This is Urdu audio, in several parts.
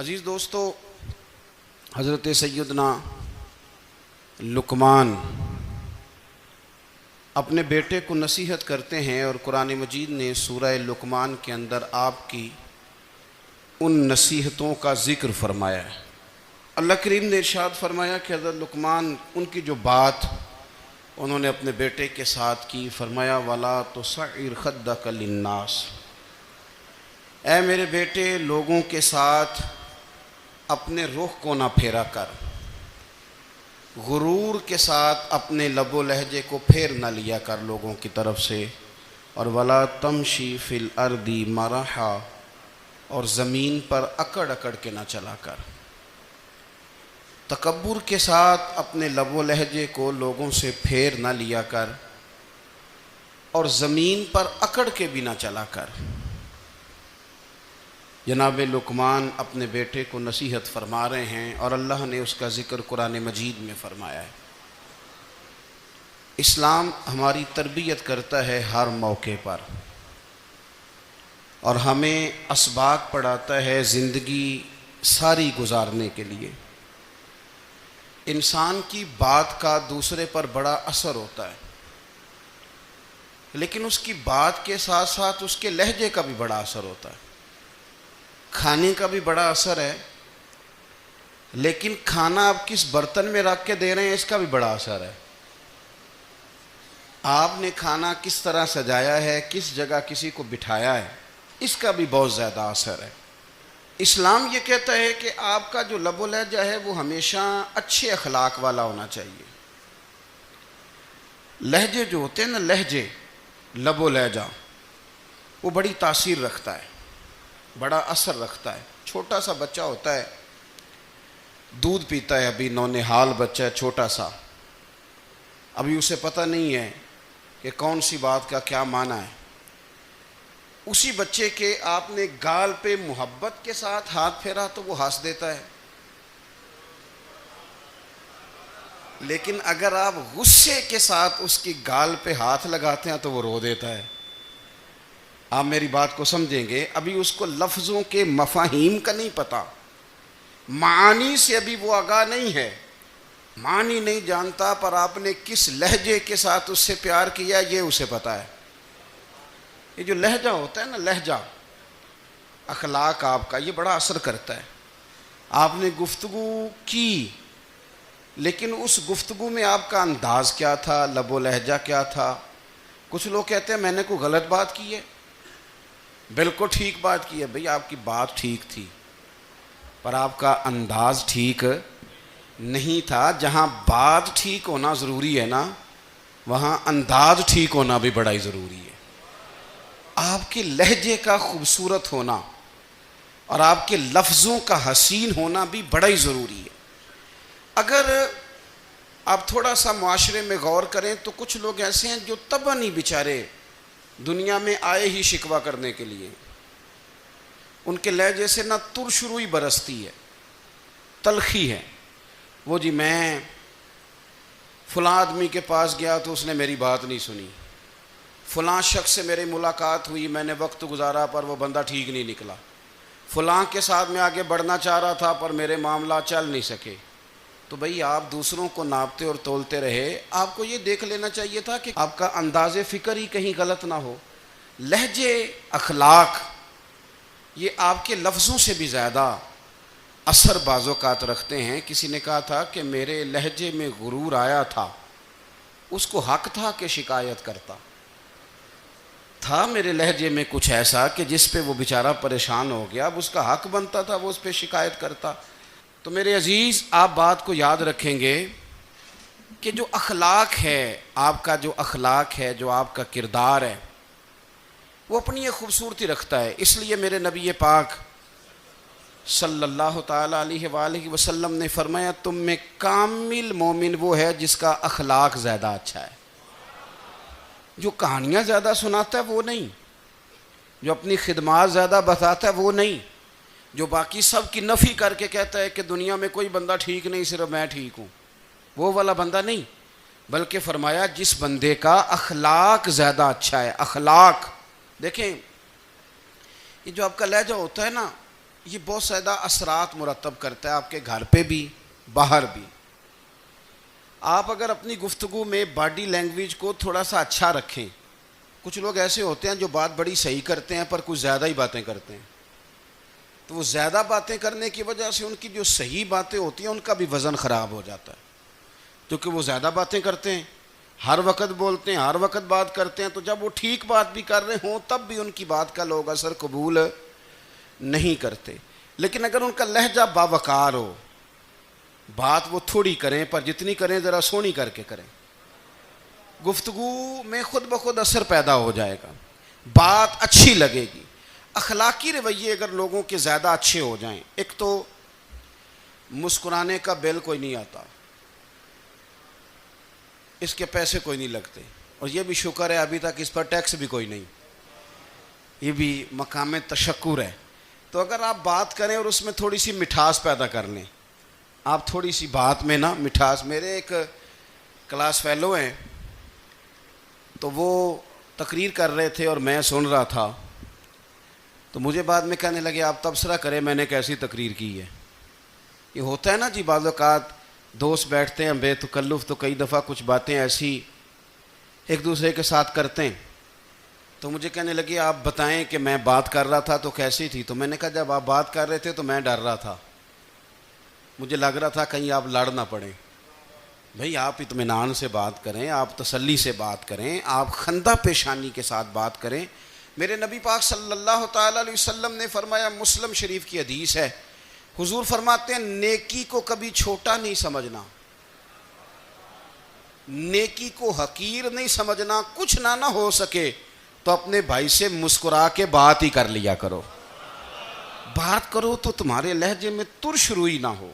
عزیز دوستو، حضرت سیدنا لقمان اپنے بیٹے کو نصیحت کرتے ہیں، اور قرآن مجید نے سورہ لقمان کے اندر آپ کی ان نصیحتوں کا ذکر فرمایا ہے۔ اللہ کریم نے ارشاد فرمایا کہ حضرت لقمان ان کی جو بات انہوں نے اپنے بیٹے کے ساتھ کی، فرمایا وَلَا تُصَعِّرْ خَدَّكَ لِلنَّاسِ، اے میرے بیٹے لوگوں کے ساتھ اپنے رخ کو نہ پھیرا کر، غرور کے ساتھ اپنے لب و لہجے کو پھیر نہ لیا کر لوگوں کی طرف سے، اور وَلَا تَمْشِي فِي الْأَرْضِ مَرَحًا، اور زمین پر اکڑ اکڑ کے نہ چلا کر۔ تکبر کے ساتھ اپنے لب و لہجے کو لوگوں سے پھیر نہ لیا کر، اور زمین پر اکڑ کے بھی نہ چلا کر۔ جناب لقمان اپنے بیٹے کو نصیحت فرما رہے ہیں، اور اللہ نے اس کا ذکر قرآن مجید میں فرمایا ہے۔ اسلام ہماری تربیت کرتا ہے ہر موقع پر، اور ہمیں اسباق پڑھاتا ہے زندگی ساری گزارنے کے لیے۔ انسان کی بات کا دوسرے پر بڑا اثر ہوتا ہے، لیکن اس کی بات کے ساتھ ساتھ اس کے لہجے کا بھی بڑا اثر ہوتا ہے۔ کھانے کا بھی بڑا اثر ہے، لیکن کھانا آپ کس برتن میں رکھ کے دے رہے ہیں اس کا بھی بڑا اثر ہے۔ آپ نے کھانا کس طرح سجایا ہے، کس جگہ کسی کو بٹھایا ہے، اس کا بھی بہت زیادہ اثر ہے۔ اسلام یہ کہتا ہے کہ آپ کا جو لب و لہجہ ہے وہ ہمیشہ اچھے اخلاق والا ہونا چاہیے۔ لہجے جو ہوتے ہیں نا، لہجے، لب و لہجہ، وہ بڑی تاثیر رکھتا ہے، بڑا اثر رکھتا ہے۔ چھوٹا سا بچہ ہوتا ہے، دودھ پیتا ہے، ابھی نونہال بچہ ہے چھوٹا سا، ابھی اسے پتہ نہیں ہے کہ کون سی بات کا کیا معنی ہے۔ اسی بچے کے آپ نے گال پہ محبت کے ساتھ ہاتھ پھیرا تو وہ ہنس دیتا ہے، لیکن اگر آپ غصے کے ساتھ اس کی گال پہ ہاتھ لگاتے ہیں تو وہ رو دیتا ہے۔ آپ میری بات کو سمجھیں گے، ابھی اس کو لفظوں کے مفاہیم کا نہیں پتہ، معانی سے ابھی وہ آگاہ نہیں ہے، معنی نہیں جانتا، پر آپ نے کس لہجے کے ساتھ اس سے پیار کیا یہ اسے پتہ ہے۔ یہ جو لہجہ ہوتا ہے نا، لہجہ، اخلاق آپ کا، یہ بڑا اثر کرتا ہے۔ آپ نے گفتگو کی، لیکن اس گفتگو میں آپ کا انداز کیا تھا، لب و لہجہ کیا تھا۔ کچھ لوگ کہتے ہیں میں نے کوئی غلط بات کی ہے، بالکل ٹھیک بات کی ہے۔ بھئی آپ کی بات ٹھیک تھی، پر آپ کا انداز ٹھیک نہیں تھا۔ جہاں بات ٹھیک ہونا ضروری ہے نا، وہاں انداز ٹھیک ہونا بھی بڑا ہی ضروری ہے۔ آپ کے لہجے کا خوبصورت ہونا اور آپ کے لفظوں کا حسین ہونا بھی بڑا ہی ضروری ہے۔ اگر آپ تھوڑا سا معاشرے میں غور کریں تو کچھ لوگ ایسے ہیں جو طبعاً ہی بیچارے دنیا میں آئے ہی شکوہ کرنے کے لیے، ان کے لہجے سے نہ ترش روئی برستی ہے، تلخی ہے۔ وہ جی میں فلاں آدمی کے پاس گیا تو اس نے میری بات نہیں سنی، فلاں شخص سے میری ملاقات ہوئی، میں نے وقت گزارا پر وہ بندہ ٹھیک نہیں نکلا، فلاں کے ساتھ میں آگے بڑھنا چاہ رہا تھا پر میرے معاملات چل نہیں سکے۔ تو بھئی آپ دوسروں کو ناپتے اور تولتے رہے، آپ کو یہ دیکھ لینا چاہیے تھا کہ آپ کا انداز فکر ہی کہیں غلط نہ ہو۔ لہجے، اخلاق، یہ آپ کے لفظوں سے بھی زیادہ اثر بعض اوقات رکھتے ہیں۔ کسی نے کہا تھا کہ میرے لہجے میں غرور آیا تھا، اس کو حق تھا کہ شکایت کرتا تھا، میرے لہجے میں کچھ ایسا کہ جس پہ وہ بیچارہ پریشان ہو گیا، اب اس کا حق بنتا تھا وہ اس پہ شکایت کرتا۔ تو میرے عزیز، آپ بات کو یاد رکھیں گے کہ جو اخلاق ہے، آپ کا جو اخلاق ہے، جو آپ کا کردار ہے، وہ اپنی ایک خوبصورتی رکھتا ہے۔ اس لیے میرے نبی پاک صلی اللہ تعالیٰ علیہ وآلہ وسلم نے فرمایا تم میں کامل مومن وہ ہے جس کا اخلاق زیادہ اچھا ہے۔ جو کہانیاں زیادہ سناتا ہے وہ نہیں، جو اپنی خدمات زیادہ بتاتا ہے وہ نہیں، جو باقی سب کی نفی کر کے کہتا ہے کہ دنیا میں کوئی بندہ ٹھیک نہیں، صرف میں ٹھیک ہوں، وہ والا بندہ نہیں، بلکہ فرمایا جس بندے کا اخلاق زیادہ اچھا ہے۔ اخلاق دیکھیں، یہ جو آپ کا لہجہ ہوتا ہے نا، یہ بہت زیادہ اثرات مرتب کرتا ہے آپ کے گھر پہ بھی باہر بھی. آپ اگر اپنی گفتگو میں باڈی لینگویج کو تھوڑا سا اچھا رکھیں. کچھ لوگ ایسے ہوتے ہیں جو بات بڑی صحیح کرتے ہیں پر کچھ زیادہ ہی باتیں کرتے ہیں, تو وہ زیادہ باتیں کرنے کی وجہ سے ان کی جو صحیح باتیں ہوتی ہیں ان کا بھی وزن خراب ہو جاتا ہے, کیونکہ وہ زیادہ باتیں کرتے ہیں, ہر وقت بولتے ہیں, ہر وقت بات کرتے ہیں. تو جب وہ ٹھیک بات بھی کر رہے ہوں تب بھی ان کی بات کا لوگ اثر قبول نہیں کرتے. لیکن اگر ان کا لہجہ باوقار ہو, بات وہ تھوڑی کریں پر جتنی کریں ذرا سونی کر کے کریں, گفتگو میں خود بخود اثر پیدا ہو جائے گا, بات اچھی لگے گی. اخلاقی رویے اگر لوگوں کے زیادہ اچھے ہو جائیں, ایک تو مسکرانے کا بل کوئی نہیں آتا, اس کے پیسے کوئی نہیں لگتے, اور یہ بھی شکر ہے ابھی تک اس پر ٹیکس بھی کوئی نہیں, یہ بھی مقام تشکر ہے. تو اگر آپ بات کریں اور اس میں تھوڑی سی مٹھاس پیدا کر لیں, آپ تھوڑی سی بات میں نا مٹھاس. میرے ایک کلاس فیلو ہیں, تو وہ تقریر کر رہے تھے اور میں سن رہا تھا, تو مجھے بعد میں کہنے لگے آپ تبصرہ کریں میں نے کیسی تقریر کی ہے. یہ ہوتا ہے نا جی, بعض اوقات دوست بیٹھتے ہیں بے تکلف تو کئی دفعہ کچھ باتیں ایسی ایک دوسرے کے ساتھ کرتے ہیں. تو مجھے کہنے لگے آپ بتائیں کہ میں بات کر رہا تھا تو کیسی تھی. تو میں نے کہا جب آپ بات کر رہے تھے تو میں ڈر رہا تھا, مجھے لگ رہا تھا کہیں آپ لڑ نہ پڑیں. بھئی آپ اطمینان سے بات کریں, آپ تسلی سے بات کریں, آپ خندہ پیشانی کے ساتھ بات کریں. میرے نبی پاک صلی اللہ تعالیٰ علیہ وسلم نے فرمایا, مسلم شریف کی حدیث ہے, حضور فرماتے ہیں نیکی کو کبھی چھوٹا نہیں سمجھنا, نیکی کو حقیر نہیں سمجھنا. کچھ نہ ہو سکے تو اپنے بھائی سے مسکرا کے بات ہی کر لیا کرو. بات کرو تو تمہارے لہجے میں ترش روئی نہ ہو.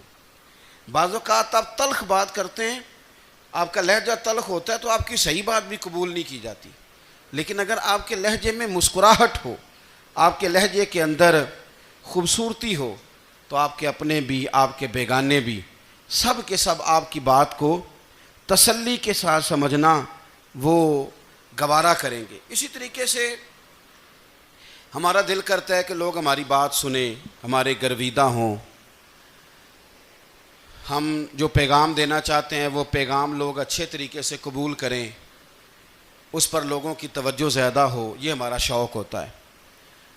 بعض اوقات آپ تلخ بات کرتے ہیں, آپ کا لہجہ تلخ ہوتا ہے تو آپ کی صحیح بات بھی قبول نہیں کی جاتی. لیکن اگر آپ کے لہجے میں مسکراہٹ ہو, آپ کے لہجے کے اندر خوبصورتی ہو, تو آپ کے اپنے بھی آپ کے بیگانے بھی سب کے سب آپ کی بات کو تسلی کے ساتھ سمجھنا وہ گوارا کریں گے. اسی طریقے سے ہمارا دل کرتا ہے کہ لوگ ہماری بات سنیں, ہمارے گرویدہ ہوں, ہم جو پیغام دینا چاہتے ہیں وہ پیغام لوگ اچھے طریقے سے قبول کریں, اس پر لوگوں کی توجہ زیادہ ہو, یہ ہمارا شوق ہوتا ہے.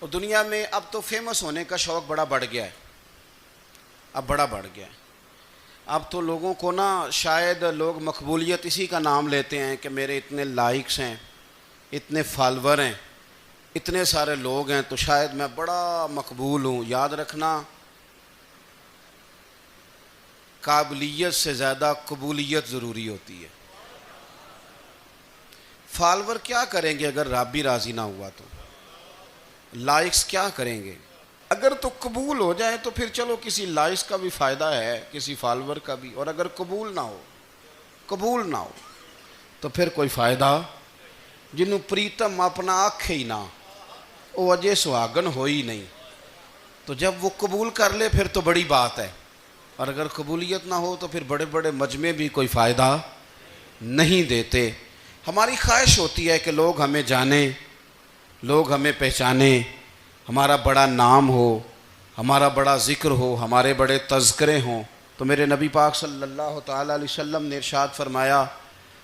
اور دنیا میں اب تو فیمس ہونے کا شوق بڑا بڑھ گیا ہے, اب بڑا بڑھ گیا ہے. اب تو لوگوں کو نا شاید لوگ مقبولیت اسی کا نام لیتے ہیں کہ میرے اتنے لائکس ہیں, اتنے فالور ہیں, اتنے سارے لوگ ہیں تو شاید میں بڑا مقبول ہوں. یاد رکھنا قابلیت سے زیادہ قبولیت ضروری ہوتی ہے. فالور کیا کریں گے اگر رب بھی راضی نہ ہوا تو, لائکس کیا کریں گے. اگر تو قبول ہو جائے تو پھر چلو کسی لائکس کا بھی فائدہ ہے, کسی فالور کا بھی. اور اگر قبول نہ ہو تو پھر کوئی فائدہ. جنوں پریتم اپنا آنکھ ہی نہ, وہ اجے سہاگن ہو ہی نہیں. تو جب وہ قبول کر لے پھر تو بڑی بات ہے, اور اگر قبولیت نہ ہو تو پھر بڑے بڑے مجمع بھی کوئی فائدہ نہیں دیتے. ہماری خواہش ہوتی ہے کہ لوگ ہمیں جانیں, لوگ ہمیں پہچانیں, ہمارا بڑا نام ہو, ہمارا بڑا ذکر ہو, ہمارے بڑے تذکرے ہوں. تو میرے نبی پاک صلی اللہ تعالیٰ علیہ وسلم نے ارشاد فرمایا,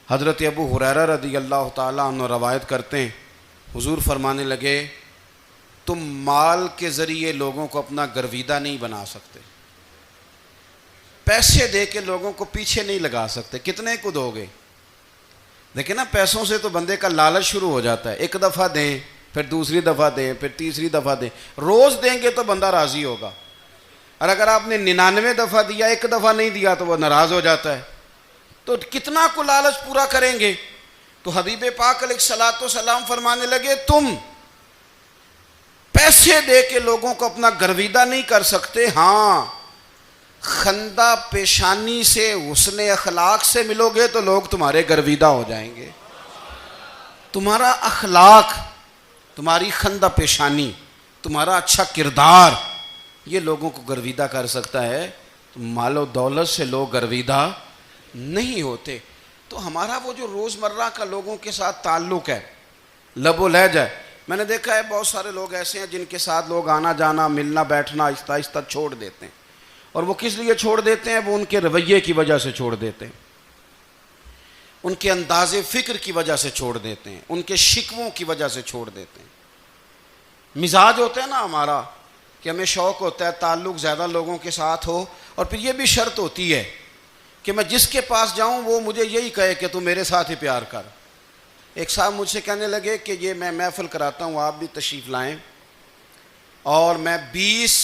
حضرت ابو ہریرہ رضی اللہ تعالیٰ عنہ روایت کرتے ہیں, حضور فرمانے لگے تم مال کے ذریعے لوگوں کو اپنا گرویدہ نہیں بنا سکتے, پیسے دے کے لوگوں کو پیچھے نہیں لگا سکتے. کتنے کو دو گے؟ دیکھیں نا, پیسوں سے تو بندے کا لالچ شروع ہو جاتا ہے. ایک دفعہ دیں, پھر دوسری دفعہ دیں, پھر تیسری دفعہ دیں. روز دیں گے تو بندہ راضی ہوگا, اور اگر آپ نے 99 دفعہ دیا, ایک دفعہ نہیں دیا تو وہ ناراض ہو جاتا ہے. تو کتنا کو لالچ پورا کریں گے. تو حبیب پاک علیہ الصلوۃ والسلام فرمانے لگے تم پیسے دے کے لوگوں کو اپنا گرویدہ نہیں کر سکتے, ہاں خندہ پیشانی سے, حسن اخلاق سے ملو گے تو لوگ تمہارے گرویدہ ہو جائیں گے. تمہارا اخلاق, تمہاری خندہ پیشانی, تمہارا اچھا کردار, یہ لوگوں کو گرویدہ کر سکتا ہے. مال و دولت سے لوگ گرویدہ نہیں ہوتے. تو ہمارا وہ جو روزمرہ کا لوگوں کے ساتھ تعلق ہے, لب و لہجہ ہے, میں نے دیکھا ہے بہت سارے لوگ ایسے ہیں جن کے ساتھ لوگ آنا جانا ملنا بیٹھنا آہستہ آہستہ چھوڑ دیتے ہیں، اور وہ کس لیے چھوڑ دیتے ہیں؟ وہ ان کے رویے کی وجہ سے چھوڑ دیتے ہیں، ان کے انداز فکر کی وجہ سے چھوڑ دیتے ہیں، ان کے شکووں کی وجہ سے چھوڑ دیتے ہیں۔ مزاج ہوتا ہے نا ہمارا کہ ہمیں شوق ہوتا ہے تعلق زیادہ لوگوں کے ساتھ ہو، اور پھر یہ بھی شرط ہوتی ہے کہ میں جس کے پاس جاؤں وہ مجھے یہی کہے کہ تو میرے ساتھ ہی پیار کر۔ ایک صاحب مجھ سے کہنے لگے کہ یہ میں محفل کراتا ہوں، آپ بھی تشریف لائیں، اور میں 20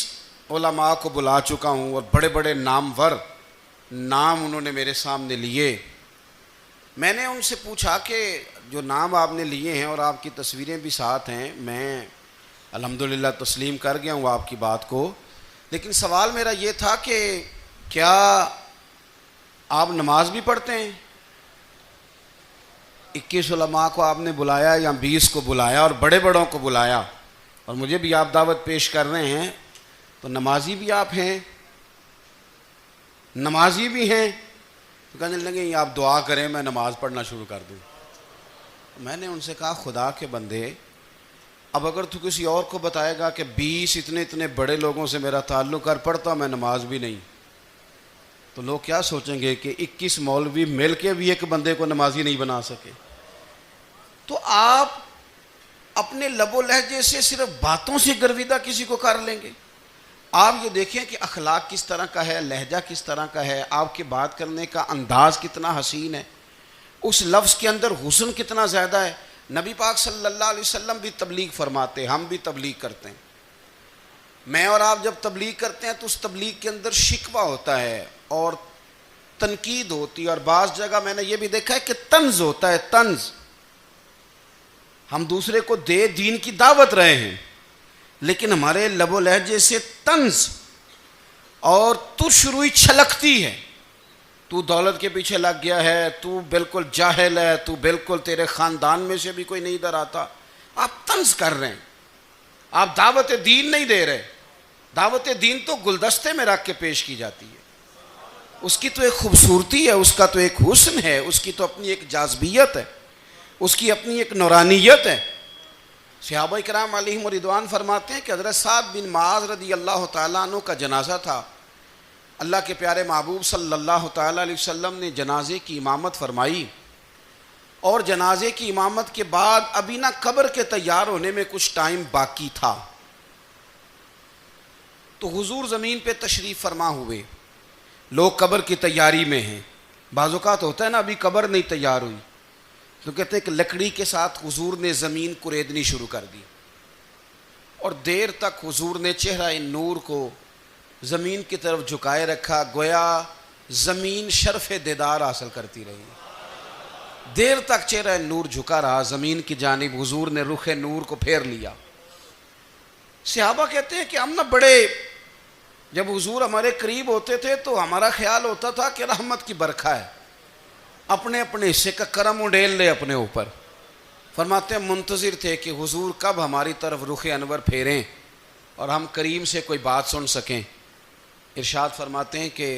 علماء کو بلا چکا ہوں، اور بڑے بڑے نامور نام انہوں نے میرے سامنے لیے۔ میں نے ان سے پوچھا کہ جو نام آپ نے لیے ہیں اور آپ کی تصویریں بھی ساتھ ہیں، میں الحمدللہ تسلیم کر گیا ہوں آپ کی بات کو، لیکن سوال میرا یہ تھا کہ کیا آپ نماز بھی پڑھتے ہیں؟ 21 علماء کو آپ نے بلایا یا 20 کو بلایا اور بڑے بڑوں کو بلایا، اور مجھے بھی آپ دعوت پیش کر رہے ہیں، تو نمازی بھی آپ ہیں؟ نمازی بھی ہیں؟ تو کہنے لگے آپ دعا کریں میں نماز پڑھنا شروع کر دوں۔ میں نے ان سے کہا خدا کے بندے، اب اگر تو کسی اور کو بتائے گا کہ 20 اتنے بڑے لوگوں سے میرا تعلق کر پڑتا میں نماز بھی نہیں، تو لوگ کیا سوچیں گے کہ 21 مولوی مل کے بھی ایک بندے کو نمازی نہیں بنا سکے۔ تو آپ اپنے لب و لہجے سے صرف باتوں سے گرویدہ کسی کو کر لیں گے؟ آپ یہ دیکھیں کہ اخلاق کس طرح کا ہے، لہجہ کس طرح کا ہے، آپ کے بات کرنے کا انداز کتنا حسین ہے، اس لفظ کے اندر حسن کتنا زیادہ ہے۔ نبی پاک صلی اللہ علیہ وسلم بھی تبلیغ فرماتے، ہم بھی تبلیغ کرتے ہیں۔ میں اور آپ جب تبلیغ کرتے ہیں تو اس تبلیغ کے اندر شکوہ ہوتا ہے اور تنقید ہوتی ہے، اور بعض جگہ میں نے یہ بھی دیکھا ہے کہ طنز ہوتا ہے، طنز۔ ہم دوسرے کو دین کی دعوت رہے ہیں، لیکن ہمارے لب و لہجے سے طنز اور تش روئی چھلکتی ہے۔ تو دولت کے پیچھے لگ گیا ہے، تو بالکل جاہل ہے، تو بالکل تیرے خاندان میں سے بھی کوئی نہیں ادھر آتا۔ آپ طنز کر رہے ہیں، آپ دعوت دین نہیں دے رہے۔ دعوت دین تو گلدستے میں رکھ کے پیش کی جاتی ہے، اس کی تو ایک خوبصورتی ہے، اس کا تو ایک حسن ہے، اس کی تو اپنی ایک جاذبیت ہے، اس کی اپنی ایک نورانیت ہے۔ صحابہ کرام علیہم رضوان فرماتے ہیں کہ حضرت سعد بن معاذ رضی اللہ تعالیٰ عنہ کا جنازہ تھا، اللہ کے پیارے محبوب صلی اللہ تعالیٰ علیہ وسلم نے جنازے کی امامت فرمائی، اور جنازے کی امامت کے بعد ابھی نہ قبر کے تیار ہونے میں کچھ ٹائم باقی تھا، تو حضور زمین پہ تشریف فرما ہوئے، لوگ قبر کی تیاری میں ہیں۔ بعض اوقات ہوتا ہے نا ابھی قبر نہیں تیار ہوئی، تو کہتے ہیں کہ لکڑی کے ساتھ حضور نے زمین کریدنی شروع کر دی، اور دیر تک حضور نے چہرہ نور کو زمین کی طرف جھکائے رکھا، گویا زمین شرف دیدار حاصل کرتی رہی۔ دیر تک چہرہ نور جھکا رہا زمین کی جانب، حضور نے رخ نور کو پھیر لیا۔ صحابہ کہتے ہیں کہ ہم نہ بڑے، جب حضور ہمارے قریب ہوتے تھے تو ہمارا خیال ہوتا تھا کہ رحمت کی برکھا ہے، اپنے اپنے حصے کا کرم اڈیل لے اپنے اوپر۔ فرماتے ہیں منتظر تھے کہ حضور کب ہماری طرف رخ انور پھیریں اور ہم کریم سے کوئی بات سن سکیں۔ ارشاد فرماتے ہیں کہ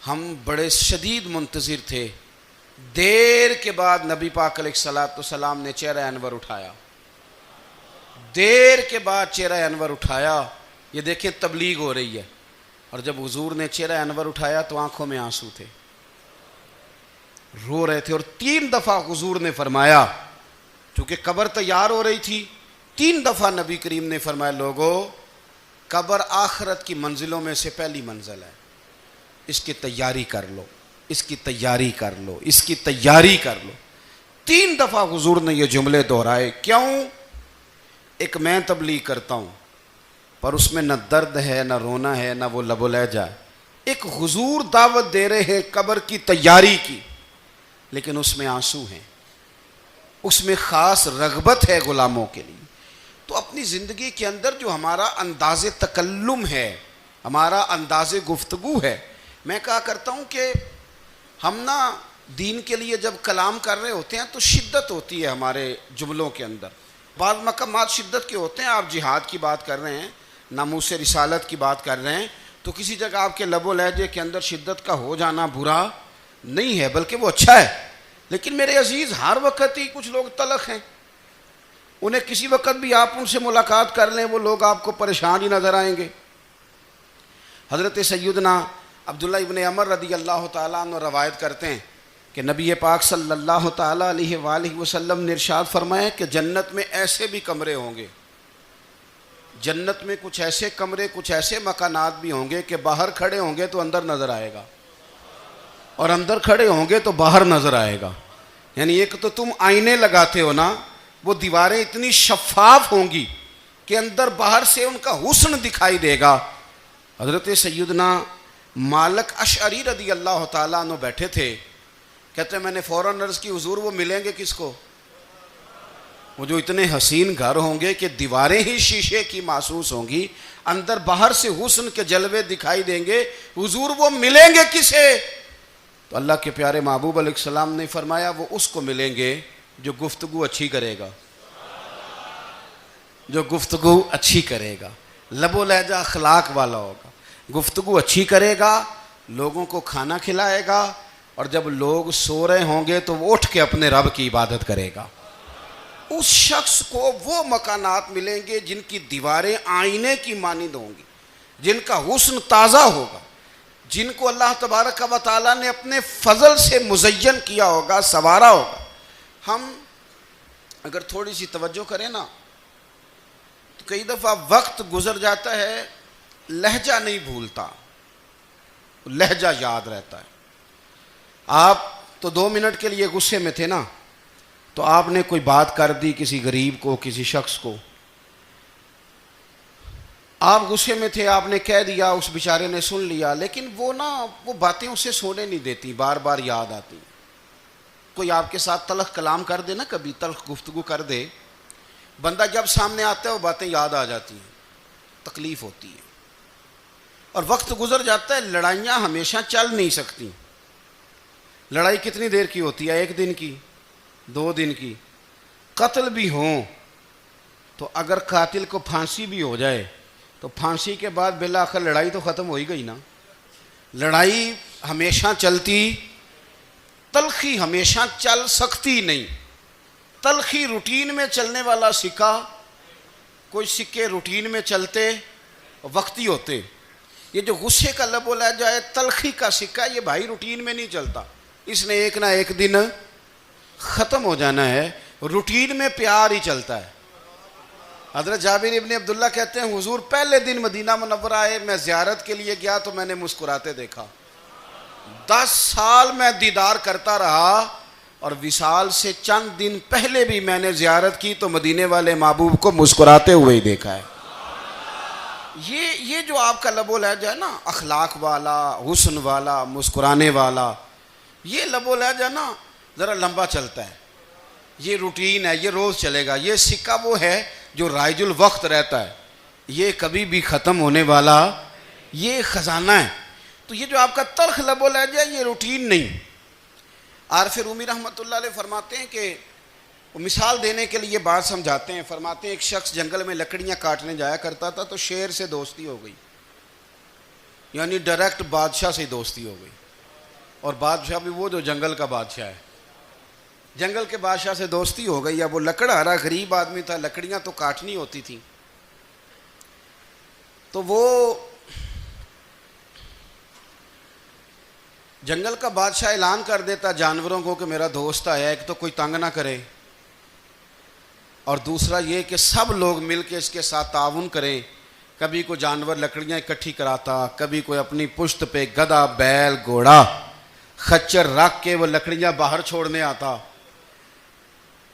ہم بڑے شدید منتظر تھے، دیر کے بعد نبی پاک علیہ الصلوۃ والسلام نے چہرہ انور اٹھایا، دیر کے بعد چہرہ انور اٹھایا۔ یہ دیکھیں تبلیغ ہو رہی ہے، اور جب حضور نے چہرہ انور اٹھایا تو آنکھوں میں آنسو تھے، رو رہے تھے، اور 3 دفعہ حضور نے فرمایا، چونکہ قبر تیار ہو رہی تھی، 3 دفعہ نبی کریم نے فرمایا لوگو قبر آخرت کی منزلوں میں سے پہلی منزل ہے، اس کی تیاری کر لو، اس کی تیاری کر لو، اس کی تیاری کر لو۔ 3 دفعہ حضور نے یہ جملے دہرائے۔ کیوں؟ ایک میں تبلیغ کرتا ہوں پر اس میں نہ درد ہے، نہ رونا ہے، نہ وہ لب و لہجہ ہے۔ ایک حضور دعوت دے رہے ہیں قبر کی تیاری کی، لیکن اس میں آنسو ہیں، اس میں خاص رغبت ہے غلاموں کے لیے۔ تو اپنی زندگی کے اندر جو ہمارا انداز تکلم ہے، ہمارا انداز گفتگو ہے، میں کہا کرتا ہوں کہ ہم نا دین کے لیے جب کلام کر رہے ہوتے ہیں تو شدت ہوتی ہے ہمارے جملوں کے اندر، بعض مقامات شدت کے ہوتے ہیں۔ آپ جہاد کی بات کر رہے ہیں، ناموس رسالت کی بات کر رہے ہیں، تو کسی جگہ آپ کے لب و لہجے کے اندر شدت کا ہو جانا برا نہیں ہے، بلکہ وہ اچھا ہے۔ لیکن میرے عزیز ہر وقت ہی کچھ لوگ تلخ ہیں، انہیں کسی وقت بھی آپ ان سے ملاقات کر لیں وہ لوگ آپ کو پریشان ہی نظر آئیں گے۔ حضرت سیدنا عبداللہ ابن عمر رضی اللہ تعالیٰ عنہ روایت کرتے ہیں کہ نبی پاک صلی اللہ تعالیٰ علیہ وآلہ وسلم نے ارشاد فرمایا کہ جنت میں ایسے بھی کمرے ہوں گے، جنت میں کچھ ایسے کمرے، کچھ ایسے مکانات بھی ہوں گے کہ باہر کھڑے ہوں گے تو اندر نظر آئے گا، اور اندر کھڑے ہوں گے تو باہر نظر آئے گا۔ یعنی ایک تو تم آئینے لگاتے ہو نا، وہ دیواریں اتنی شفاف ہوں گی کہ اندر باہر سے ان کا حسن دکھائی دے گا۔ حضرت سیدنا مالک اشعری رضی اللہ تعالیٰ عنہ بیٹھے تھے، کہتے ہیں میں نے فوراً عرض کی حضور وہ ملیں گے کس کو؟ وہ جو اتنے حسین گھر ہوں گے کہ دیواریں ہی شیشے کی محسوس ہوں گی، اندر باہر سے حسن کے جلوے دکھائی دیں گے، حضور وہ ملیں گے کسے؟ تو اللہ کے پیارے محبوب علیہ السلام نے فرمایا وہ اس کو ملیں گے جو گفتگو اچھی کرے گا، جو گفتگو اچھی کرے گا، لب و لہجہ اخلاق والا ہوگا، گفتگو اچھی کرے گا، لوگوں کو کھانا کھلائے گا، اور جب لوگ سو رہے ہوں گے تو وہ اٹھ کے اپنے رب کی عبادت کرے گا۔ اس شخص کو وہ مکانات ملیں گے جن کی دیواریں آئینے کی مانند ہوں گی، جن کا حسن تازہ ہوگا، جن کو اللہ تبارک و تعالیٰ نے اپنے فضل سے مزین کیا ہوگا، سنوارا ہوگا۔ ہم اگر تھوڑی سی توجہ کریں نا تو کئی دفعہ وقت گزر جاتا ہے، لہجہ نہیں بھولتا، لہجہ یاد رہتا ہے۔ آپ تو 2 منٹ کے لیے غصے میں تھے نا، تو آپ نے کوئی بات کر دی کسی غریب کو، کسی شخص کو، آپ غصے میں تھے، آپ نے کہہ دیا، اس بیچارے نے سن لیا، لیکن وہ باتیں اسے سونے نہیں دیتی، بار بار یاد آتی۔ کوئی آپ کے ساتھ تلخ کلام کر دے نا، کبھی تلخ گفتگو کر دے، بندہ جب سامنے آتا ہے وہ باتیں یاد آ جاتی ہیں، تکلیف ہوتی ہے، اور وقت گزر جاتا ہے۔ لڑائیاں ہمیشہ چل نہیں سکتی۔ لڑائی کتنی دیر کی ہوتی ہے؟ 1 دن کی، 2 دن کی۔ قتل بھی ہوں تو اگر قاتل کو پھانسی بھی ہو جائے تو پھانسی کے بعد بالآخر لڑائی تو ختم ہو ہی گئی نا۔ لڑائی ہمیشہ چلتی، تلخی ہمیشہ چل سکتی نہیں۔ تلخی روٹین میں چلنے والا سکہ، کوئی سکے روٹین میں چلتے وقتی ہوتے، یہ جو غصے کا لب و لہجہ ہے، تلخی کا سکہ، یہ بھائی روٹین میں نہیں چلتا، اس نے ایک نہ ایک دن ختم ہو جانا ہے۔ روٹین میں پیار ہی چلتا ہے۔ حضرت جابر ابن عبداللہ کہتے ہیں حضور پہلے دن مدینہ منورہ آئے، میں زیارت کے لیے گیا تو میں نے مسکراتے دیکھا۔ 10 سال میں دیدار کرتا رہا، اور وصال سے چند دن پہلے بھی میں نے زیارت کی تو مدینے والے محبوب کو مسکراتے ہوئے ہی دیکھا ہے۔ یہ جو آپ کا لب و لہجہ ہے نا، اخلاق والا، حسن والا، مسکرانے والا، یہ لب و لہجہ نا ذرا لمبا چلتا ہے، یہ روٹین ہے، یہ روز چلے گا۔ یہ سکہ وہ ہے جو رائج الوقت رہتا ہے، یہ کبھی بھی ختم ہونے والا یہ خزانہ ہے۔ تو یہ جو آپ کا تلخ لب و لہجہ ہے، یہ روٹین نہیں۔ عارف رومی رحمۃ اللہ علیہ فرماتے ہیں کہ وہ مثال دینے کے لیے بات سمجھاتے ہیں، فرماتے ہیں ایک شخص جنگل میں لکڑیاں کاٹنے جایا کرتا تھا تو شیر سے دوستی ہو گئی، یعنی ڈائریکٹ بادشاہ سے دوستی ہو گئی، اور بادشاہ بھی وہ جو جنگل کا بادشاہ ہے، جنگل کے بادشاہ سے دوستی ہو گئی۔ اب وہ لکڑہارا غریب آدمی تھا، لکڑیاں تو کاٹنی ہوتی تھیں، تو وہ جنگل کا بادشاہ اعلان کر دیتا جانوروں کو کہ میرا دوست آیا، ایک تو کوئی تنگ نہ کرے، اور دوسرا یہ کہ سب لوگ مل کے اس کے ساتھ تعاون کریں۔ کبھی کوئی جانور لکڑیاں اکٹھی کراتا، کبھی کوئی اپنی پشت پہ گدھا، بیل، گھوڑا، خچر رکھ کے وہ لکڑیاں باہر چھوڑنے آتا۔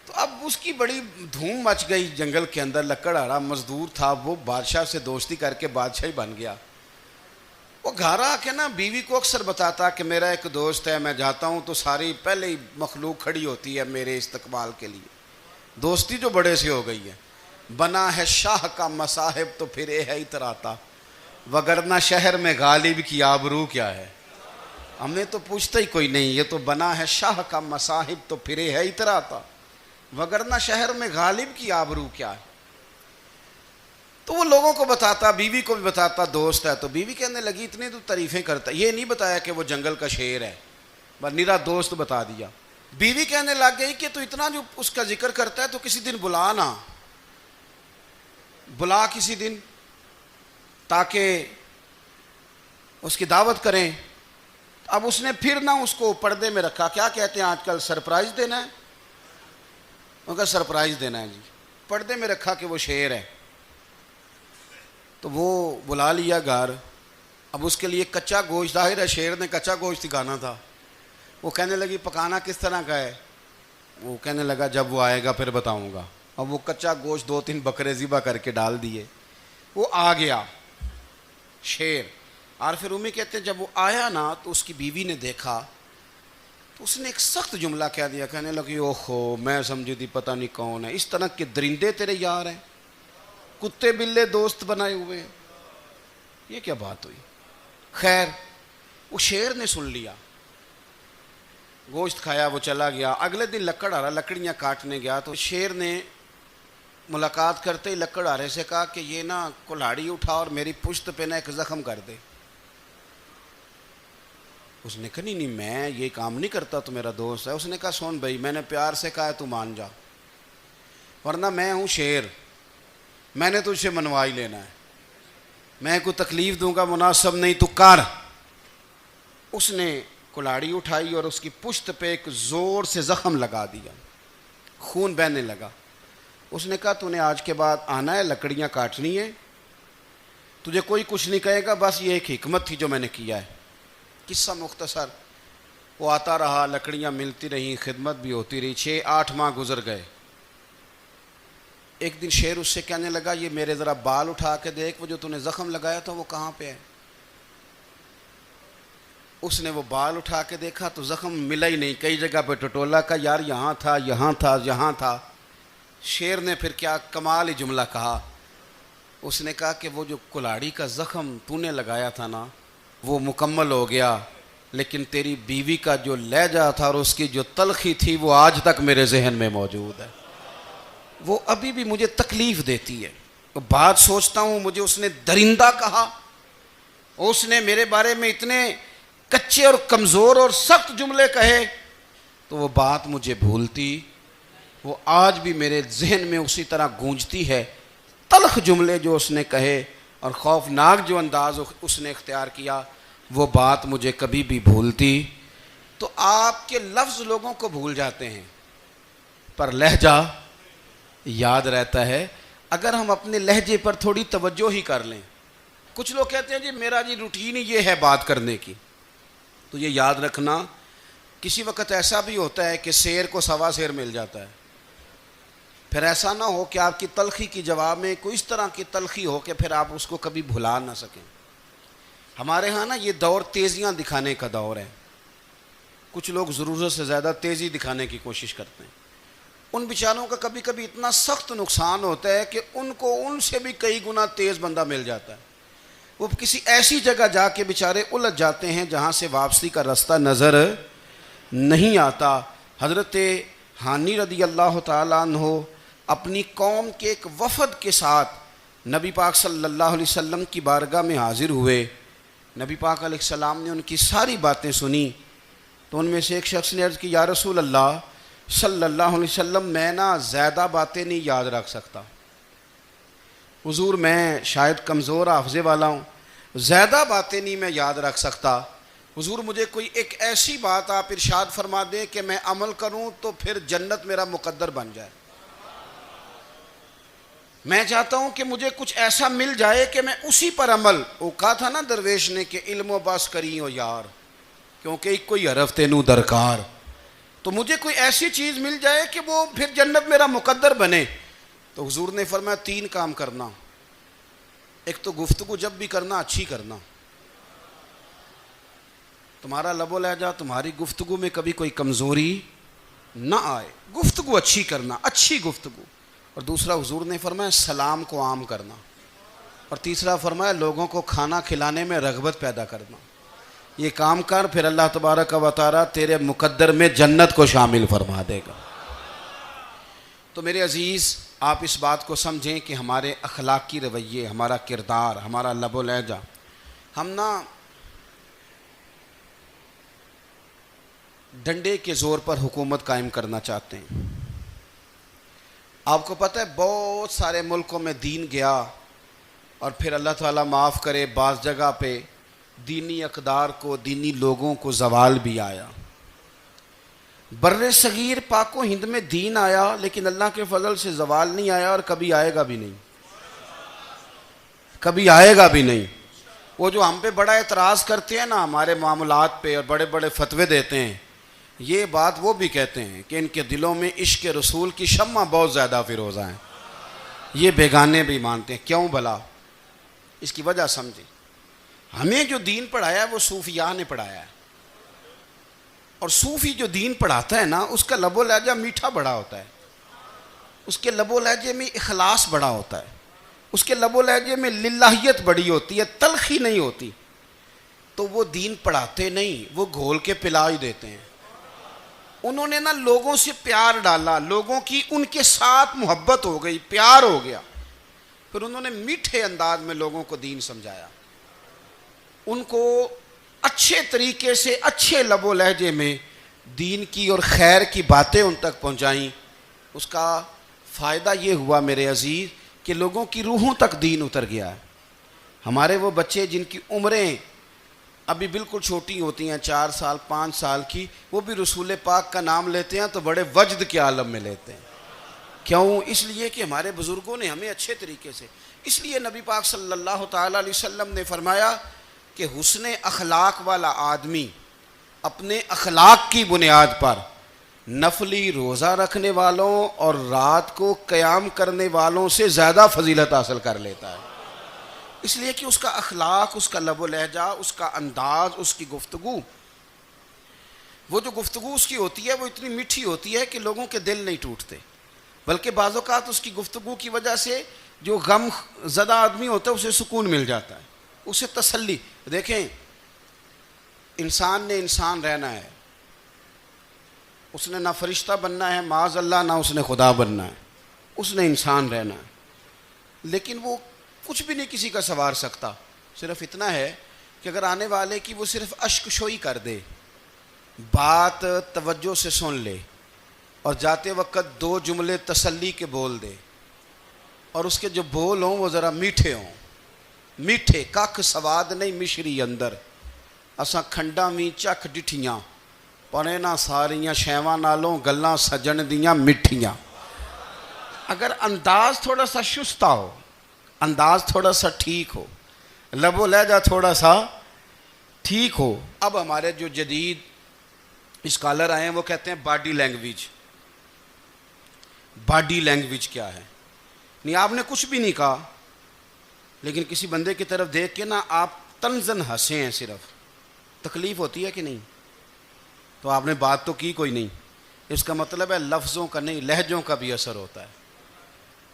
تو اب اس کی بڑی دھوم مچ گئی جنگل کے اندر، لکڑہارا مزدور تھا، وہ بادشاہ سے دوستی کر کے بادشاہ ہی بن گیا۔ وہ گھر آ کے نا بیوی کو اکثر بتاتا کہ میرا ایک دوست ہے، میں جاتا ہوں تو ساری پہلے ہی مخلوق کھڑی ہوتی ہے میرے استقبال کے لیے۔ دوستی جو بڑے سے ہو گئی ہے، بنا ہے شاہ کا مصاحب تو پھرے ہے اتراتا، وگرنہ شہر میں غالب کی آبرو کیا ہے۔ ہم نے تو پوچھتا ہی کوئی نہیں، یہ تو بنا ہے شاہ کا مصاحب تو پھرے ہے اتراتا، وگرنہ شہر میں غالب کی آبرو کیا ہے۔ تو وہ لوگوں کو بتاتا، بیوی کو بھی بتاتا دوست ہے، تو بیوی کہنے لگی اتنی تو تعریفیں کرتا، یہ نہیں بتایا کہ وہ جنگل کا شیر ہے، بس نیرا دوست بتا دیا۔ بیوی کہنے لگ گئی کہ تو اتنا جو اس کا ذکر کرتا ہے تو کسی دن بلا نا، بلا کسی دن تاکہ اس کی دعوت کریں. اب اس نے پھر نہ اس کو پردے میں رکھا. کیا کہتے ہیں آج کل؟ سرپرائز دینا ہے. ان کا سرپرائز دینا ہے جی. پردے میں رکھا کہ وہ شیر ہے. تو وہ بلا لیا گھر. اب اس کے لیے کچا گوشت، ظاہر ہے شیر نے کچا گوشت سکھانا تھا. وہ کہنے لگی پکانا کس طرح کا ہے؟ وہ کہنے لگا جب وہ آئے گا پھر بتاؤں گا. اب وہ کچا گوشت 2-3 بکرے ذبح کر کے ڈال دیے. وہ آ گیا شیر. اور پھر امی کہتے ہیں جب وہ آیا نا تو اس کی بیوی نے دیکھا تو اس نے ایک سخت جملہ کہہ دیا. کہنے لگی اوہو میں سمجھی تھی پتہ نہیں کون ہے. اس طرح کے درندے تیرے یار ہیں، کتے بلے دوست بنائے ہوئے ہیں. یہ کیا بات ہوئی؟ خیر وہ شیر نے سن لیا، گوشت کھایا، وہ چلا گیا. اگلے دن لکڑ ہارا لکڑیاں کاٹنے گیا تو شیر نے ملاقات کرتے ہی لکڑ ہارے سے کہا کہ یہ نا کلہاڑی اٹھا اور میری پشت پہ نا ایک زخم کر دے. اس نے کہا نہیں میں یہ کام نہیں کرتا، تو میرا دوست ہے. اس نے کہا سن بھائی میں نے پیار سے کہا ہے تو مان جا، ورنہ میں ہوں شیر، میں نے تجھ سے منوا ہی لینا ہے. میں کوئی تکلیف دوں گا مناسب نہیں، تو کر. اس نے کلاڑی اٹھائی اور اس کی پشت پہ ایک زور سے زخم لگا دیا، خون بہنے لگا. اس نے کہا تو نے آج کے بعد آنا ہے، لکڑیاں کاٹنی ہے، تجھے کوئی کچھ نہیں کہے گا، بس یہ ایک حکمت تھی جو میں نے کیا ہے. قصہ مختصر. وہ آتا رہا، لکڑیاں ملتی رہیں، خدمت بھی ہوتی رہی. 6-8 ماہ گزر گئے. ایک دن شیر اس سے کہنے لگا یہ میرے ذرا بال اٹھا کے دیکھ، وہ جو تو نے زخم لگایا تھا وہ کہاں پہ ہے؟ اس نے وہ بال اٹھا کے دیکھا تو زخم ملا ہی نہیں. کئی جگہ پہ ٹٹولا کا یار یہاں تھا یہاں تھا یہاں تھا. شیر نے پھر کیا کمال ہی جملہ کہا. اس نے کہا کہ وہ جو کلاڑی کا زخم تو نے لگایا تھا نا وہ مکمل ہو گیا، لیکن تیری بیوی کا جو لہجہ تھا اور اس کی جو تلخی تھی وہ آج تک میرے ذہن میں موجود ہے. وہ ابھی بھی مجھے تکلیف دیتی ہے. بات سوچتا ہوں مجھے اس نے درندہ کہا، اس نے میرے بارے میں اتنے کچے اور کمزور اور سخت جملے کہے، تو وہ بات مجھے بھولتی، وہ آج بھی میرے ذہن میں اسی طرح گونجتی ہے. تلخ جملے جو اس نے کہے اور خوفناک جو انداز اس نے اختیار کیا، وہ بات مجھے کبھی بھی بھولتی. تو آپ کے لفظ لوگوں کو بھول جاتے ہیں پر لہجہ یاد رہتا ہے اگر ہم اپنے لہجے پر تھوڑی توجہ ہی کر لیں. کچھ لوگ کہتے ہیں جی میرا جی روٹین ہی یہ ہے بات کرنے کی. تو یہ یاد رکھنا کسی وقت ایسا بھی ہوتا ہے کہ شیر کو سوا شیر مل جاتا ہے. پھر ایسا نہ ہو کہ آپ کی تلخی کی جواب میں کوئی اس طرح کی تلخی ہو کہ پھر آپ اس کو کبھی بھلا نہ سکیں. ہمارے ہاں نا یہ دور تیزیاں دکھانے کا دور ہے. کچھ لوگ ضرورت سے زیادہ تیزی دکھانے کی کوشش کرتے ہیں. ان بیچاروں کا کبھی کبھی اتنا سخت نقصان ہوتا ہے کہ ان کو ان سے بھی کئی گنا تیز بندہ مل جاتا ہے. وہ کسی ایسی جگہ جا کے بیچارے الجھ جاتے ہیں جہاں سے واپسی کا راستہ نظر نہیں آتا. حضرت حانی رضی اللہ تعالیٰ عنہ اپنی قوم کے ایک وفد کے ساتھ نبی پاک صلی اللہ علیہ وسلم کی بارگاہ میں حاضر ہوئے. نبی پاک علیہ السلام نے ان کی ساری باتیں سنی. تو ان میں سے ایک شخص نے عرض کی یا رسول اللہ صلی اللہ علیہ وسلم میں نا زیادہ باتیں نہیں یاد رکھ سکتا. حضور میں شاید کمزور حافظے والا ہوں، زیادہ باتیں نہیں میں یاد رکھ سکتا. حضور مجھے کوئی ایک ایسی بات آپ ارشاد فرما دیں کہ میں عمل کروں تو پھر جنت میرا مقدر بن جائے. میں چاہتا ہوں کہ مجھے کچھ ایسا مل جائے کہ میں اسی پر عمل. وہ کہا تھا نا درویش نے کہ علم و بس کری ہو یار کیونکہ ایک کوئی حرف تینوں درکار. تو مجھے کوئی ایسی چیز مل جائے کہ وہ پھر جنت میرا مقدر بنے. تو حضور نے فرمایا 3 کام کرنا. ایک تو گفتگو جب بھی کرنا اچھی کرنا. تمہارا لب و لہجہ تمہاری گفتگو میں کبھی کوئی کمزوری نہ آئے. گفتگو اچھی کرنا، اچھی گفتگو. اور دوسرا حضور نے فرمایا سلام کو عام کرنا. اور تیسرا فرمایا لوگوں کو کھانا کھلانے میں رغبت پیدا کرنا. یہ کام کر پھر اللہ تبارک و تعالیٰ تیرے مقدر میں جنت کو شامل فرما دے گا. تو میرے عزیز آپ اس بات کو سمجھیں کہ ہمارے اخلاقی رویے، ہمارا کردار، ہمارا لب و لہجہ، ہم نا ڈنڈے کے زور پر حکومت قائم کرنا چاہتے ہیں. آپ کو پتہ ہے بہت سارے ملکوں میں دین گیا اور پھر اللہ تعالیٰ معاف کرے بعض جگہ پہ دینی اقدار کو، دینی لوگوں کو زوال بھی آیا۔ بر صغیر پاک و ہند میں دین آیا لیکن اللہ کے فضل سے زوال نہیں آیا اور کبھی آئے گا بھی نہیں، کبھی آئے گا بھی نہیں۔ وہ جو ہم پہ بڑا اعتراض کرتے ہیں نا ہمارے معاملات پہ اور بڑے بڑے فتوے دیتے ہیں، یہ بات وہ بھی کہتے ہیں کہ ان کے دلوں میں عشق رسول کی شمع بہت زیادہ فیروزہ ہیں، یہ بیگانے بھی مانتے ہیں۔ کیوں بھلا؟ اس کی وجہ سمجھیں، ہمیں جو دین پڑھایا ہے وہ صوفیاء نے پڑھایا ہے، اور صوفی جو دین پڑھاتا ہے نا اس کا لب و لہجہ میٹھا بڑا ہوتا ہے، اس کے لب و لہجے میں اخلاص بڑا ہوتا ہے، اس کے لب و لہجے میں للہیت بڑی ہوتی ہے، تلخی نہیں ہوتی۔ تو وہ دین پڑھاتے نہیں، وہ گھول کے پلا ہی دیتے ہیں۔ انہوں نے نا لوگوں سے پیار ڈالا، لوگوں کی ان کے ساتھ محبت ہو گئی، پیار ہو گیا، پھر انہوں نے میٹھے انداز میں لوگوں کو دین سمجھایا، ان کو اچھے طریقے سے اچھے لب و لہجے میں دین کی اور خیر کی باتیں ان تک پہنچائیں۔ اس کا فائدہ یہ ہوا میرے عزیز کہ لوگوں کی روحوں تک دین اتر گیا ہے۔ ہمارے وہ بچے جن کی عمریں ابھی بالکل چھوٹی ہوتی ہیں، 4 سال 5 سال کی، وہ بھی رسول پاک کا نام لیتے ہیں تو بڑے وجد کے عالم میں لیتے ہیں۔ کیوں؟ اس لیے کہ ہمارے بزرگوں نے ہمیں اچھے طریقے سے، اس لیے نبی پاک صلی اللہ تعالیٰ علیہ وسلم نے فرمایا کہ حسن اخلاق والا آدمی اپنے اخلاق کی بنیاد پر نفلی روزہ رکھنے والوں اور رات کو قیام کرنے والوں سے زیادہ فضیلت حاصل کر لیتا ہے، اس لیے کہ اس کا اخلاق، اس کا لب و لہجہ، اس کا انداز، اس کی گفتگو، وہ جو گفتگو اس کی ہوتی ہے وہ اتنی میٹھی ہوتی ہے کہ لوگوں کے دل نہیں ٹوٹتے، بلکہ بعض اوقات اس کی گفتگو کی وجہ سے جو غم زدہ آدمی ہوتا ہے اسے سکون مل جاتا ہے، اسے تسلی۔ دیکھیں، انسان نے انسان رہنا ہے، اس نے نہ فرشتہ بننا ہے معاذ اللہ، نہ اس نے خدا بننا ہے، اس نے انسان رہنا ہے، لیکن وہ کچھ بھی نہیں کسی کا سنوار سکتا، صرف اتنا ہے کہ اگر آنے والے کی وہ صرف اشک شوئی کر دے، بات توجہ سے سن لے اور جاتے وقت 2 جملے تسلی کے بول دے، اور اس کے جو بول ہوں وہ ذرا میٹھے ہوں، میٹھے، ککھ سواد نہیں مشری اندر، اساں کھنڈاں وی چکھ ڈٹھیاں پر انہاں ساریاں شیواں نالوں گلاں سجن دیاں مٹھیاں۔ اگر انداز تھوڑا سا شستہ ہو، انداز تھوڑا سا ٹھیک ہو، لب و لہجہ تھوڑا سا ٹھیک ہو۔ اب ہمارے جو جدید اسکالر آئے ہیں وہ کہتے ہیں باڈی لینگویج۔ باڈی لینگویج کیا ہے؟ نہیں، آپ نے کچھ بھی نہیں کہا لیکن کسی بندے کی طرف دیکھ کے نا آپ تنزن ہنسے ہیں، صرف تکلیف ہوتی ہے کہ نہیں؟ تو آپ نے بات تو کی کوئی نہیں، اس کا مطلب ہے لفظوں کا نہیں، لہجوں کا بھی اثر ہوتا ہے،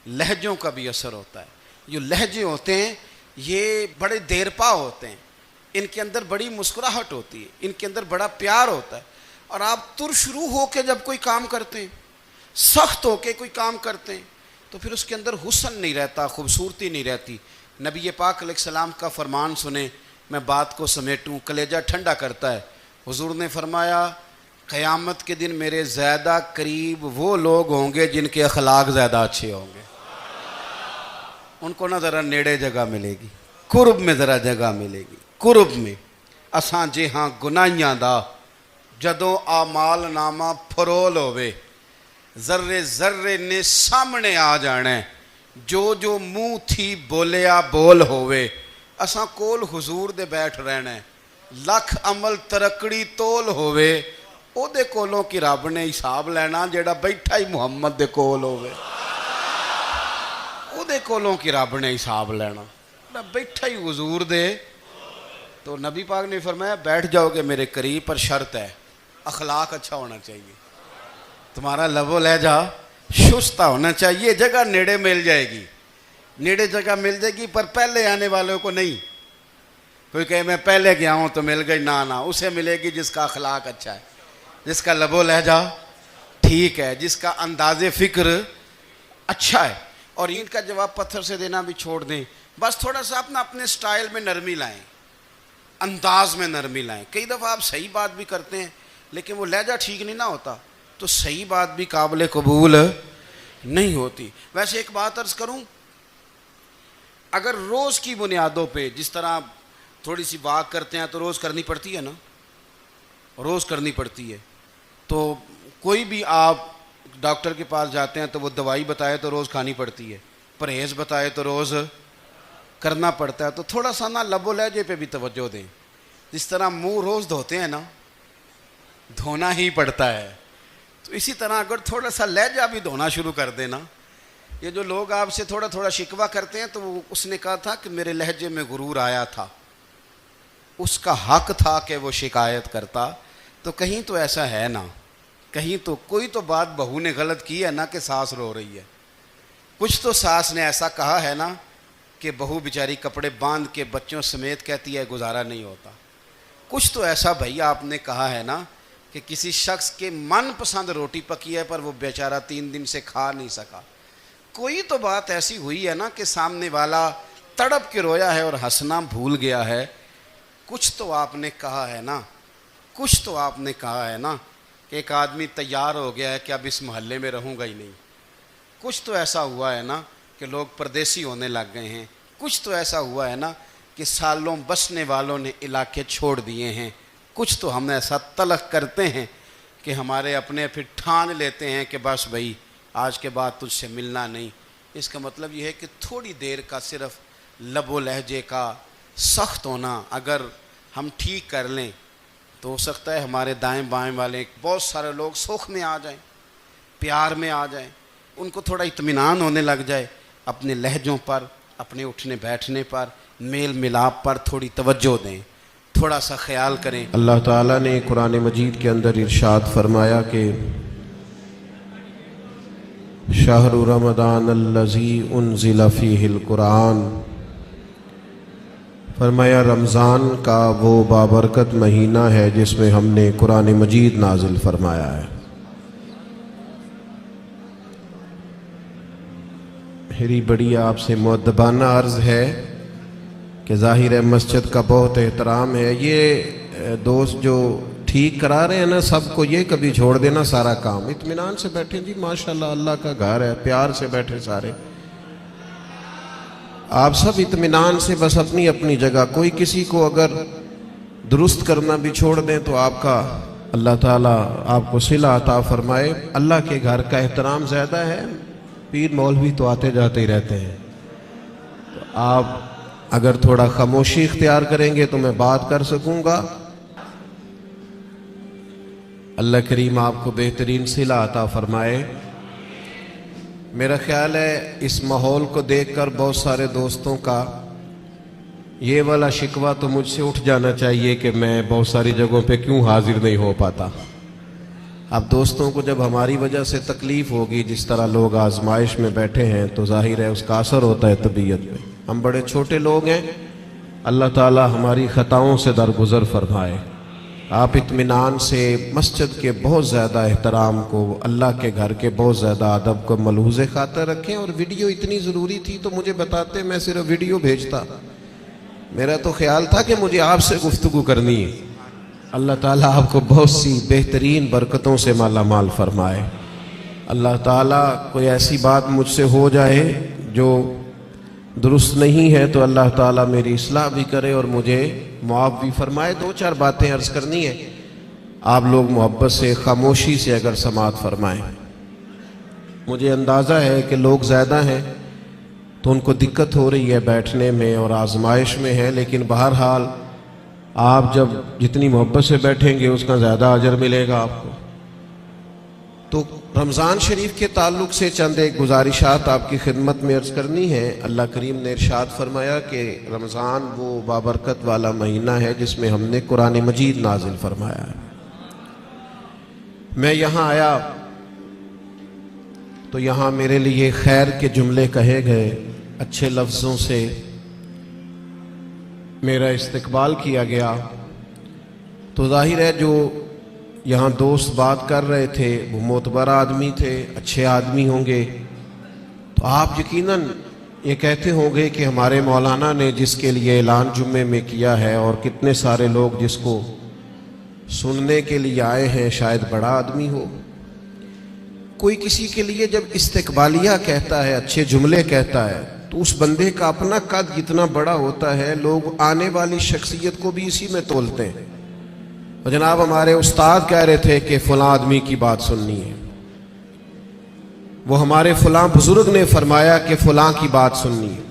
لہجوں کا بھی اثر ہوتا ہے۔ جو لہجے ہوتے ہیں یہ بڑے دیر پا ہوتے ہیں، ان کے اندر بڑی مسکراہٹ ہوتی ہے، ان کے اندر بڑا پیار ہوتا ہے، اور آپ ترشروح ہو کے جب کوئی کام کرتے ہیں، سخت ہو کے کوئی کام کرتے ہیں، تو پھر اس کے اندر حسن نہیں رہتا، خوبصورتی نہیں رہتی۔ نبی پاک علیہ السلام کا فرمان سنیں، میں بات کو سمیٹوں، کلیجہ ٹھنڈا کرتا ہے۔ حضور نے فرمایا قیامت کے دن میرے زیادہ قریب وہ لوگ ہوں گے جن کے اخلاق زیادہ اچھے ہوں گے، ان کو نہ ذرا نیڑے جگہ ملے گی، قرب میں ذرا جگہ ملے گی، قرب میں۔ اساں جے ہاں گناہیاں دا جدوں اعمال نامہ پھرول ہوئے، ذرے ذرے نے سامنے آ جانے، جو جو منہ تھی بولیا بول ہوئے، اساں کول حضور دے بیٹھ رہنے، لکھ عمل ترکڑی تول ہوئے، او دے کولوں کی رب نے حساب لینا جیڑا بیٹھا ہی محمد دے کول ہوئے، او دے کولوں کی رب نے حساب لینا جیڑا بیٹھا ہی حضور دے۔ تو نبی پاک نے فرمایا بیٹھ جاؤ گے میرے قریب، پر شرط ہے اخلاق اچھا ہونا چاہیے، تمہارا لب و لہجہ شستہ ہونا چاہیے، جگہ نیڑے مل جائے گی، نیڑے جگہ مل جائے گی، پر پہلے آنے والوں کو نہیں۔ کوئی کہے میں پہلے گیا ہوں تو مل گئی، نہ اسے ملے گی جس کا اخلاق اچھا ہے، جس کا لب و لہجہ ٹھیک ہے، جس کا انداز فکر اچھا ہے۔ اور ان کا جواب پتھر سے دینا بھی چھوڑ دیں، بس تھوڑا سا اپنے سٹائل میں نرمی لائیں، انداز میں نرمی لائیں۔ کئی دفعہ آپ صحیح بات بھی کرتے ہیں لیکن وہ لہجہ ٹھیک نہیں نہ ہوتا، تو صحیح بات بھی قابل قبول نہیں ہوتی۔ ویسے ایک بات عرض کروں، اگر روز کی بنیادوں پہ جس طرح تھوڑی سی واک کرتے ہیں تو روز کرنی پڑتی ہے نا، روز کرنی پڑتی ہے، تو کوئی بھی آپ ڈاکٹر کے پاس جاتے ہیں تو وہ دوائی بتائے تو روز کھانی پڑتی ہے، پرہیز بتائے تو روز کرنا پڑتا ہے، تو تھوڑا سا نا لب و لہجے پہ بھی توجہ دیں۔ جس طرح منہ روز دھوتے ہیں نا، دھونا ہی پڑتا ہے، تو اسی طرح اگر تھوڑا سا لہجہ بھی دھونا شروع کر دینا۔ یہ جو لوگ آپ سے تھوڑا تھوڑا شکوہ کرتے ہیں، تو اس نے کہا تھا کہ میرے لہجے میں غرور آیا تھا، اس کا حق تھا کہ وہ شکایت کرتا، تو کہیں تو ایسا ہے نا، کہیں تو کوئی تو بات بہو نے غلط کی ہے نا کہ ساس رو رہی ہے، کچھ تو ساس نے ایسا کہا ہے نا کہ بہو بیچاری کپڑے باندھ کے بچوں سمیت کہتی ہے گزارا نہیں ہوتا، کچھ تو ایسا بھائی آپ نے کہا ہے نا کہ کسی شخص کے من پسند روٹی پکی ہے پر وہ بیچارہ 3 دن سے کھا نہیں سکا، کوئی تو بات ایسی ہوئی ہے نا کہ سامنے والا تڑپ کے رویا ہے اور ہنسنا بھول گیا ہے، کچھ تو آپ نے کہا ہے نا، کچھ تو آپ نے کہا ہے نا کہ ایک آدمی تیار ہو گیا ہے کہ اب اس محلے میں رہوں گا ہی نہیں، کچھ تو ایسا ہوا ہے نا کہ لوگ پردیسی ہونے لگ گئے ہیں، کچھ تو ایسا ہوا ہے نا کہ سالوں بسنے والوں نے علاقے چھوڑ دیے ہیں، کچھ تو ہم ایسا تلخ کرتے ہیں کہ ہمارے اپنے پھر ٹھان لیتے ہیں کہ بس بھائی آج کے بعد تجھ سے ملنا نہیں۔ اس کا مطلب یہ ہے کہ تھوڑی دیر کا صرف لب و لہجے کا سخت ہونا اگر ہم ٹھیک کر لیں تو ہو سکتا ہے ہمارے دائیں بائیں والے بہت سارے لوگ سکھ میں آ جائیں، پیار میں آ جائیں، ان کو تھوڑا اطمینان ہونے لگ جائے، اپنے لہجوں پر، اپنے اٹھنے بیٹھنے پر، میل ملاپ پر تھوڑی توجہ دیں، تھوڑا سا خیال کریں۔ اللہ تعالیٰ نے قرآن مجید کے اندر ارشاد فرمایا کہ شہر رمضان الذی انزل فیہ القرآن، فرمایا رمضان کا وہ بابرکت مہینہ ہے جس میں ہم نے قرآن مجید نازل فرمایا ہے۔ میری بڑی آپ سے مؤدبانہ عرض ہے کہ ظاہر ہے مسجد کا بہت احترام ہے، یہ دوست جو ٹھیک کرا رہے ہیں نا سب کو یہ کبھی چھوڑ دینا سارا کام، اطمینان سے بیٹھیں جی، ماشاءاللہ اللہ کا گھر ہے، پیار سے بیٹھے سارے، آپ سب اطمینان سے بس اپنی اپنی جگہ، کوئی کسی کو اگر درست کرنا بھی چھوڑ دیں تو آپ کا اللہ تعالیٰ آپ کو صلہ عطا فرمائے۔ اللہ کے گھر کا احترام زیادہ ہے، پیر مولوی تو آتے جاتے ہی رہتے ہیں، تو آپ اگر تھوڑا خاموشی اختیار کریں گے تو میں بات کر سکوں گا۔ اللہ کریم آپ کو بہترین صلہ عطا فرمائے۔ میرا خیال ہے اس ماحول کو دیکھ کر بہت سارے دوستوں کا یہ والا شکوہ تو مجھ سے اٹھ جانا چاہیے کہ میں بہت ساری جگہوں پہ کیوں حاضر نہیں ہو پاتا۔ اب دوستوں کو جب ہماری وجہ سے تکلیف ہوگی، جس طرح لوگ آزمائش میں بیٹھے ہیں، تو ظاہر ہے اس کا اثر ہوتا ہے طبیعت پہ۔ ہم بڑے چھوٹے لوگ ہیں، اللہ تعالی ہماری خطاؤں سے درگزر فرمائے۔ آپ اطمینان سے مسجد کے بہت زیادہ احترام کو، اللہ کے گھر کے بہت زیادہ ادب کو ملحوظ خاطر رکھیں، اور ویڈیو اتنی ضروری تھی تو مجھے بتاتے، میں صرف ویڈیو بھیجتا، میرا تو خیال تھا کہ مجھے آپ سے گفتگو کرنی ہے۔ اللہ تعالیٰ آپ کو بہت سی بہترین برکتوں سے مالا مال فرمائے۔ اللہ تعالیٰ کوئی ایسی بات مجھ سے ہو جائے جو درست نہیں ہے تو اللہ تعالیٰ میری اصلاح بھی کرے اور مجھے معاف بھی فرمائے۔ 2-4 باتیں عرض کرنی ہے، آپ لوگ محبت سے خاموشی سے اگر سماعت فرمائیں۔ مجھے اندازہ ہے کہ لوگ زیادہ ہیں تو ان کو دقت ہو رہی ہے بیٹھنے میں اور آزمائش میں ہے، لیکن بہرحال آپ جب جتنی محبت سے بیٹھیں گے اس کا زیادہ اجر ملے گا آپ کو۔ تو رمضان شریف کے تعلق سے چند ایک گزارشات آپ کی خدمت میں عرض کرنی ہے۔ اللہ کریم نے ارشاد فرمایا کہ رمضان وہ بابرکت والا مہینہ ہے جس میں ہم نے قرآن مجید نازل فرمایا ہے۔ میں یہاں آیا تو یہاں میرے لیے خیر کے جملے کہے گئے، اچھے لفظوں سے میرا استقبال کیا گیا، تو ظاہر ہے جو یہاں دوست بات کر رہے تھے وہ معتبر آدمی تھے، اچھے آدمی ہوں گے، تو آپ یقیناً یہ کہتے ہوں گے کہ ہمارے مولانا نے جس کے لیے اعلان جمعے میں کیا ہے اور کتنے سارے لوگ جس کو سننے کے لیے آئے ہیں شاید بڑا آدمی ہو۔ کوئی کسی کے لیے جب استقبالیہ کہتا ہے، اچھے جملے کہتا ہے، تو اس بندے کا اپنا قد کتنا بڑا ہوتا ہے، لوگ آنے والی شخصیت کو بھی اسی میں تولتے ہیں۔ اور جناب ہمارے استاد کہہ رہے تھے کہ فلاں آدمی کی بات سننی ہے، وہ ہمارے فلاں بزرگ نے فرمایا کہ فلاں کی بات سننی ہے،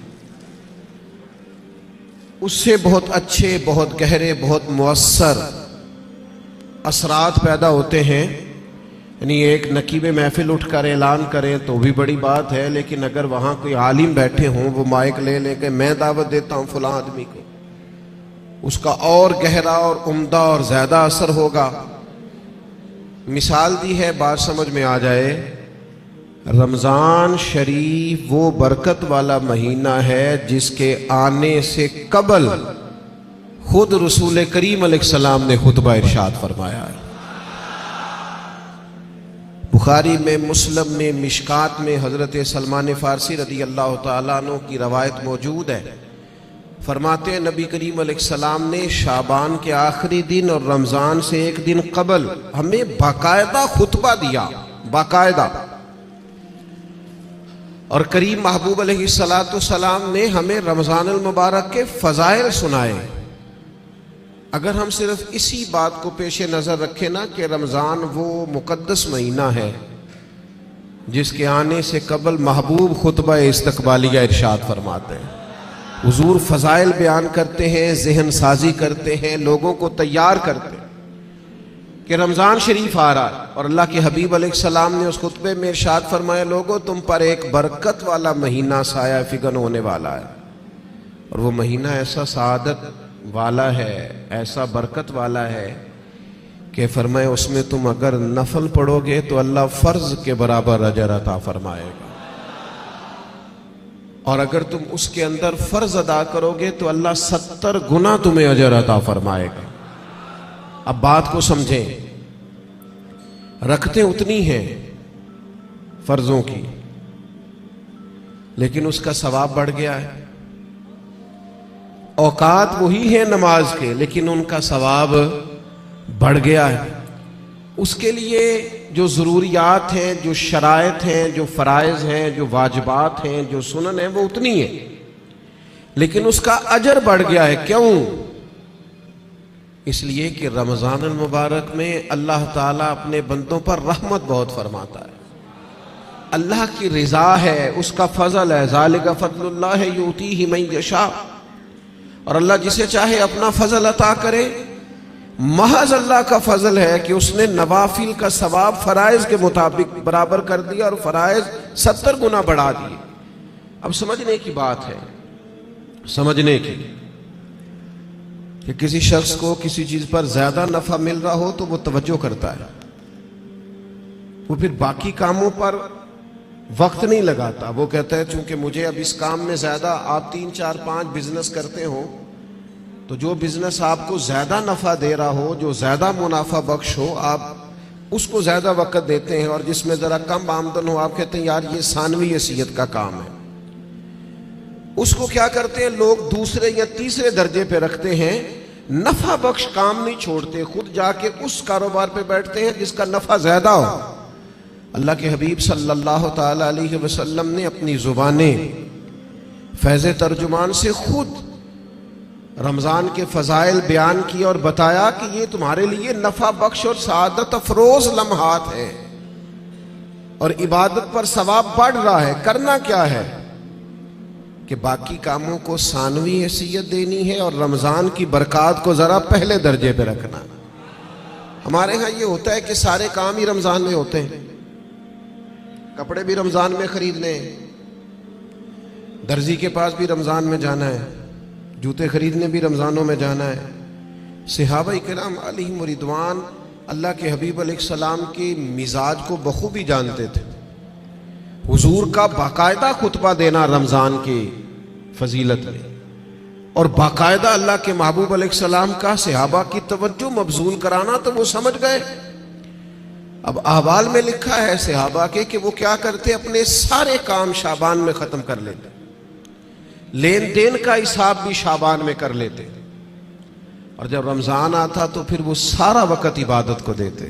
اس سے بہت اچھے، بہت گہرے، بہت مؤثر اثرات پیدا ہوتے ہیں۔ یعنی ایک نقیب محفل اٹھ کر اعلان کریں تو بھی بڑی بات ہے، لیکن اگر وہاں کوئی عالم بیٹھے ہوں، وہ مائک لے لے کے میں دعوت دیتا ہوں فلاں آدمی کو، اس کا اور گہرا اور عمدہ اور زیادہ اثر ہوگا۔ مثال دی ہے، بات سمجھ میں آ جائے۔ رمضان شریف وہ برکت والا مہینہ ہے جس کے آنے سے قبل خود رسول کریم علیہ السلام نے خطبہ ارشاد فرمایا ہے۔ بخاری میں، مسلم میں، مشکات میں حضرت سلمان فارسی رضی اللہ تعالیٰ عنہ کی روایت موجود ہے۔ فرماتے ہیں نبی کریم علیہ السلام نے شعبان کے آخری دن اور رمضان سے ایک دن قبل ہمیں باقاعدہ خطبہ دیا، باقاعدہ۔ اور کریم محبوب علیہ السلام نے ہمیں رمضان المبارک کے فضائل سنائے۔ اگر ہم صرف اسی بات کو پیش نظر رکھیں نا کہ رمضان وہ مقدس مہینہ ہے جس کے آنے سے قبل محبوب خطبہ استقبالیہ ارشاد فرماتے ہیں، حضور فضائل بیان کرتے ہیں، ذہن سازی کرتے ہیں، لوگوں کو تیار کرتے ہیں کہ رمضان شریف آ رہا ہے۔ اور اللہ کے حبیب علیہ السلام نے اس خطبے میں ارشاد فرمایا، لوگوں تم پر ایک برکت والا مہینہ سایہ فگن ہونے والا ہے، اور وہ مہینہ ایسا سعادت والا ہے، ایسا برکت والا ہے کہ فرمائے اس میں تم اگر نفل پڑھو گے تو اللہ فرض کے برابر اجر عطا فرمائے گا، اور اگر تم اس کے اندر فرض ادا کرو گے تو اللہ 70 گنا تمہیں اجر عطا فرمائے گا۔ اب بات کو سمجھیں، رکھتے اتنی ہیں فرضوں کی، لیکن اس کا ثواب بڑھ گیا ہے۔ اوقات وہی ہیں نماز کے، لیکن ان کا ثواب بڑھ گیا ہے۔ اس کے لیے جو ضروریات ہیں، جو شرائط ہیں، جو فرائض ہیں، جو واجبات ہیں، جو سنن ہیں، وہ اتنی ہیں، لیکن اس کا اجر بڑھ گیا ہے۔ کیوں؟ اس لیے کہ رمضان المبارک میں اللہ تعالیٰ اپنے بندوں پر رحمت بہت فرماتا ہے، اللہ کی رضا ہے، اس کا فضل ہے۔ ذالک فضل اللہ یؤتیہ من یشاء، اور اللہ جسے چاہے اپنا فضل عطا کرے۔ محض اللہ کا فضل ہے کہ اس نے نوافل کا ثواب فرائض کے مطابق برابر کر دیا، اور فرائض 70 گنا بڑھا دیے۔ اب سمجھنے کی بات ہے، سمجھنے کی، کہ کسی شخص کو کسی چیز پر زیادہ نفع مل رہا ہو تو وہ توجہ کرتا ہے، وہ پھر باقی کاموں پر وقت نہیں لگاتا۔ وہ کہتا ہے چونکہ مجھے اب اس کام میں زیادہ، آپ 3 4 5 بزنس کرتے ہو تو جو بزنس آپ کو زیادہ نفع دے رہا ہو، جو زیادہ منافع بخش ہو، آپ اس کو زیادہ وقت دیتے ہیں، اور جس میں ذرا کم آمدن ہو آپ کہتے ہیں یار یہ ثانوی حیثیت کا کام ہے۔ اس کو کیا کرتے ہیں لوگ دوسرے یا تیسرے درجے پہ رکھتے ہیں، نفع بخش کام نہیں چھوڑتے، خود جا کے اس کاروبار پہ بیٹھتے ہیں جس کا نفع زیادہ ہو۔ اللہ کے حبیب صلی اللہ تعالی علیہ وسلم نے اپنی زبانیں فیض ترجمان سے خود رمضان کے فضائل بیان کیے اور بتایا کہ یہ تمہارے لیے نفع بخش اور سعادت افروز لمحات ہیں، اور عبادت پر ثواب بڑھ رہا ہے۔ کرنا کیا ہے کہ باقی کاموں کو ثانوی حیثیت دینی ہے، اور رمضان کی برکات کو ذرا پہلے درجے پہ رکھنا۔ ہمارے ہاں یہ ہوتا ہے کہ سارے کام ہی رمضان میں ہوتے ہیں، کپڑے بھی رمضان میں خرید لیں، درزی کے پاس بھی رمضان میں جانا ہے، جوتے خریدنے بھی رمضانوں میں جانا ہے۔ صحابہ کرام علیہم رضوان اللہ کے حبیب علیہ السلام کی مزاج کو بخوبی جانتے تھے۔ حضور کا باقاعدہ خطبہ دینا رمضان کی فضیلت میں، اور باقاعدہ اللہ کے محبوب علیہ السلام کا صحابہ کی توجہ مبذول کرانا، تو وہ سمجھ گئے۔ اب احوال میں لکھا ہے صحابہ کے کہ وہ کیا کرتے، اپنے سارے کام شعبان میں ختم کر لیتے، لین دین کا حساب بھی شعبان میں کر لیتے، اور جب رمضان آتا تو پھر وہ سارا وقت عبادت کو دیتے۔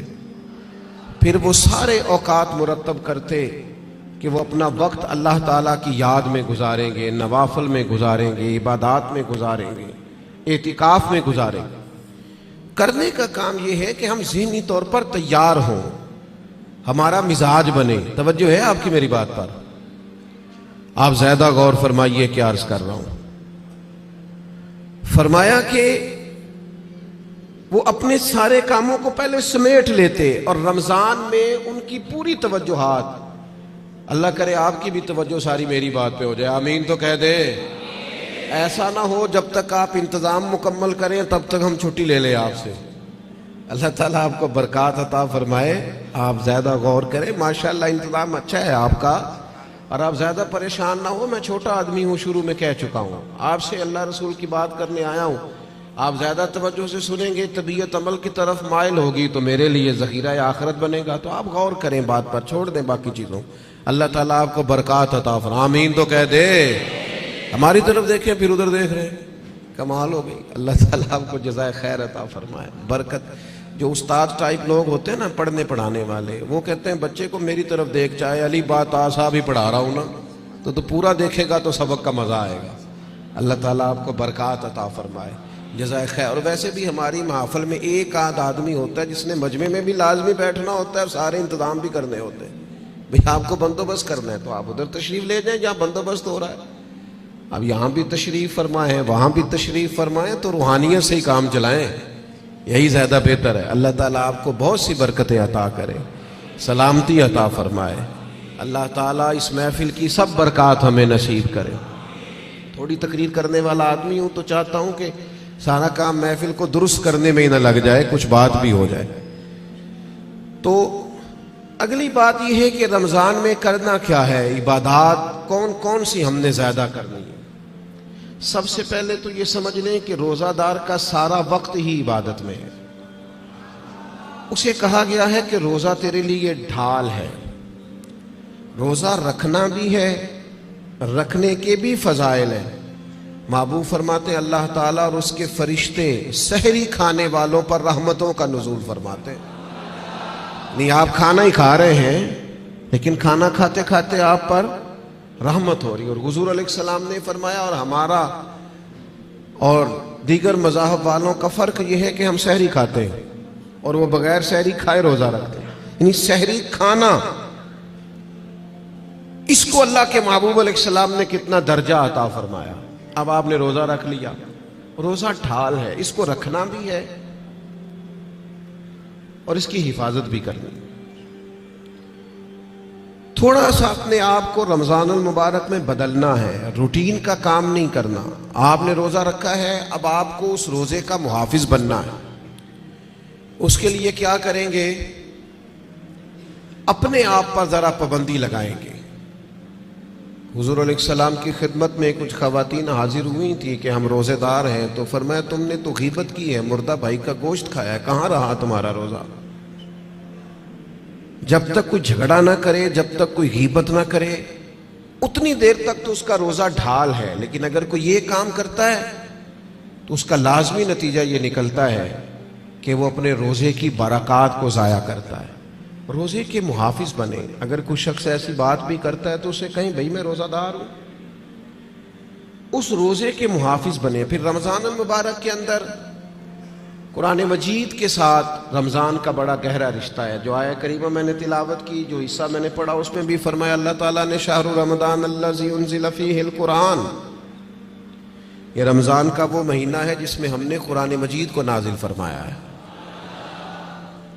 پھر وہ سارے اوقات مرتب کرتے کہ وہ اپنا وقت اللہ تعالیٰ کی یاد میں گزاریں گے، نوافل میں گزاریں گے، عبادات میں گزاریں گے، اعتکاف میں گزاریں گے۔ کرنے کا کام یہ ہے کہ ہم ذہنی طور پر تیار ہوں، ہمارا مزاج بنے۔ توجہ ہے آپ کی میری بات پر؟ آپ زیادہ غور فرمائیے کیا عرض کر رہا ہوں۔ فرمایا کہ وہ اپنے سارے کاموں کو پہلے سمیٹ لیتے اور رمضان میں ان کی پوری توجہات، اللہ کرے آپ کی بھی توجہ ساری میری بات پہ ہو جائے، آمین تو کہہ دے۔ ایسا نہ ہو جب تک آپ انتظام مکمل کریں تب تک ہم چھٹی لے لیں آپ سے۔ اللہ تعالیٰ آپ کو برکات عطا فرمائے۔ آپ زیادہ غور کریں، ماشاءاللہ انتظام اچھا ہے آپ کا، اور آپ زیادہ پریشان نہ ہو۔ میں چھوٹا آدمی ہوں، شروع میں کہہ چکا ہوں، آپ سے اللہ رسول کی بات کرنے آیا ہوں۔ آپ زیادہ توجہ سے سنیں گے، طبیعت عمل کی طرف مائل ہوگی تو میرے لیے ذخیرہ آخرت بنے گا۔ تو آپ غور کریں بات پر، چھوڑ دیں باقی چیزوں۔ اللہ تعالیٰ آپ کو برکات عطا فرمائے، آمین تو کہہ دے۔ ہماری طرف دیکھیں پھر ادھر دیکھ رہے ہیں، کمال ہو گئی۔ اللہ تعالیٰ آپ کو جزائے خیر عطا فرمائے، برکت۔ جو استاد ٹائپ لوگ ہوتے ہیں نا، پڑھنے پڑھانے والے، وہ کہتے ہیں بچے کو میری طرف دیکھ، چاہے علی بات آسا بھی پڑھا رہا ہوں نا تو پورا دیکھے گا تو سبق کا مزہ آئے گا۔ اللہ تعالیٰ آپ کو برکات عطا فرمائے، جزائے خیر۔ اور ویسے بھی ہماری محافل میں ایک آدھ آدمی ہوتا ہے جس نے مجمع میں بھی لازمی بیٹھنا ہوتا ہے اور سارے انتظام بھی کرنے ہوتے ہیں۔ بھئی آپ کو بندوبست کرنا ہے تو آپ ادھر تشریف لے جائیں جہاں بندوبست ہو رہا ہے۔ اب یہاں بھی تشریف فرمائیں، وہاں بھی تشریف فرمائیں، تو روحانیت سے ہی کام چلائیں، یہی زیادہ بہتر ہے۔ اللہ تعالیٰ آپ کو بہت سی برکتیں عطا کرے، سلامتی عطا فرمائے۔ اللہ تعالیٰ اس محفل کی سب برکات ہمیں نصیب کرے۔ تھوڑی تقریر کرنے والا آدمی ہوں تو چاہتا ہوں کہ سارا کام محفل کو درست کرنے میں ہی نہ لگ جائے، کچھ بات بھی ہو جائے۔ تو اگلی بات یہ ہے کہ رمضان میں کرنا کیا ہے، عبادات کون کون سی ہم نے زیادہ کرنی ہے۔ سب سے پہلے تو یہ سمجھ لیں کہ روزہ دار کا سارا وقت ہی عبادت میں ہے۔ اسے کہا گیا ہے کہ روزہ تیرے لیے ڈھال ہے۔ روزہ رکھنا بھی ہے، رکھنے کے بھی فضائل ہیں۔ محبوب فرماتے ہیں اللہ تعالیٰ اور اس کے فرشتے سحری کھانے والوں پر رحمتوں کا نزول فرماتے ہیں۔ نہیں، آپ کھانا ہی کھا رہے ہیں لیکن کھانا کھاتے کھاتے آپ پر رحمت ہو رہی ہے۔ اور حضور علیہ السلام نے فرمایا، اور ہمارا اور دیگر مذاہب والوں کا فرق یہ ہے کہ ہم سحری کھاتے ہیں اور وہ بغیر سحری کھائے روزہ رکھتے ہیں۔ یعنی سحری کھانا، اس کو اللہ کے محبوب علیہ السلام نے کتنا درجہ عطا فرمایا۔ اب آپ نے روزہ رکھ لیا، روزہ ڈھال ہے، اس کو رکھنا بھی ہے اور اس کی حفاظت بھی کرنی۔ تھوڑا سا اپنے آپ کو رمضان المبارک میں بدلنا ہے، روٹین کا کام نہیں کرنا۔ آپ نے روزہ رکھا ہے، اب آپ کو اس روزے کا محافظ بننا ہے۔ اس کے لیے کیا کریں گے؟ اپنے آپ پر ذرا پابندی لگائیں گے۔ حضور علیہ السلام کی خدمت میں کچھ خواتین حاضر ہوئی تھی کہ ہم روزے دار ہیں، تو فرمایا تم نے تو غیبت کی ہے، مردہ بھائی کا گوشت کھایا ہے، کہاں رہا تمہارا روزہ؟ جب تک کوئی جھگڑا نہ کرے، جب تک کوئی غیبت نہ کرے، اتنی دیر تک تو اس کا روزہ ڈھال ہے۔ لیکن اگر کوئی یہ کام کرتا ہے تو اس کا لازمی نتیجہ یہ نکلتا ہے کہ وہ اپنے روزے کی برکات کو ضائع کرتا ہے۔ روزے کے محافظ بنے۔ اگر کوئی شخص ایسی بات بھی کرتا ہے تو اسے کہیں بھئی میں روزہ دار ہوں، اس روزے کے محافظ بنے۔ پھر رمضان المبارک کے اندر قرآن مجید کے ساتھ رمضان کا بڑا گہرا رشتہ ہے۔ جو آیہ کریمہ میں نے تلاوت کی، جو حصہ میں نے پڑھا، اس میں بھی فرمایا اللہ تعالیٰ نے شہر رمضان الذی انزل فیہ القرآن، یہ رمضان کا وہ مہینہ ہے جس میں ہم نے قرآن مجید کو نازل فرمایا ہے۔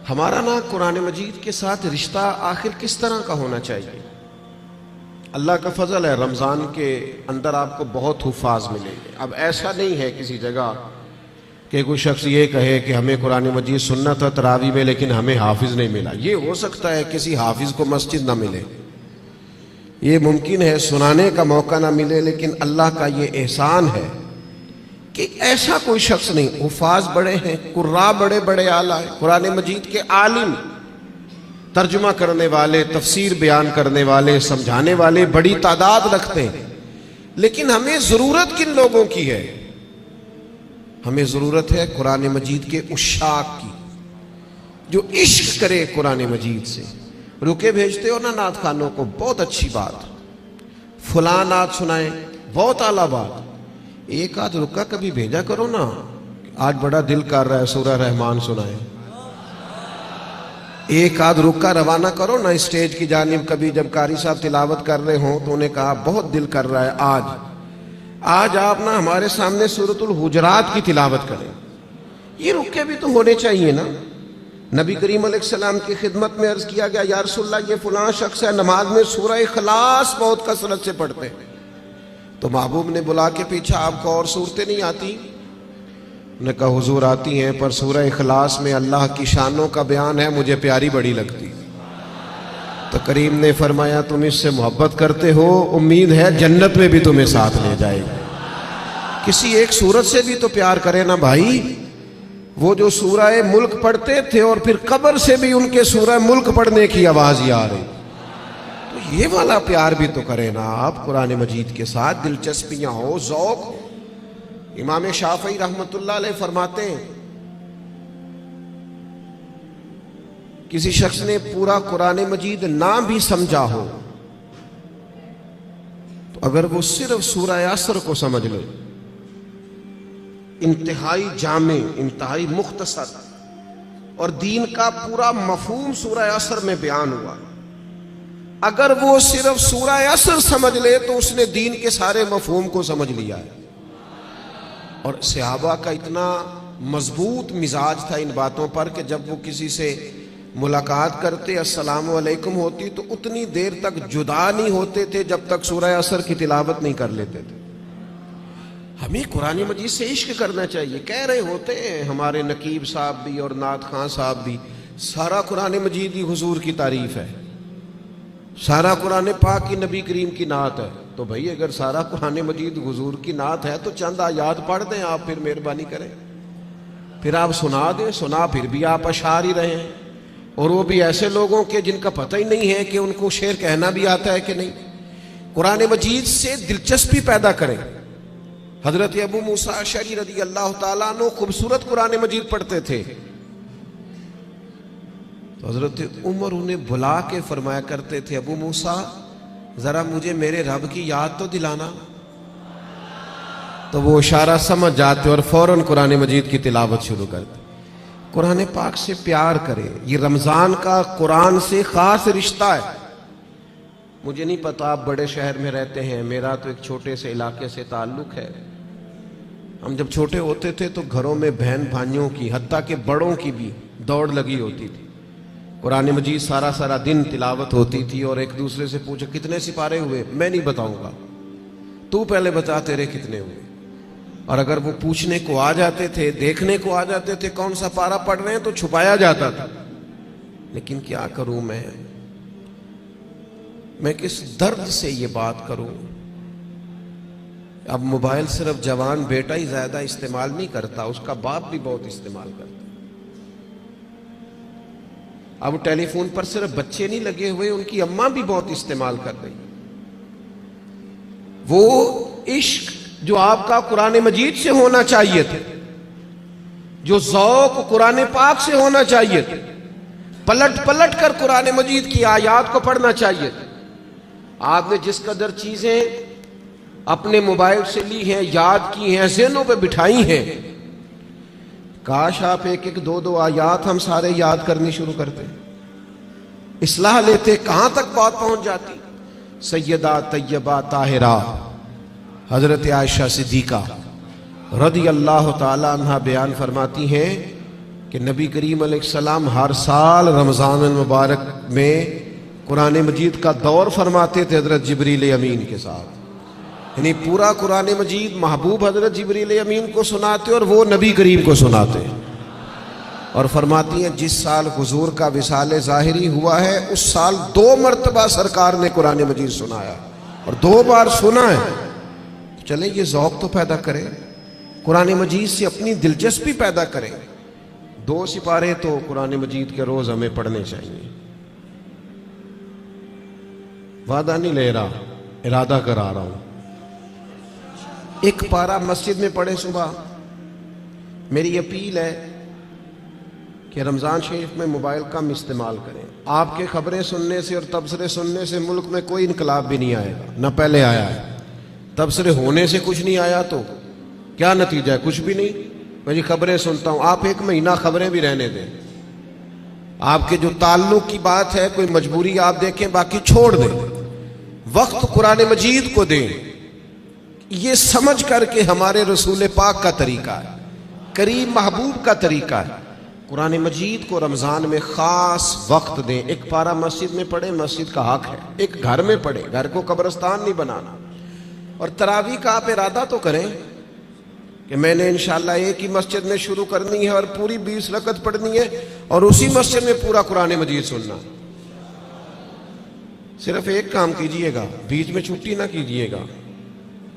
ہمارا نا قرآن مجید کے ساتھ رشتہ آخر کس طرح کا ہونا چاہیے؟ اللہ کا فضل ہے، رمضان کے اندر آپ کو بہت حفاظ ملیں گے۔ اب ایسا نہیں ہے کسی جگہ کہ کوئی شخص یہ کہے کہ ہمیں قرآن مجید سننا تھا تراویح میں لیکن ہمیں حافظ نہیں ملا۔ یہ ہو سکتا ہے کسی حافظ کو مسجد نہ ملے، یہ ممکن ہے سنانے کا موقع نہ ملے، لیکن اللہ کا یہ احسان ہے کہ ایسا کوئی شخص نہیں۔ حفاظ بڑے ہیں، قراء بڑے بڑے اعلیٰ ہیں، قرآن مجید کے عالم، ترجمہ کرنے والے، تفسیر بیان کرنے والے، سمجھانے والے بڑی تعداد رکھتے ہیں۔ لیکن ہمیں ضرورت کن لوگوں کی ہے؟ ہمیں ضرورت ہے قرآن مجید کے عشاق کی، جو عشق کرے قرآن مجید سے. رکے بھیجتے ہو نا نعت خانوں کو، بہت اچھی بات، فلاں نعت سنائیں، بہت اعلیٰ بات. ایک آدھ رکا کبھی بھیجا کرو نا، آج بڑا دل کر رہا ہے سورہ رحمان سنائیں. ایک آدھ رکا روانہ کرو نا اسٹیج کی جانب. کبھی جب قاری صاحب تلاوت کر رہے ہوں تو انہیں کہا بہت دل کر رہا ہے آج آپ نا ہمارے سامنے سورۃ الحجرات کی تلاوت کریں. یہ رکے بھی تو ہونے چاہیے نا. نبی کریم علیہ السلام کی خدمت میں عرض کیا گیا یا رسول اللہ یہ فلاں شخص ہے نماز میں سورہ اخلاص بہت کثرت سے پڑھتے ہیں. تو محبوب نے بلا کے پوچھا آپ کو اور صورتیں نہیں آتی؟ انہوں نے کہا حضور آتی ہیں، پر سورہ اخلاص میں اللہ کی شانوں کا بیان ہے، مجھے پیاری بڑی لگتی. تو کریم نے فرمایا تم اس سے محبت کرتے ہو، امید ہے جنت میں بھی تمہیں ساتھ لے جائے گا. کسی ایک سورت سے بھی تو پیار کرے نا بھائی. وہ جو سورہ ملک پڑھتے تھے اور پھر قبر سے بھی ان کے سورہ ملک پڑھنے کی آواز ہی آ رہی، تو یہ والا پیار بھی تو کرے نا آپ. قرآن مجید کے ساتھ دلچسپیاں ہو، ذوق. امام شافعی رحمۃ اللہ علیہ فرماتے ہیں کسی شخص نے پورا قرآن مجید نہ بھی سمجھا ہو تو اگر وہ صرف سورہ عصر کو سمجھ لے، انتہائی جامع، انتہائی مختصر، اور دین کا پورا مفہوم سورہ عصر میں بیان ہوا، اگر وہ صرف سورہ عصر سمجھ لے تو اس نے دین کے سارے مفہوم کو سمجھ لیا ہے. اور صحابہ کا اتنا مضبوط مزاج تھا ان باتوں پر کہ جب وہ کسی سے ملاقات کرتے السلام علیکم ہوتی تو اتنی دیر تک جدا نہیں ہوتے تھے جب تک سورہ عصر کی تلاوت نہیں کر لیتے تھے. ہمیں قرآن مجید سے عشق کرنا چاہیے. کہہ رہے ہوتے ہیں ہمارے نقیب صاحب بھی اور نعت خان صاحب بھی سارا قرآن مجید ہی حضور کی تعریف ہے، سارا قرآن پاک کی نبی کریم کی نعت ہے. تو بھائی اگر سارا قرآن مجید حضور کی نعت ہے تو چند آیات پڑھ دیں آپ، پھر مہربانی کریں، پھر آپ سنا دیں. سنا پھر بھی آپ اشعار ہی رہے ہیں، اور وہ بھی ایسے لوگوں کے جن کا پتہ ہی نہیں ہے کہ ان کو شعر کہنا بھی آتا ہے کہ نہیں. قرآن مجید سے دلچسپی پیدا کریں. حضرت ابو موسیٰ اشعری رضی اللہ تعالیٰ عنہ خوبصورت قرآن مجید پڑھتے تھے. تو حضرت عمر انہیں بلا کے فرمایا کرتے تھے ابو موسیٰ ذرا مجھے میرے رب کی یاد تو دلانا. تو وہ اشارہ سمجھ جاتے اور فوراً قرآن مجید کی تلاوت شروع کرتے. قرآن پاک سے پیار کریں. یہ رمضان کا قرآن سے خاص رشتہ ہے. مجھے نہیں پتا آپ بڑے شہر میں رہتے ہیں، میرا تو ایک چھوٹے سے علاقے سے تعلق ہے. ہم جب چھوٹے ہوتے تھے تو گھروں میں بہن بھائیوں کی حتیٰ کہ بڑوں کی بھی دوڑ لگی ہوتی تھی. قرآن مجید سارا دن تلاوت ہوتی تھی اور ایک دوسرے سے پوچھا کتنے سپارے ہوئے، میں نہیں بتاؤں گا، تو پہلے بتا تیرے کتنے ہوئے. اور اگر وہ پوچھنے کو آ جاتے تھے، دیکھنے کو آ جاتے تھے کون سا پارا پڑھ رہے ہیں تو چھپایا جاتا تھا. لیکن کیا کروں میں کس درد سے یہ بات کروں. اب موبائل صرف جوان بیٹا ہی زیادہ استعمال نہیں کرتا، اس کا باپ بھی بہت استعمال کرتا. اب ٹیلی فون پر صرف بچے نہیں لگے ہوئے، ان کی اماں بھی بہت استعمال کر رہی. وہ عشق جو آپ کا قرآن مجید سے ہونا چاہیے تھا، جو ذوق قرآن پاک سے ہونا چاہیے تھا، پلٹ کر قرآن مجید کی آیات کو پڑھنا چاہیے تھا. آپ نے جس قدر چیزیں اپنے موبائل سے لی ہیں، یاد کی ہیں، ذہنوں پہ بٹھائی ہیں، کاش آپ ایک دو آیات ہم سارے یاد کرنی شروع کرتے، اصلاح لیتے، کہاں تک بات پہنچ جاتی. سیدہ طیبہ طاہرہ حضرت عائشہ صدیقہ رضی اللہ تعالی عنہ بیان فرماتی ہیں کہ نبی کریم علیہ السلام ہر سال رمضان المبارک میں قرآن مجید کا دور فرماتے تھے حضرت جبریل امین کے ساتھ. یعنی پورا قرآن مجید محبوب حضرت جبریل امین کو سناتے اور وہ نبی کریم کو سناتے. اور فرماتی ہیں جس سال حضور کا وصال ظاہری ہوا ہے اس سال 2 مرتبہ سرکار نے قرآن مجید سنایا اور 2 بار سنا ہے. چلے یہ ذوق تو پیدا کریں، قرآن مجید سے اپنی دلچسپی پیدا کریں. 2 سپارے تو قرآن مجید کے روز ہمیں پڑھنے چاہیے. وعدہ نہیں لے رہا، ارادہ کرا رہا ہوں. ایک پارہ مسجد میں پڑھیں صبح. میری اپیل ہے کہ رمضان شریف میں موبائل کم استعمال کریں. آپ کے خبریں سننے سے اور تبصرے سننے سے ملک میں کوئی انقلاب بھی نہیں آئے گا، نہ پہلے آیا ہے. تبصرے ہونے سے کچھ نہیں آیا تو کیا نتیجہ ہے؟ کچھ بھی نہیں. میں جی خبریں سنتا ہوں، آپ 1 مہینہ خبریں بھی رہنے دیں. آپ کے جو تعلق کی بات ہے، کوئی مجبوری آپ دیکھیں، باقی چھوڑ دیں. وقت قرآن مجید کو دیں. یہ سمجھ کر کہ ہمارے رسول پاک کا طریقہ ہے، کریم محبوب کا طریقہ ہے. قرآن مجید کو رمضان میں خاص وقت دیں. ایک پارہ مسجد میں پڑھیں، مسجد کا حق ہے. ایک گھر میں پڑھیں، گھر کو قبرستان نہیں بنانا. اور تراویح کا آپ ارادہ تو کریں کہ میں نے انشاءاللہ ایک ہی مسجد میں شروع کرنی ہے اور پوری 20 رکعت پڑھنی ہے اور اسی مسجد میں پورا قرآن مجید سننا. صرف ایک کام کیجئے گا، بیچ میں چھٹی نہ کیجئے گا.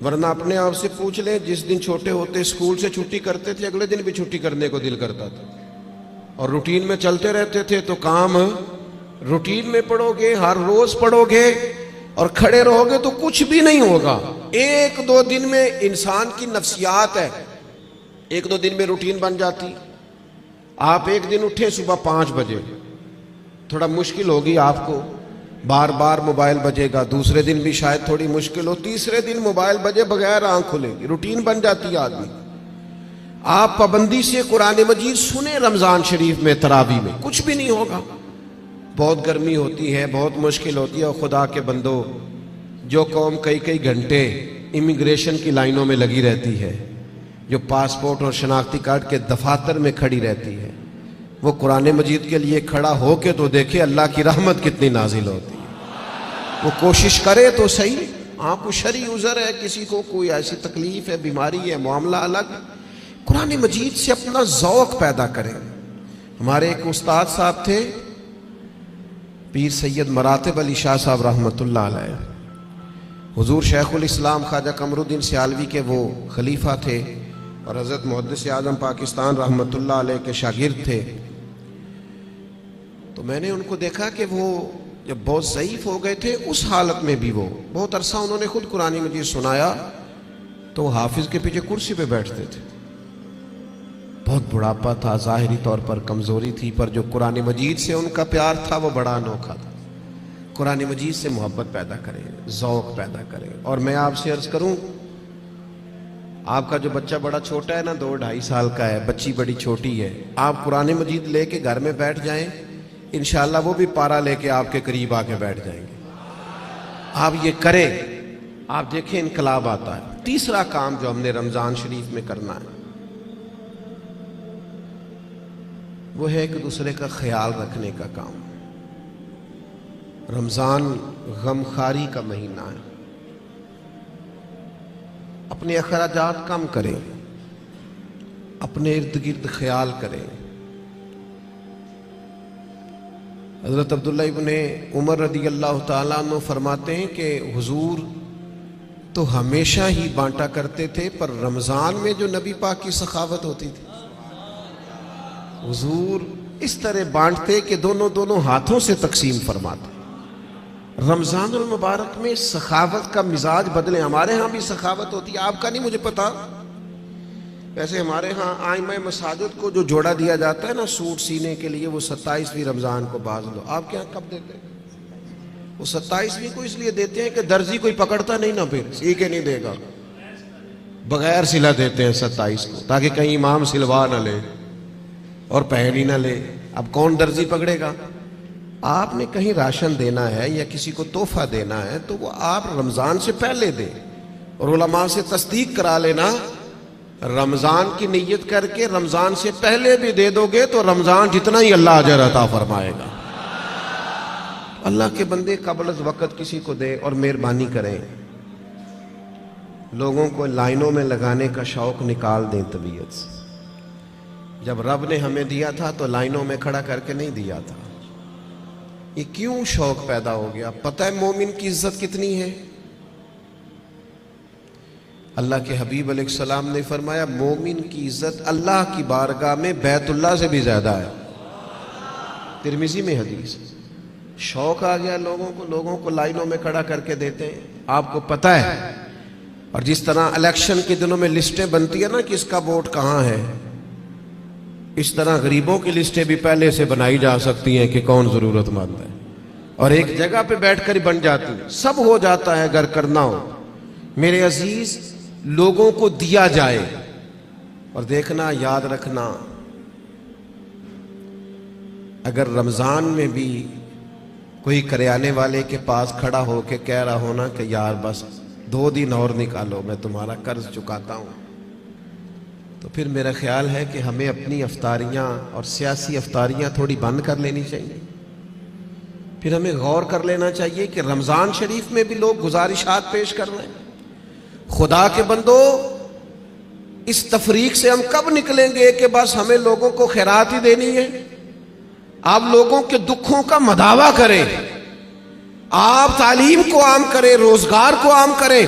ورنہ اپنے آپ سے پوچھ لیں، جس دن چھوٹے ہوتے اسکول سے چھٹی کرتے تھے، اگلے دن بھی چھٹی کرنے کو دل کرتا تھا. اور روٹین میں چلتے رہتے تھے تو کام روٹین میں پڑھو گے، ہر روز پڑھو گے اور کھڑے رہو گے تو کچھ بھی نہیں ہوگا. 1-2 دن میں انسان کی نفسیات ہے، 1-2 دن میں روٹین بن جاتی. آپ ایک دن اٹھیں صبح 5 بجے، تھوڑا مشکل ہوگی آپ کو، بار بار موبائل بجے گا. دوسرے دن بھی شاید تھوڑی مشکل ہو، تیسرے دن موبائل بجے بغیر آنکھ کھلے گی. روٹین بن جاتی ہے آدمی. آپ پابندی سے قرآن مجید سنیں رمضان شریف میں، تراویح میں کچھ بھی نہیں ہوگا. بہت گرمی ہوتی ہے، بہت مشکل ہوتی ہے. اور خدا کے بندو، جو قوم کئی گھنٹے امیگریشن کی لائنوں میں لگی رہتی ہے، جو پاسپورٹ اور شناختی کارڈ کے دفاتر میں کھڑی رہتی ہے، وہ قرآن مجید کے لیے کھڑا ہو کے تو دیکھے اللہ کی رحمت کتنی نازل ہوتی ہے. وہ کوشش کرے تو صحیح. آپ کو شرعی عذر ہے، کسی کو کوئی ایسی تکلیف ہے، بیماری ہے، معاملہ الگ، قرآن مجید سے اپنا ذوق پیدا کریں. ہمارے ایک استاد صاحب تھے، پیر سید مراتب علی شاہ صاحب رحمۃ اللہ علیہ. حضور شیخ الاسلام خواجہ قمر الدین سیالوی کے وہ خلیفہ تھے اور حضرت محدث اعظم پاکستان رحمۃ اللہ علیہ کے شاگرد تھے. تو میں نے ان کو دیکھا کہ وہ جب بہت ضعیف ہو گئے تھے، اس حالت میں بھی وہ بہت عرصہ انہوں نے خود قرآن مجید سنایا، تو حافظ کے پیچھے کرسی پہ بیٹھتے تھے. بہت بڑھاپا تھا، ظاہری طور پر کمزوری تھی، پر جو قرآن مجید سے ان کا پیار تھا وہ بڑا انوکھا تھا. قرآن مجید سے محبت پیدا کریں، ذوق پیدا کریں. اور میں آپ سے عرض کروں، آپ کا جو بچہ بڑا چھوٹا ہے نا، 2-2.5 سال کا ہے، بچی بڑی چھوٹی ہے، آپ قرآن مجید لے کے گھر میں بیٹھ جائیں، انشاءاللہ وہ بھی پارہ لے کے آپ کے قریب آ کے بیٹھ جائیں گے. آپ یہ کریں، آپ دیکھیں انقلاب آتا ہے. تیسرا کام جو ہم نے رمضان شریف میں کرنا ہے وہ ہے ایک دوسرے کا خیال رکھنے کا کام. رمضان غمخواری کا مہینہ ہے. اپنے اخراجات کم کریں، اپنے ارد گرد خیال کریں. حضرت عبداللہ ابن عمر رضی اللہ تعالیٰ عنہ فرماتے ہیں کہ حضور تو ہمیشہ ہی بانٹا کرتے تھے، پر رمضان میں جو نبی پاک کی سخاوت ہوتی تھی، حضور اس طرح بانٹتے کہ دونوں ہاتھوں سے تقسیم فرماتے. رمضان المبارک میں سخاوت کا مزاج بدلیں. ہمارے ہاں بھی سخاوت ہوتی ہے، آپ کا نہیں مجھے پتا. ویسے ہمارے ہاں آئمہ مساجد کو جو جوڑا دیا جاتا ہے نا سوٹ سینے کے لیے، وہ 27ویں رمضان کو باز لو. آپ کے ہاں کب دیتے ہیں؟ وہ 27ویں کو اس لیے دیتے ہیں کہ درزی کوئی پکڑتا نہیں نا، پھر سی کے نہیں دے گا، بغیر سلا دیتے ہیں 27 کو، تاکہ کہیں امام سلوا نہ لے اور پہن ہی نہ لے. اب کون درزی پکڑے گا؟ آپ نے کہیں راشن دینا ہے یا کسی کو تحفہ دینا ہے تو وہ آپ رمضان سے پہلے دیں، اور علماء سے تصدیق کرا لینا. رمضان کی نیت کر کے رمضان سے پہلے بھی دے دو گے تو رمضان جتنا ہی اللہ اجر عطا فرمائے گا. اللہ کے بندے قبل از وقت کسی کو دیں اور مہربانی کریں. لوگوں کو لائنوں میں لگانے کا شوق نکال دیں طبیعت سے. جب رب نے ہمیں دیا تھا تو لائنوں میں کھڑا کر کے نہیں دیا تھا. یہ کیوں شوق پیدا ہو گیا؟ پتہ ہے مومن کی عزت کتنی ہے؟ اللہ کے حبیب علیہ السلام نے فرمایا مومن کی عزت اللہ کی بارگاہ میں بیت اللہ سے بھی زیادہ ہے. ترمذی میں حدیث. شوق آ گیا لوگوں کو لائنوں میں کھڑا کر کے دیتے ہیں. آپ کو پتہ ہے، اور جس طرح الیکشن کے دنوں میں لسٹیں بنتی ہے نا کس کا ووٹ کہاں ہے، اس طرح غریبوں کی لسٹیں بھی پہلے سے بنائی جا سکتی ہیں کہ کون ضرورت مند ہے، اور ایک جگہ پہ بیٹھ کر ہی بن جاتی ہیں، سب ہو جاتا ہے اگر کرنا ہو۔ میرے عزیز، لوگوں کو دیا جائے، اور دیکھنا، یاد رکھنا، اگر رمضان میں بھی کوئی کریانے والے کے پاس کھڑا ہو کے کہہ رہا ہونا کہ یار بس 2 دن اور نکالو، میں تمہارا قرض چکاتا ہوں، تو پھر میرا خیال ہے کہ ہمیں اپنی افطاریاں اور سیاسی افطاریاں تھوڑی بند کر لینی چاہیے۔ پھر ہمیں غور کر لینا چاہیے کہ رمضان شریف میں بھی لوگ گزارشات پیش کر رہے ہیں۔ خدا کے بندو، اس تفریق سے ہم کب نکلیں گے کہ بس ہمیں لوگوں کو خیرات ہی دینی ہے؟ آپ لوگوں کے دکھوں کا مداوع کریں، آپ تعلیم کو عام کریں، روزگار کو عام کریں،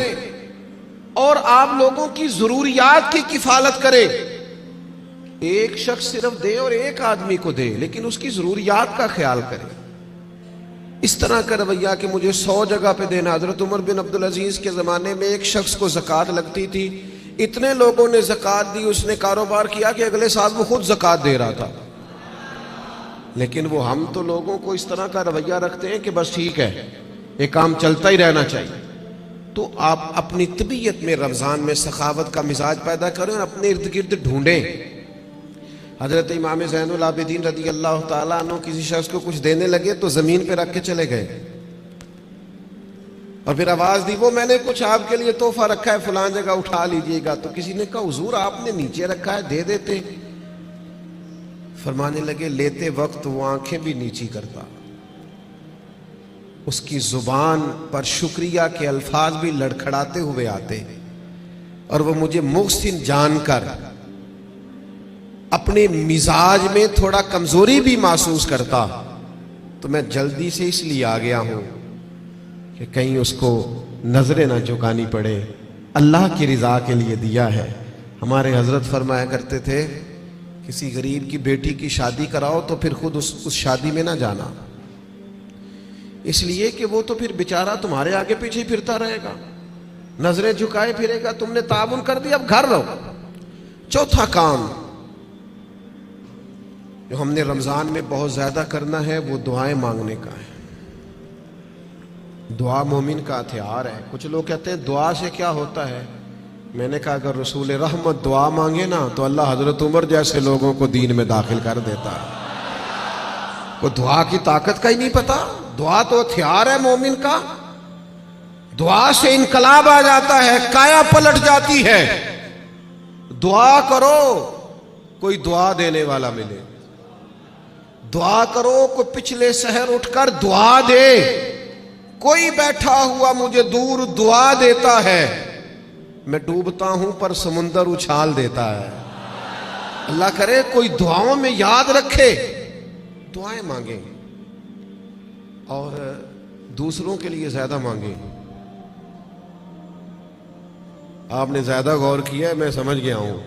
اور آپ لوگوں کی ضروریات کی کفالت کریں۔ ایک شخص صرف دے اور ایک آدمی کو دے، لیکن اس کی ضروریات کا خیال کریں۔ اس طرح کا رویہ کہ مجھے 100 جگہ پہ دینا۔ حضرت عمر بن عبدالعزیز کے زمانے میں ایک شخص کو زکوٰۃ لگتی تھی، اتنے لوگوں نے زکوٰۃ دی، اس نے کاروبار کیا کہ اگلے سال وہ خود زکوٰۃ دے رہا تھا۔ لیکن وہ ہم تو لوگوں کو اس طرح کا رویہ رکھتے ہیں کہ بس ٹھیک ہے، یہ کام چلتا ہی رہنا چاہیے۔ تو آپ اپنی طبیعت میں رمضان میں سخاوت کا مزاج پیدا کریں اور اپنے ارد گرد ڈھونڈیں۔ حضرت امام زین العابدین رضی اللہ تعالیٰ عنہ کسی شخص کو کچھ دینے لگے تو زمین پہ رکھ کے چلے گئے، اور پھر آواز دی، وہ میں نے کچھ آپ کے لیے تحفہ رکھا ہے فلان جگہ، اٹھا لیجئے گا۔ تو کسی نے کہا حضور آپ نے نیچے رکھا ہے، دے دیتے۔ فرمانے لگے لیتے وقت وہ آنکھیں بھی نیچی کرتا، اس کی زبان پر شکریہ کے الفاظ بھی لڑکھڑاتے ہوئے آتے، اور وہ مجھے محسن جان کر اپنے مزاج میں تھوڑا کمزوری بھی محسوس کرتا، تو میں جلدی سے اس لیے آ گیا ہوں کہ کہیں اس کو نظریں نہ جھکانی پڑے، اللہ کی رضا کے لیے دیا ہے۔ ہمارے حضرت فرمایا کرتے تھے کسی غریب کی بیٹی کی شادی کراؤ تو پھر خود اس شادی میں نہ جانا، اس لیے کہ وہ تو پھر بیچارہ تمہارے آگے پیچھے پھرتا رہے گا، نظریں جھکائے پھرے گا، تم نے تعاون کر دیا، اب گھر رہو۔ چوتھا کام جو ہم نے رمضان میں بہت زیادہ کرنا ہے وہ دعائیں مانگنے کا ہے۔ دعا مومن کا ہتھیار ہے۔ کچھ لوگ کہتے ہیں دعا سے کیا ہوتا ہے؟ میں نے کہا اگر رسول رحمت دعا مانگے نا تو اللہ حضرت عمر جیسے لوگوں کو دین میں داخل کر دیتا ہے۔ کو دعا کی طاقت کا ہی نہیں پتا؟ دعا تو ہتھیار ہے مومن کا، دعا سے انقلاب آ جاتا ہے، کایا پلٹ جاتی ہے۔ دعا کرو کوئی دعا دینے والا ملے، دعا کرو کوئی پچھلے سحر اٹھ کر دعا دے، کوئی بیٹھا ہوا مجھے دور دعا دیتا ہے، میں ڈوبتا ہوں پر سمندر اچھال دیتا ہے۔ اللہ کرے کوئی دعاؤں میں یاد رکھے، دعائیں مانگیں اور دوسروں کے لیے زیادہ مانگیں۔ آپ نے زیادہ غور کیا ہے، میں سمجھ گیا ہوں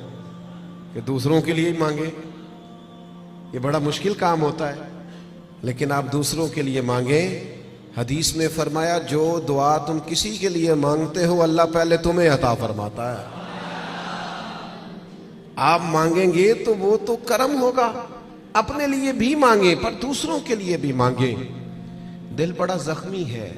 کہ دوسروں کے لیے ہی مانگیں، یہ بڑا مشکل کام ہوتا ہے، لیکن آپ دوسروں کے لیے مانگیں۔ حدیث میں فرمایا جو دعا تم کسی کے لیے مانگتے ہو اللہ پہلے تمہیں عطا فرماتا ہے۔ آپ مانگیں گے تو وہ تو کرم ہوگا، اپنے لیے بھی مانگیں پر دوسروں کے لیے بھی مانگیں۔ دل بڑا زخمی ہے،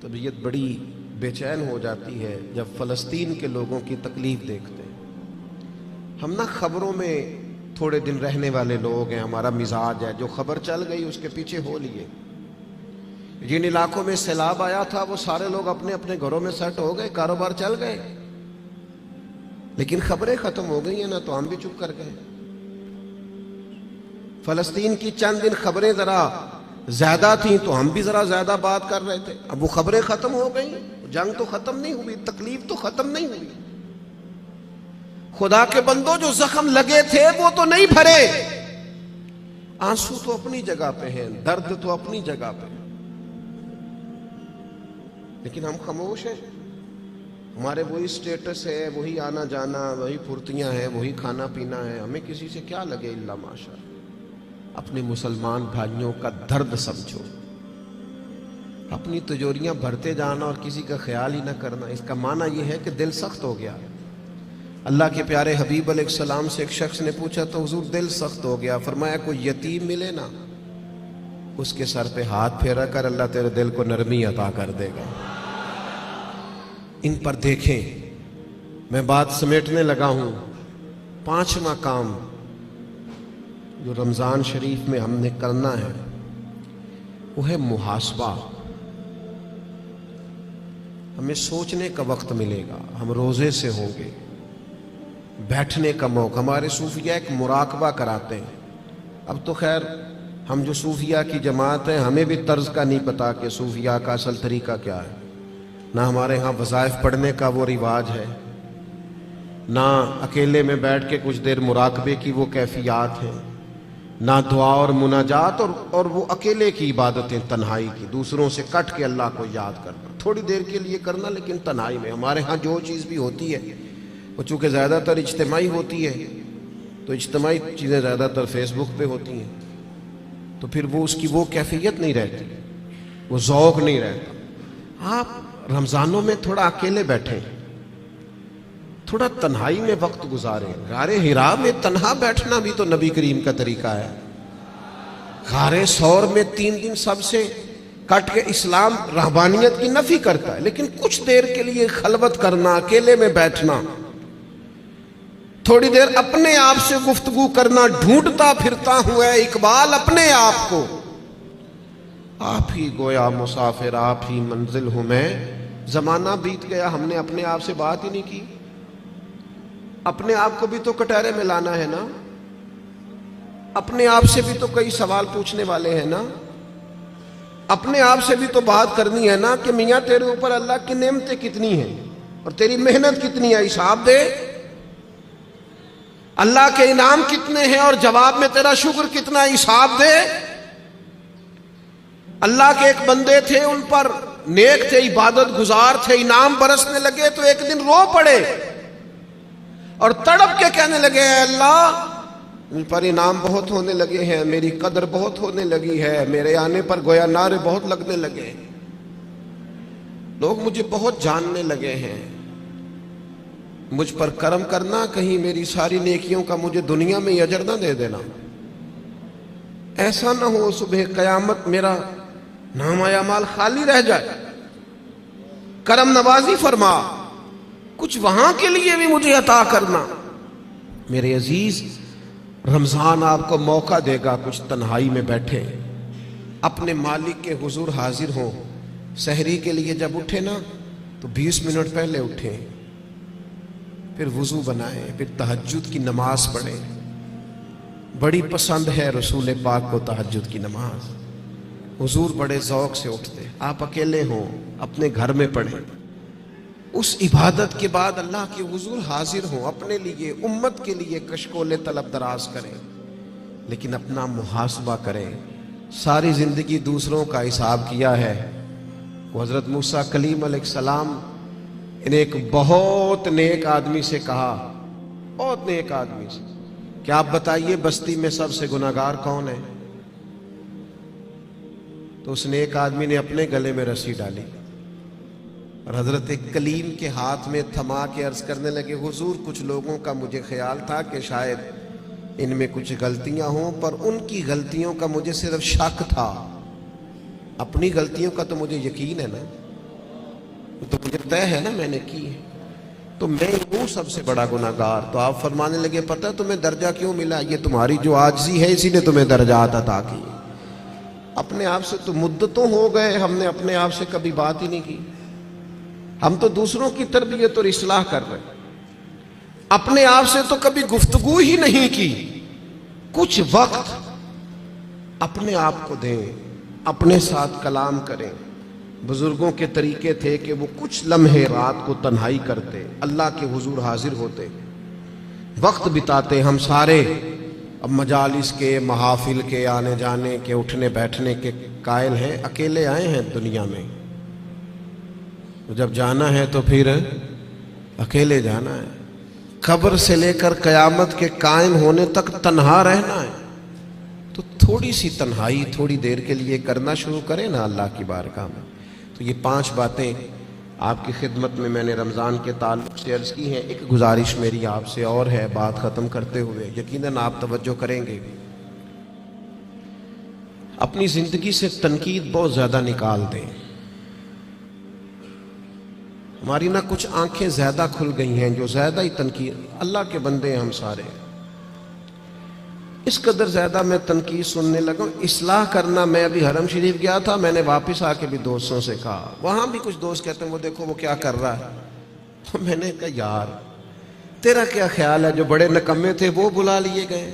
طبیعت بڑی بے چین ہو جاتی ہے جب فلسطین کے لوگوں کی تکلیف دیکھتے ہیں۔ ہم نہ خبروں میں تھوڑے دن رہنے والے لوگ ہیں، ہمارا مزاج ہے جو خبر چل گئی اس کے پیچھے ہو لیے۔ جن علاقوں میں سیلاب آیا تھا وہ سارے لوگ اپنے اپنے گھروں میں سیٹ ہو گئے، کاروبار چل گئے، لیکن خبریں ختم ہو گئی ہیں نا تو ہم بھی چپ کر گئے۔ فلسطین کی چند دن خبریں ذرا زیادہ تھیں تو ہم بھی ذرا زیادہ بات کر رہے تھے، اب وہ خبریں ختم ہو گئی، جنگ تو ختم نہیں ہوئی، تکلیف تو ختم نہیں ہوئی۔ خدا کے بندوں جو زخم لگے تھے وہ تو نہیں بھرے، آنسو تو اپنی جگہ پہ ہیں، درد تو اپنی جگہ پہ، لیکن ہم خاموش ہیں۔ ہمارے وہی سٹیٹس ہے، وہی آنا جانا، وہی پھرتیاں ہیں، وہی کھانا پینا ہے، ہمیں کسی سے کیا لگے الا ماشاء۔ اپنے مسلمان بھائیوں کا درد سمجھو، اپنی تجوریاں بھرتے جانا اور کسی کا خیال ہی نہ کرنا، اس کا معنی یہ ہے کہ دل سخت ہو گیا۔ اللہ کے پیارے حبیب علیہ السلام سے ایک شخص نے پوچھا تو حضور دل سخت ہو گیا، فرمایا کوئی یتیم ملے نا اس کے سر پہ ہاتھ پھیرا کر، اللہ تیرے دل کو نرمی عطا کر دے گا۔ ان پر دیکھیں، میں بات سمیٹنے لگا ہوں۔ 5واں کام جو رمضان شریف میں ہم نے کرنا ہے وہ ہے محاسبہ۔ ہمیں سوچنے کا وقت ملے گا، ہم روزے سے ہوں گے، بیٹھنے کا موقع۔ ہمارے صوفیہ ایک مراقبہ کراتے ہیں۔ اب تو خیر ہم جو صوفیہ کی جماعت ہیں ہمیں بھی طرز کا نہیں پتا کہ صوفیہ کا اصل طریقہ کیا ہے۔ نہ ہمارے ہاں وظائف پڑھنے کا وہ رواج ہے، نہ اکیلے میں بیٹھ کے کچھ دیر مراقبے کی وہ کیفیات ہیں، نہ دعا اور مناجات اور وہ اکیلے کی عبادتیں تنہائی کی، دوسروں سے کٹ کے اللہ کو یاد کرنا، تھوڑی دیر کے لیے کرنا لیکن تنہائی میں۔ ہمارے ہاں جو چیز بھی ہوتی ہے وہ چونکہ زیادہ تر اجتماعی ہوتی ہے، تو اجتماعی چیزیں زیادہ تر فیس بک پہ ہوتی ہیں، تو پھر وہ اس کی وہ کیفیت نہیں رہتی، وہ ذوق نہیں رہتا۔ آپ رمضانوں میں تھوڑا اکیلے بیٹھیں، تھوڑا تنہائی میں وقت گزاریں۔ غار حرا میں تنہا بیٹھنا بھی تو نبی کریم کا طریقہ ہے۔ غار ثور میں 3 دن سب سے کٹ کے اسلام رہبانیت کی نفی کرتا ہے، لیکن کچھ دیر کے لیے خلوت کرنا، اکیلے میں بیٹھنا، تھوڑی دیر اپنے آپ سے گفتگو کرنا، ڈھونڈتا پھرتا ہوں اے اقبال اپنے آپ کو، آپ ہی گویا مسافر آپ ہی منزل ہوں میں۔ زمانہ بیت گیا، ہم نے اپنے آپ سے بات ہی نہیں کی۔ اپنے آپ کو بھی تو کٹہرے میں لانا ہے نا، اپنے آپ سے بھی تو کئی سوال پوچھنے والے ہیں نا، اپنے آپ سے بھی تو بات کرنی ہے نا کہ میاں تیرے اوپر اللہ کی نعمتیں کتنی ہیں اور تیری محنت کتنی ہے، حساب دے۔ اللہ کے انعام کتنے ہیں اور جواب میں تیرا شکر کتنا ہے، حساب دے۔ اللہ کے ایک بندے تھے، ان پر نیک تھے، عبادت گزار تھے، انعام برسنے لگے تو ایک دن رو پڑے اور تڑپ کے کہنے لگے اے اللہ ان پر انعام بہت ہونے لگے ہیں، میری قدر بہت ہونے لگی ہے، میرے آنے پر گویا نعرے بہت لگنے لگے، لوگ مجھے بہت جاننے لگے ہیں، مجھ پر کرم کرنا، کہیں میری ساری نیکیوں کا مجھے دنیا میں اجر نہ دے دینا، ایسا نہ ہو صبح قیامت میرا نامہ اعمال خالی رہ جائے، کرم نوازی فرما، کچھ وہاں کے لیے بھی مجھے عطا کرنا۔ میرے عزیز، رمضان آپ کو موقع دے گا کچھ تنہائی میں بیٹھے، اپنے مالک کے حضور حاضر ہوں۔ سحری کے لیے جب اٹھے نا تو 20 منٹ پہلے اٹھیں، پھر وضو بنائیں، پھر تہجد کی نماز پڑھیں۔ بڑی پسند ہے رسول پاک کو تہجد کی نماز، حضور بڑے ذوق سے اٹھتے۔ آپ اکیلے ہوں اپنے گھر میں پڑھیں، اس عبادت کے بعد اللہ کے حضور حاضر ہوں، اپنے لیے امت کے لیے کشکول طلب دراز کریں، لیکن اپنا محاسبہ کریں۔ ساری زندگی دوسروں کا حساب کیا ہے۔ وہ حضرت موسیٰ کلیم علیہ السلام نے ایک بہت نیک آدمی سے کہا، بہت نیک آدمی سے، کہ آپ بتائیے بستی میں سب سے گناہگار کون ہے؟ تو اس نیک آدمی نے اپنے گلے میں رسی ڈالی اور حضرت کلیم کے ہاتھ میں تھما کے عرض کرنے لگے حضور کچھ لوگوں کا مجھے خیال تھا کہ شاید ان میں کچھ غلطیاں ہوں، پر ان کی غلطیوں کا مجھے صرف شک تھا، اپنی غلطیوں کا تو مجھے یقین ہے نا، تو مجھے طے ہے نا میں نے کی ہے، تو میں ہوں سب سے بڑا گناہگار۔ تو آپ فرمانے لگے پتہ تمہیں درجہ کیوں ملا؟ یہ تمہاری جو عاجزی ہے اسی نے تمہیں درجات عطا کی۔ اپنے آپ سے تو مدتوں ہو گئے ہم نے اپنے آپ سے کبھی بات ہی نہیں کی، ہم تو دوسروں کی تربیت اور اصلاح کر رہے ہیں، اپنے آپ سے تو کبھی گفتگو ہی نہیں کی۔ کچھ وقت اپنے آپ کو دیں، اپنے ساتھ کلام کریں۔ بزرگوں کے طریقے تھے کہ وہ کچھ لمحے رات کو تنہائی کرتے، اللہ کے حضور حاضر ہوتے، وقت بتاتے۔ ہم سارے اب مجالس کے، محافل کے، آنے جانے کے، اٹھنے بیٹھنے کے قائل ہیں، اکیلے آئے ہیں دنیا میں، جب جانا ہے تو پھر اکیلے جانا ہے۔ قبر سے لے کر قیامت کے قائم ہونے تک تنہا رہنا ہے، تو تھوڑی سی تنہائی تھوڑی دیر کے لیے کرنا شروع کریں نا اللہ کی بارگاہ میں۔ تو یہ 5 باتیں آپ کی خدمت میں نے رمضان کے تعلق سے عرض کی ہے. ایک گزارش میری آپ سے اور ہے بات ختم کرتے ہوئے، یقیناً آپ توجہ کریں گے. اپنی زندگی سے تنقید بہت زیادہ نکال دیں. ہماری نہ کچھ آنکھیں زیادہ کھل گئی ہیں جو زیادہ ہی تنقید. اللہ کے بندے ہیں ہم سارے، اس قدر زیادہ میں تنقید سننے لگا. اصلاح کرنا، میں ابھی حرم شریف گیا تھا، میں نے واپس آ کے بھی دوستوں سے کہا، وہاں بھی کچھ دوست کہتے ہیں وہ دیکھو وہ کیا کر رہا ہے. میں نے کہا یار تیرا کیا خیال ہے جو بڑے نکمے تھے وہ بلا لیے گئے؟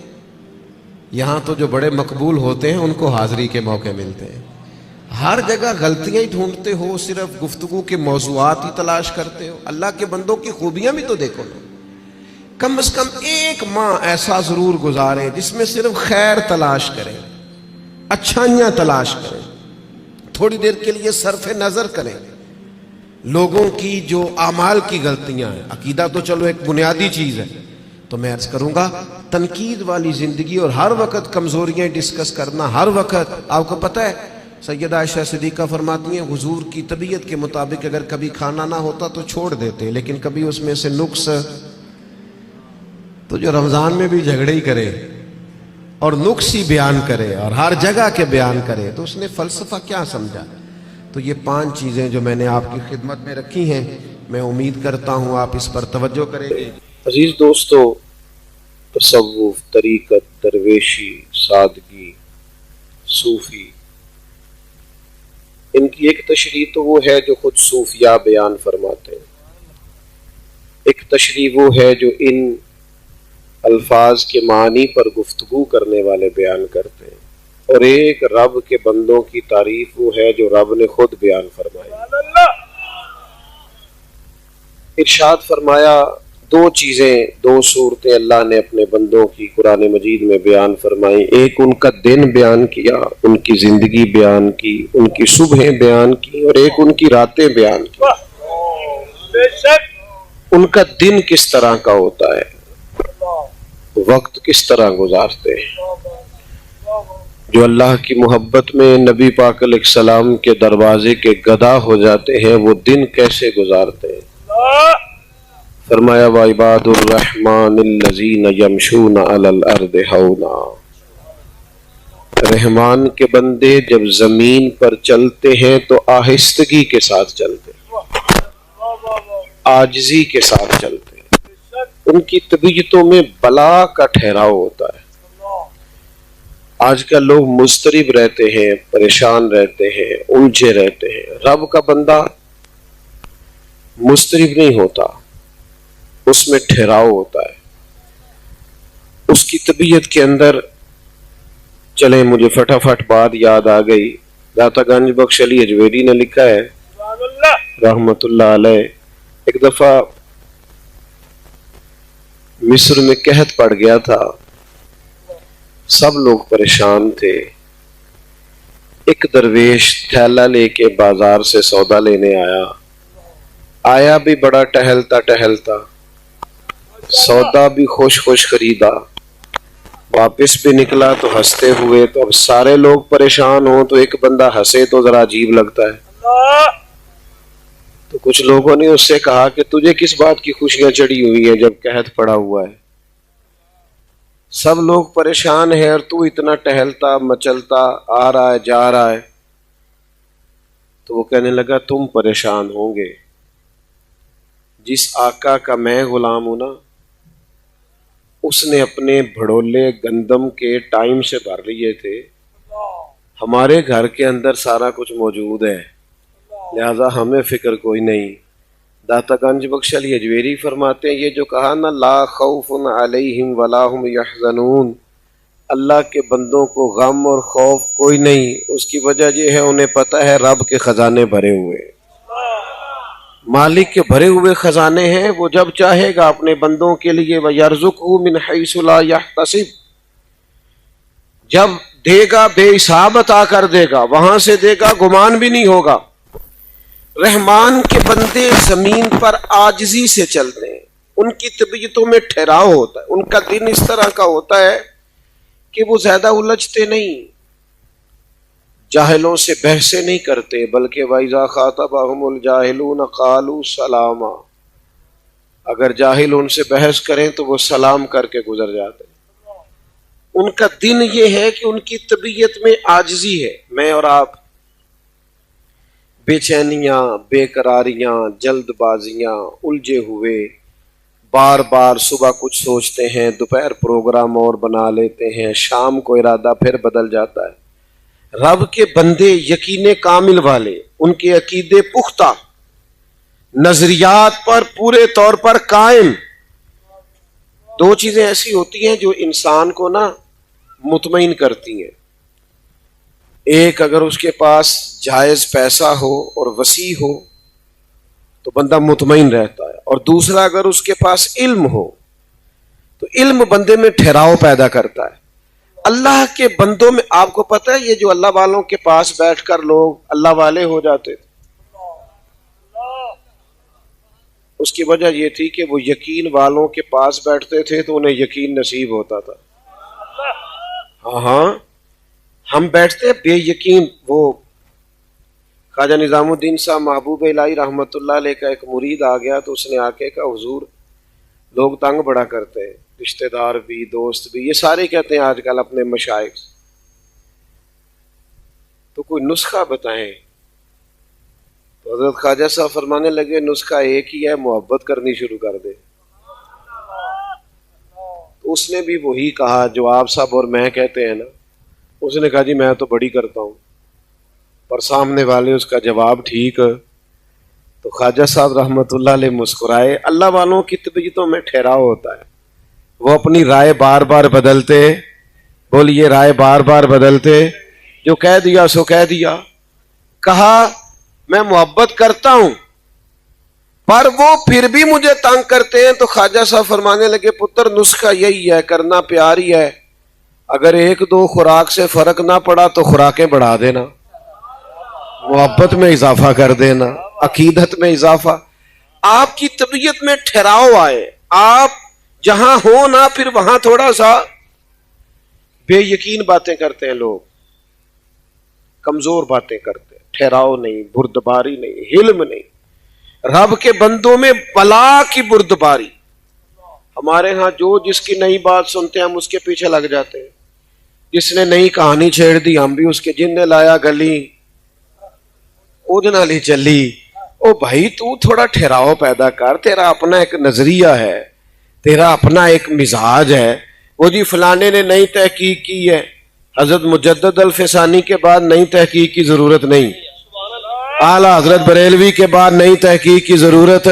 یہاں تو جو بڑے مقبول ہوتے ہیں ان کو حاضری کے موقع ملتے ہیں. ہر جگہ غلطیاں ہی ڈھونڈتے ہو، صرف گفتگو کے موضوعات ہی تلاش کرتے ہو. اللہ کے بندوں کی خوبیاں بھی تو دیکھو نا. کم از کم ایک ماہ ایسا ضرور گزارے جس میں صرف خیر تلاش کریں، اچھائیاں تلاش کریں، تھوڑی دیر کے لیے صرف نظر کریں لوگوں کی جو اعمال کی غلطیاں ہیں. عقیدہ تو چلو ایک بنیادی چیز ہے. تو میں عرض کروں گا تنقید والی زندگی اور ہر وقت کمزوریاں ڈسکس کرنا، ہر وقت. آپ کو پتہ ہے سیدہ عائشہ صدیقہ فرماتی ہیں حضور کی طبیعت کے مطابق اگر کبھی کھانا نہ ہوتا تو چھوڑ دیتے، لیکن کبھی اس میں سے نقص تو جو رمضان میں بھی جھگڑے ہی کرے اور نقص ہی بیان کرے اور ہر جگہ کے بیان کرے تو اس نے فلسفہ کیا سمجھا. تو یہ 5 چیزیں جو میں نے آپ کی خدمت میں رکھی ہیں، میں امید کرتا ہوں آپ اس پر توجہ کریں گے. عزیز دوستو، تصوف، طریقت، درویشی، سادگی، صوفی، ان کی ایک تشریح تو وہ ہے جو خود صوفیاء بیان فرماتے ہیں، ایک تشریح وہ ہے جو ان الفاظ کے معنی پر گفتگو کرنے والے بیان کرتے ہیں، اور ایک رب کے بندوں کی تعریف وہ ہے جو رب نے خود بیان فرمائی. ارشاد فرمایا 2 چیزیں، 2 صورتیں اللہ نے اپنے بندوں کی قرآن مجید میں بیان فرمائی. ایک ان کا دن بیان کیا، ان کی زندگی بیان کی، ان کی صبحیں بیان کی، اور ایک ان کی راتیں بیان کی. ان کا دن کس طرح کا ہوتا ہے، وقت کس طرح گزارتے ہیں. جو اللہ کی محبت میں نبی پاک علیہ السلام کے دروازے کے گدا ہو جاتے ہیں وہ دن کیسے گزارتے ہیں. فرمایا وعباد الرحمن الذین یمشون علی الارض ہونا. رحمان کے بندے جب زمین پر چلتے ہیں تو آہستگی کے ساتھ چلتے ہیں، عاجزی کے ساتھ چلتے ہیں. ان کی طبیعتوں میں بلا کا ٹھہراؤ ہوتا ہے. آج کل لوگ مضطرب رہتے ہیں، پریشان رہتے ہیں، الجھے رہتے ہیں. رب کا بندہ مضطرب نہیں ہوتا، اس میں ٹھہراؤ ہوتا ہے. اس کی طبیعت کے اندر، چلیں مجھے فٹافٹ بات یاد آ گئی، داتا گنج بخش علی اجویری نے لکھا ہے رحمت اللہ علیہ، ایک دفعہ مصر میں قحط پڑ گیا تھا، سب لوگ پریشان تھے. ایک درویش تھیلا لے کے بازار سے سودا لینے آیا بھی بڑا ٹہلتا ٹہلتا، سودا بھی خوش خریدا، واپس بھی نکلا تو ہنستے ہوئے. تو اب سارے لوگ پریشان ہوں تو ایک بندہ ہنسے تو ذرا عجیب لگتا ہے. تو کچھ لوگوں نے اس سے کہا کہ تجھے کس بات کی خوشیاں چڑھی ہوئی ہیں جب قحط پڑا ہوا ہے، سب لوگ پریشان ہیں اور تو اتنا ٹہلتا مچلتا آ رہا ہے جا رہا ہے. تو وہ کہنے لگا تم پریشان ہوں گے، جس آقا کا میں غلام ہوں نا، اس نے اپنے بھڑولے گندم کے ٹائم سے بھر لیے تھے. ہمارے گھر کے اندر سارا کچھ موجود ہے، لہذا ہمیں فکر کوئی نہیں. داتا گنج بخش علی اجویری فرماتے ہیں یہ جو کہا نا لا خوف علیہم ولا هم یحزنون، اللہ کے بندوں کو غم اور خوف کوئی نہیں. اس کی وجہ یہ ہے انہیں پتہ ہے رب کے خزانے بھرے ہوئے، مالک کے بھرے ہوئے خزانے ہیں. وہ جب چاہے گا اپنے بندوں کے لیے وَيَرْزُقْهُ مِنْ حَيْثُ لَا يَحْتَسِبْ، جب دے گا بے حساب عطا کر دے گا، وہاں سے دے گا گمان بھی نہیں ہوگا. رحمان کے بندے زمین پر عاجزی سے چلتے ہیں، ان کی طبیعتوں میں ٹھہراؤ ہوتا ہے. ان کا دن اس طرح کا ہوتا ہے کہ وہ زیادہ الجھتے نہیں، جاہلوں سے بحثیں نہیں کرتے، بلکہ وَإِذَا خَاطَبَهُمُ الْجَاهِلُونَ قَالُوا سَلَامًا، اگر جاہل ان سے بحث کریں تو وہ سلام کر کے گزر جاتے ہیں۔ ان کا دن یہ ہے کہ ان کی طبیعت میں عاجزی ہے۔ میں اور آپ بے چینیاں، بے قراریاں، جلد بازیاں، الجھے ہوئے، بار بار صبح کچھ سوچتے ہیں، دوپہر پروگرام اور بنا لیتے ہیں، شام کو ارادہ پھر بدل جاتا ہے۔ رب کے بندے یقین کامل والے، ان کے عقیدے پختہ، نظریات پر پورے طور پر قائم، دو چیزیں ایسی ہوتی ہیں جو انسان کو نا مطمئن کرتی ہیں۔ ایک، اگر اس کے پاس جائز پیسہ ہو اور وسیع ہو تو بندہ مطمئن رہتا ہے، اور دوسرا، اگر اس کے پاس علم ہو تو علم بندے میں ٹھہراؤ پیدا کرتا ہے۔ اللہ کے بندوں میں آپ کو پتہ ہے یہ جو اللہ والوں کے پاس بیٹھ کر لوگ اللہ والے ہو جاتے تھے، اس کی وجہ یہ تھی کہ وہ یقین والوں کے پاس بیٹھتے تھے تو انہیں یقین نصیب ہوتا تھا۔ ہاں ہم بیٹھتے ہیں بے یقین۔ وہ خواجہ نظام الدین صاحب محبوب الہی رحمت اللہ علیہ کا ایک مرید آ گیا تو اس نے آ کے کہا حضور لوگ تنگ بڑا کرتے ہیں، رشتہ دار بھی، دوست بھی، یہ سارے کہتے ہیں آج کل اپنے مشائخ، تو کوئی نسخہ بتائیں۔ تو حضرت خواجہ صاحب فرمانے لگے نسخہ ایک ہی ہے، محبت کرنی شروع کر دے۔ تو اس نے بھی وہی کہا جو آپ صاحب اور میں کہتے ہیں نا، اس نے کہا جی میں تو بڑی کرتا ہوں، پر سامنے والے اس کا جواب ٹھیک۔ تو خواجہ صاحب رحمت اللہ علیہ مسکرائے۔ اللہ والوں کی طبیعتوں میں ٹھہراؤ ہوتا ہے، وہ اپنی رائے بار بار بدلتے، بولیے رائے بار بار بدلتے، جو کہہ دیا سو کہہ دیا۔ کہا میں محبت کرتا ہوں پر وہ پھر بھی مجھے تنگ کرتے ہیں، تو خواجہ صاحب فرمانے لگے پتر نسخہ یہی ہے، کرنا پیار ہی ہے، اگر ایک دو خوراک سے فرق نہ پڑا تو خوراکیں بڑھا دینا، محبت میں اضافہ کر دینا، عقیدت میں اضافہ۔ آپ کی طبیعت میں ٹھہراؤ آئے، آپ جہاں ہو نا پھر وہاں تھوڑا سا بے یقین باتیں کرتے ہیں لوگ، کمزور باتیں کرتے ہیں، ٹھہراؤ نہیں، بردباری نہیں، حلم نہیں۔ رب کے بندوں میں بلا کی بردباری۔ ہمارے ہاں جو جس کی نئی بات سنتے ہیں ہم اس کے پیچھے لگ جاتے ہیں، جس نے نئی کہانی چھیڑ دی ہم بھی اس کے، جن نے لایا گلی اودنا لی چلی۔ او بھائی تو تھوڑا ٹھہراؤ پیدا کر، تیرا اپنا ایک نظریہ ہے، تیرا اپنا ایک مزاج ہے۔ وہ جی فلانے نے نئی تحقیق کی ہے، حضرت مجدد الفسانی کے بعد نئی تحقیق کی ضرورت نہیں، اعلیٰ حضرت بریلوی کے بعد نئی تحقیق کی ضرورت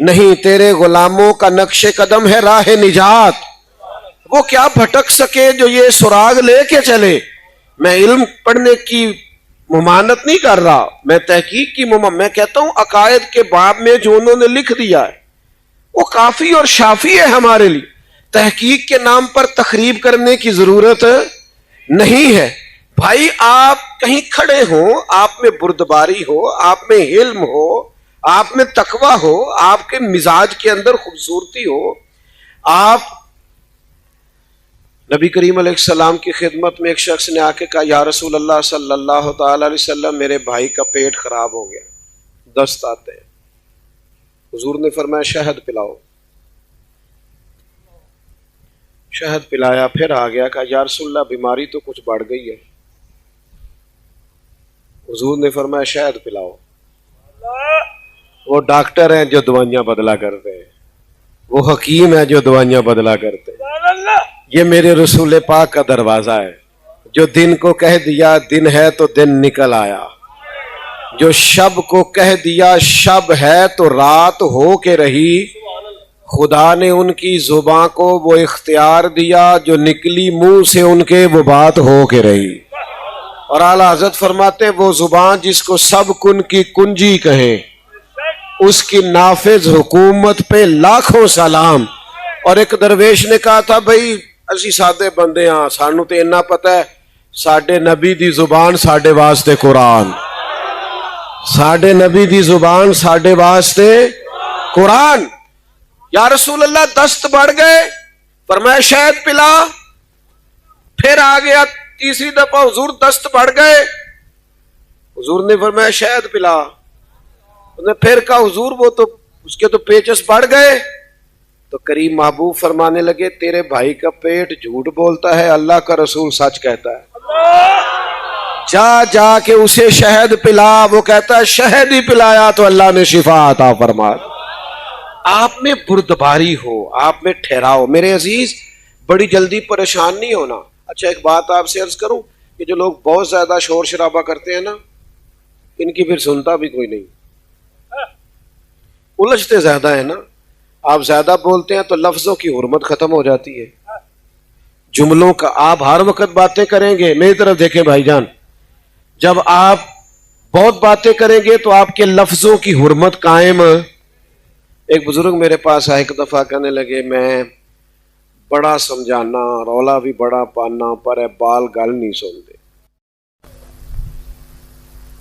نہیں۔ تیرے غلاموں کا نقش قدم ہے راہ نجات، وہ کیا بھٹک سکے جو یہ سراغ لے کے چلے۔ میں علم پڑھنے کی ممانت نہیں کر رہا، میں تحقیق کی میں کہتا ہوں عقائد کے باب میں جو انہوں نے لکھ دیا ہے وہ کافی اور شافی ہے ہمارے لیے، تحقیق کے نام پر تخریب کرنے کی ضرورت نہیں ہے۔ بھائی آپ کہیں کھڑے ہوں، آپ میں بردباری ہو، آپ میں علم ہو، آپ میں تقوی ہو، آپ کے مزاج کے اندر خوبصورتی ہو، آپ نبی کریم علیہ السلام کی خدمت میں ایک شخص نے آ کے کہا یا رسول اللہ صلی اللہ تعالی علیہ وسلم میرے بھائی کا پیٹ خراب ہو گیا، دست آتے ہیں۔ حضور نے فرمایا شہد پلاؤ، شہد پلایا، پھر آ گیا کہا یا رسول اللہ بیماری تو کچھ بڑھ گئی ہے۔ حضور نے فرمایا شہد پلاؤ۔ وہ ڈاکٹر ہیں جو دوائیاں بدلا کرتے ہیں، وہ حکیم ہیں جو دوائیاں بدلا کرتے ہیں۔ یہ میرے رسول پاک کا دروازہ ہے، جو دن کو کہہ دیا دن ہے تو دن نکل آیا، جو شب کو کہہ دیا شب ہے تو رات ہو کے رہی۔ خدا نے ان کی زبان کو وہ اختیار دیا جو نکلی منہ سے ان کے وہ بات ہو کے رہی۔ اور اعلیٰ حضرت فرماتے وہ زبان جس کو سب کن کی کنجی کہیں، اس کی نافذ حکومت پہ لاکھوں سلام۔ اور ایک درویش نے کہا تھا بھائی اسی سادے بندے ہاں، سانو تے اتنا پتہ ہے ساڈے نبی دی زبان ساڈے واسطے قرآن، ساڈے نبی دی زبان ساڈے واسطے قرآن۔ یا رسول اللہ دست بڑھ گئے، فرمایا شہد پلا، پھر آ گیا تیسری دفعہ حضور دست بڑھ گئے، حضور نے فرمایا شہد پلا. انہوں نے پھر کہا حضور وہ تو اس کے تو پیچس بڑھ گئے. تو کریم محبوب فرمانے لگے تیرے بھائی کا پیٹ جھوٹ بولتا ہے, اللہ کا رسول سچ کہتا ہے. جا جا کے اسے شہد پلا. وہ کہتا ہے شہد ہی پلایا تو اللہ نے شفا عطا فرما. آپ میں بردباری ہو, آپ میں ٹھہراؤ. میرے عزیز بڑی جلدی پریشان نہیں ہونا. اچھا ایک بات آپ سے عرض کروں کہ جو لوگ بہت زیادہ شور شرابہ کرتے ہیں نا, ان کی پھر سنتا بھی کوئی نہیں, الجھتے زیادہ ہیں نا. آپ زیادہ بولتے ہیں تو لفظوں کی حرمت ختم ہو جاتی ہے, جملوں کا. آپ ہر وقت باتیں کریں گے, میری طرف دیکھیں بھائی جان, جب آپ بہت باتیں کریں گے تو آپ کے لفظوں کی حرمت قائم. ایک بزرگ میرے پاس آئے, ایک دفعہ کہنے لگے میں بڑا سمجھانا, رولا بھی بڑا پانا, پر ہے بال گل نہیں سنتے,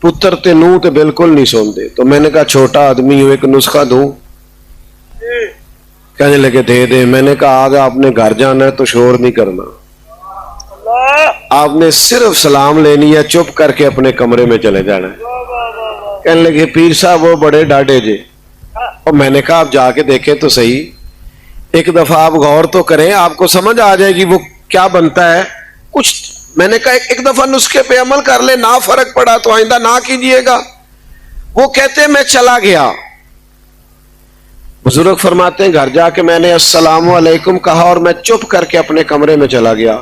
پتر تے نو تے بالکل نہیں سنتے. تو میں نے کہا چھوٹا آدمی ہوں, ایک نسخہ دوں. کہنے لگے دے دے. میں نے کہا آج آپ نے گھر جانا ہے تو شور نہیں کرنا, آپ نے صرف سلام لینی ہے, چپ کر کے اپنے کمرے میں چلے جانا ہے. کہنے لگے پیر صاحب وہ بڑے ڈاڈے جے. اور میں نے کہا آپ جا کے دیکھیں تو صحیح, ایک دفعہ آپ غور تو کریں, آپ کو سمجھ آ جائے گی وہ کیا بنتا ہے کچھ. میں نے کہا ایک دفعہ نسخے پہ عمل کر لے, نہ فرق پڑا تو آئندہ نہ کیجئے گا. وہ کہتے میں چلا گیا. بزرگ فرماتے ہیں گھر جا کے میں نے السلام علیکم کہا اور میں چپ کر کے اپنے کمرے میں چلا گیا.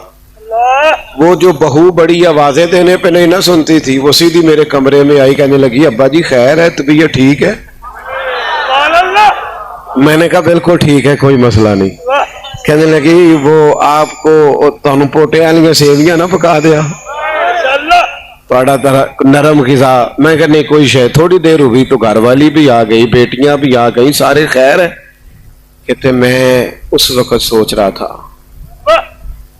وہ جو بہو بڑی آوازیں دینے پہ نہیں نہ سنتی تھی, وہ سیدھی میرے کمرے میں آئی, کہنے لگی ابا جی خیر ہے, طبیعت ٹھیک ہے؟ میں نے کہا بالکل ٹھیک ہے, کوئی مسئلہ نہیں. کہنے لگی وہ آپ کو تانوں پوٹے والی سیویاں نہ پکا دیا, نرم غذا. میں کہ نہیں کوئی شے. تھوڑی دیر ہوئی تو گھر والی بھی آ گئی, بیٹیاں بھی آ گئی, سارے خیر ہے. کہتے میں اس وقت سوچ رہا تھا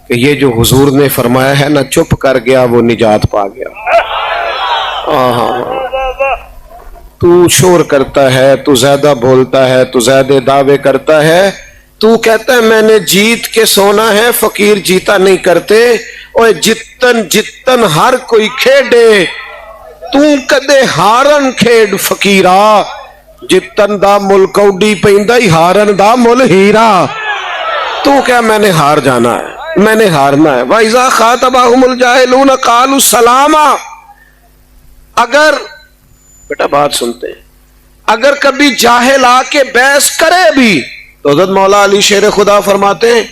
کہ یہ جو حضور نے فرمایا ہے نا, چپ کر گیا وہ نجات پا گیا. تو شور کرتا ہے, تو زیادہ بولتا ہے, تو زیادہ دعوے کرتا ہے, تو کہتا ہے میں نے جیت کے سونا ہے, فقیر جیتا نہیں کرتے. اوے جتن جتن ہر کوئی کھیڈے, تو کدے ہارن کھیڈ فقیرا, جتن دا مل کوڈی پیندا ہی ہارن دا مل ہیرا. تو کیا میں نے ہار جانا ہے, میں نے ہارنا ہے. وَإِذَا خَاطَبَهُمُ الْجَاهِلُونَ قَالُوا سَلَامًا. اگر بیٹا بات سنتے ہیں, اگر کبھی جاہل آ کے بحث کرے بھی تو حضرت مولا علی شیر خدا فرماتے ہیں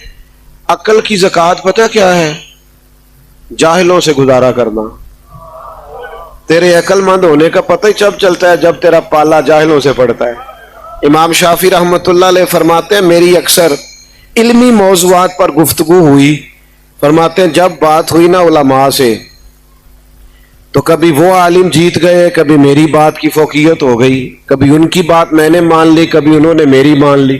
عقل کی زکوٰۃ پتہ کیا ہے؟ جاہلوں سے گزارا کرنا. تیرے عقل مند ہونے کا پتہ ہی جب چلتا ہے جب تیرا پالا جاہلوں سے پڑتا ہے. امام شافعی رحمت اللہ علیہ فرماتے ہیں میری اکثر علمی موضوعات پر گفتگو ہوئی, فرماتے ہیں جب بات ہوئی نا علماء سے تو کبھی وہ عالم جیت گئے, کبھی میری بات کی فوقیت ہو گئی, کبھی ان کی بات میں نے مان لی, کبھی انہوں نے میری مان لی.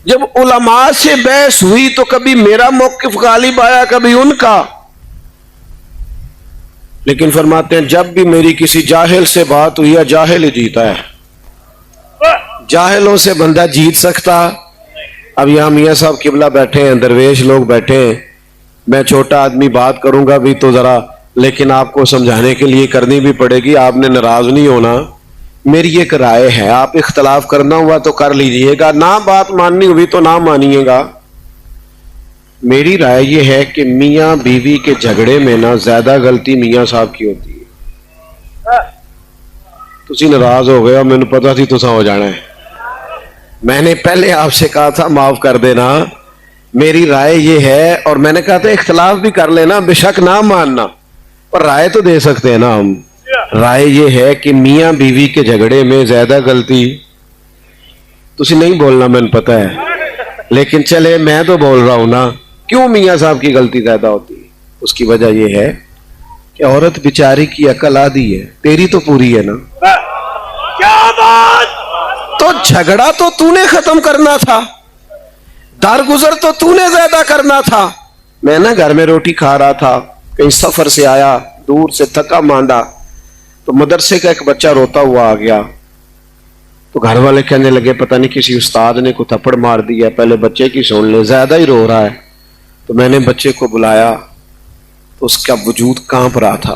جب علماء سے بحث ہوئی تو کبھی میرا موقف غالب آیا, کبھی ان کا. لیکن فرماتے ہیں جب بھی میری کسی جاہل سے بات ہوئی ہے, جاہل ہی جیتا ہے. جاہلوں سے بندہ جیت سکتا. اب یہاں میاں صاحب قبلہ بیٹھے ہیں, درویش لوگ بیٹھے ہیں, میں چھوٹا آدمی بات کروں گا بھی تو ذرا, لیکن آپ کو سمجھانے کے لیے کرنی بھی پڑے گی, آپ نے ناراض نہیں ہونا. میری ایک رائے ہے, آپ اختلاف کرنا ہوا تو کر لیجئے گا, نہ بات ماننی ہوئی تو نہ مانیے گا. میری رائے یہ ہے کہ میاں بیوی کے جھگڑے میں نا زیادہ غلطی میاں صاحب کی ہوتی ہے. تسی ناراض ہو گئے اور میں نے پتا تھی تسا ہو جانا ہے. میں نے پہلے آپ سے کہا تھا معاف کر دینا. میری رائے یہ ہے, اور میں نے کہا تھا اختلاف بھی کر لینا, بے شک نہ ماننا, پر رائے تو دے سکتے ہیں نا ہم. رائے یہ ہے کہ میاں بیوی کے جھگڑے میں زیادہ غلطی, تسی نہیں بولنا میں نے پتا ہے, لیکن چلے میں تو بول رہا ہوں نا, کیوں میاں صاحب کی غلطی زیادہ ہوتی ہے؟ اس کی وجہ یہ ہے کہ عورت بیچاری کی عقل آدھی ہے, تیری تو پوری ہے نا. کیا بات, تو جھگڑا تو تو نے ختم کرنا تھا, درگزر تو تو نے زیادہ کرنا تھا. میں نا گھر میں روٹی کھا رہا تھا, کہیں سفر سے آیا, دور سے تھکا مانڈا, تو مدرسے کا ایک بچہ روتا ہوا آ گیا. تو گھر والے کہنے لگے پتہ نہیں کسی استاد نے کو تھپڑ مار دیا, پہلے بچے کی سن لے, زیادہ ہی رو رہا ہے. تو میں نے بچے کو بلایا تو اس کا وجود کانپ رہا تھا,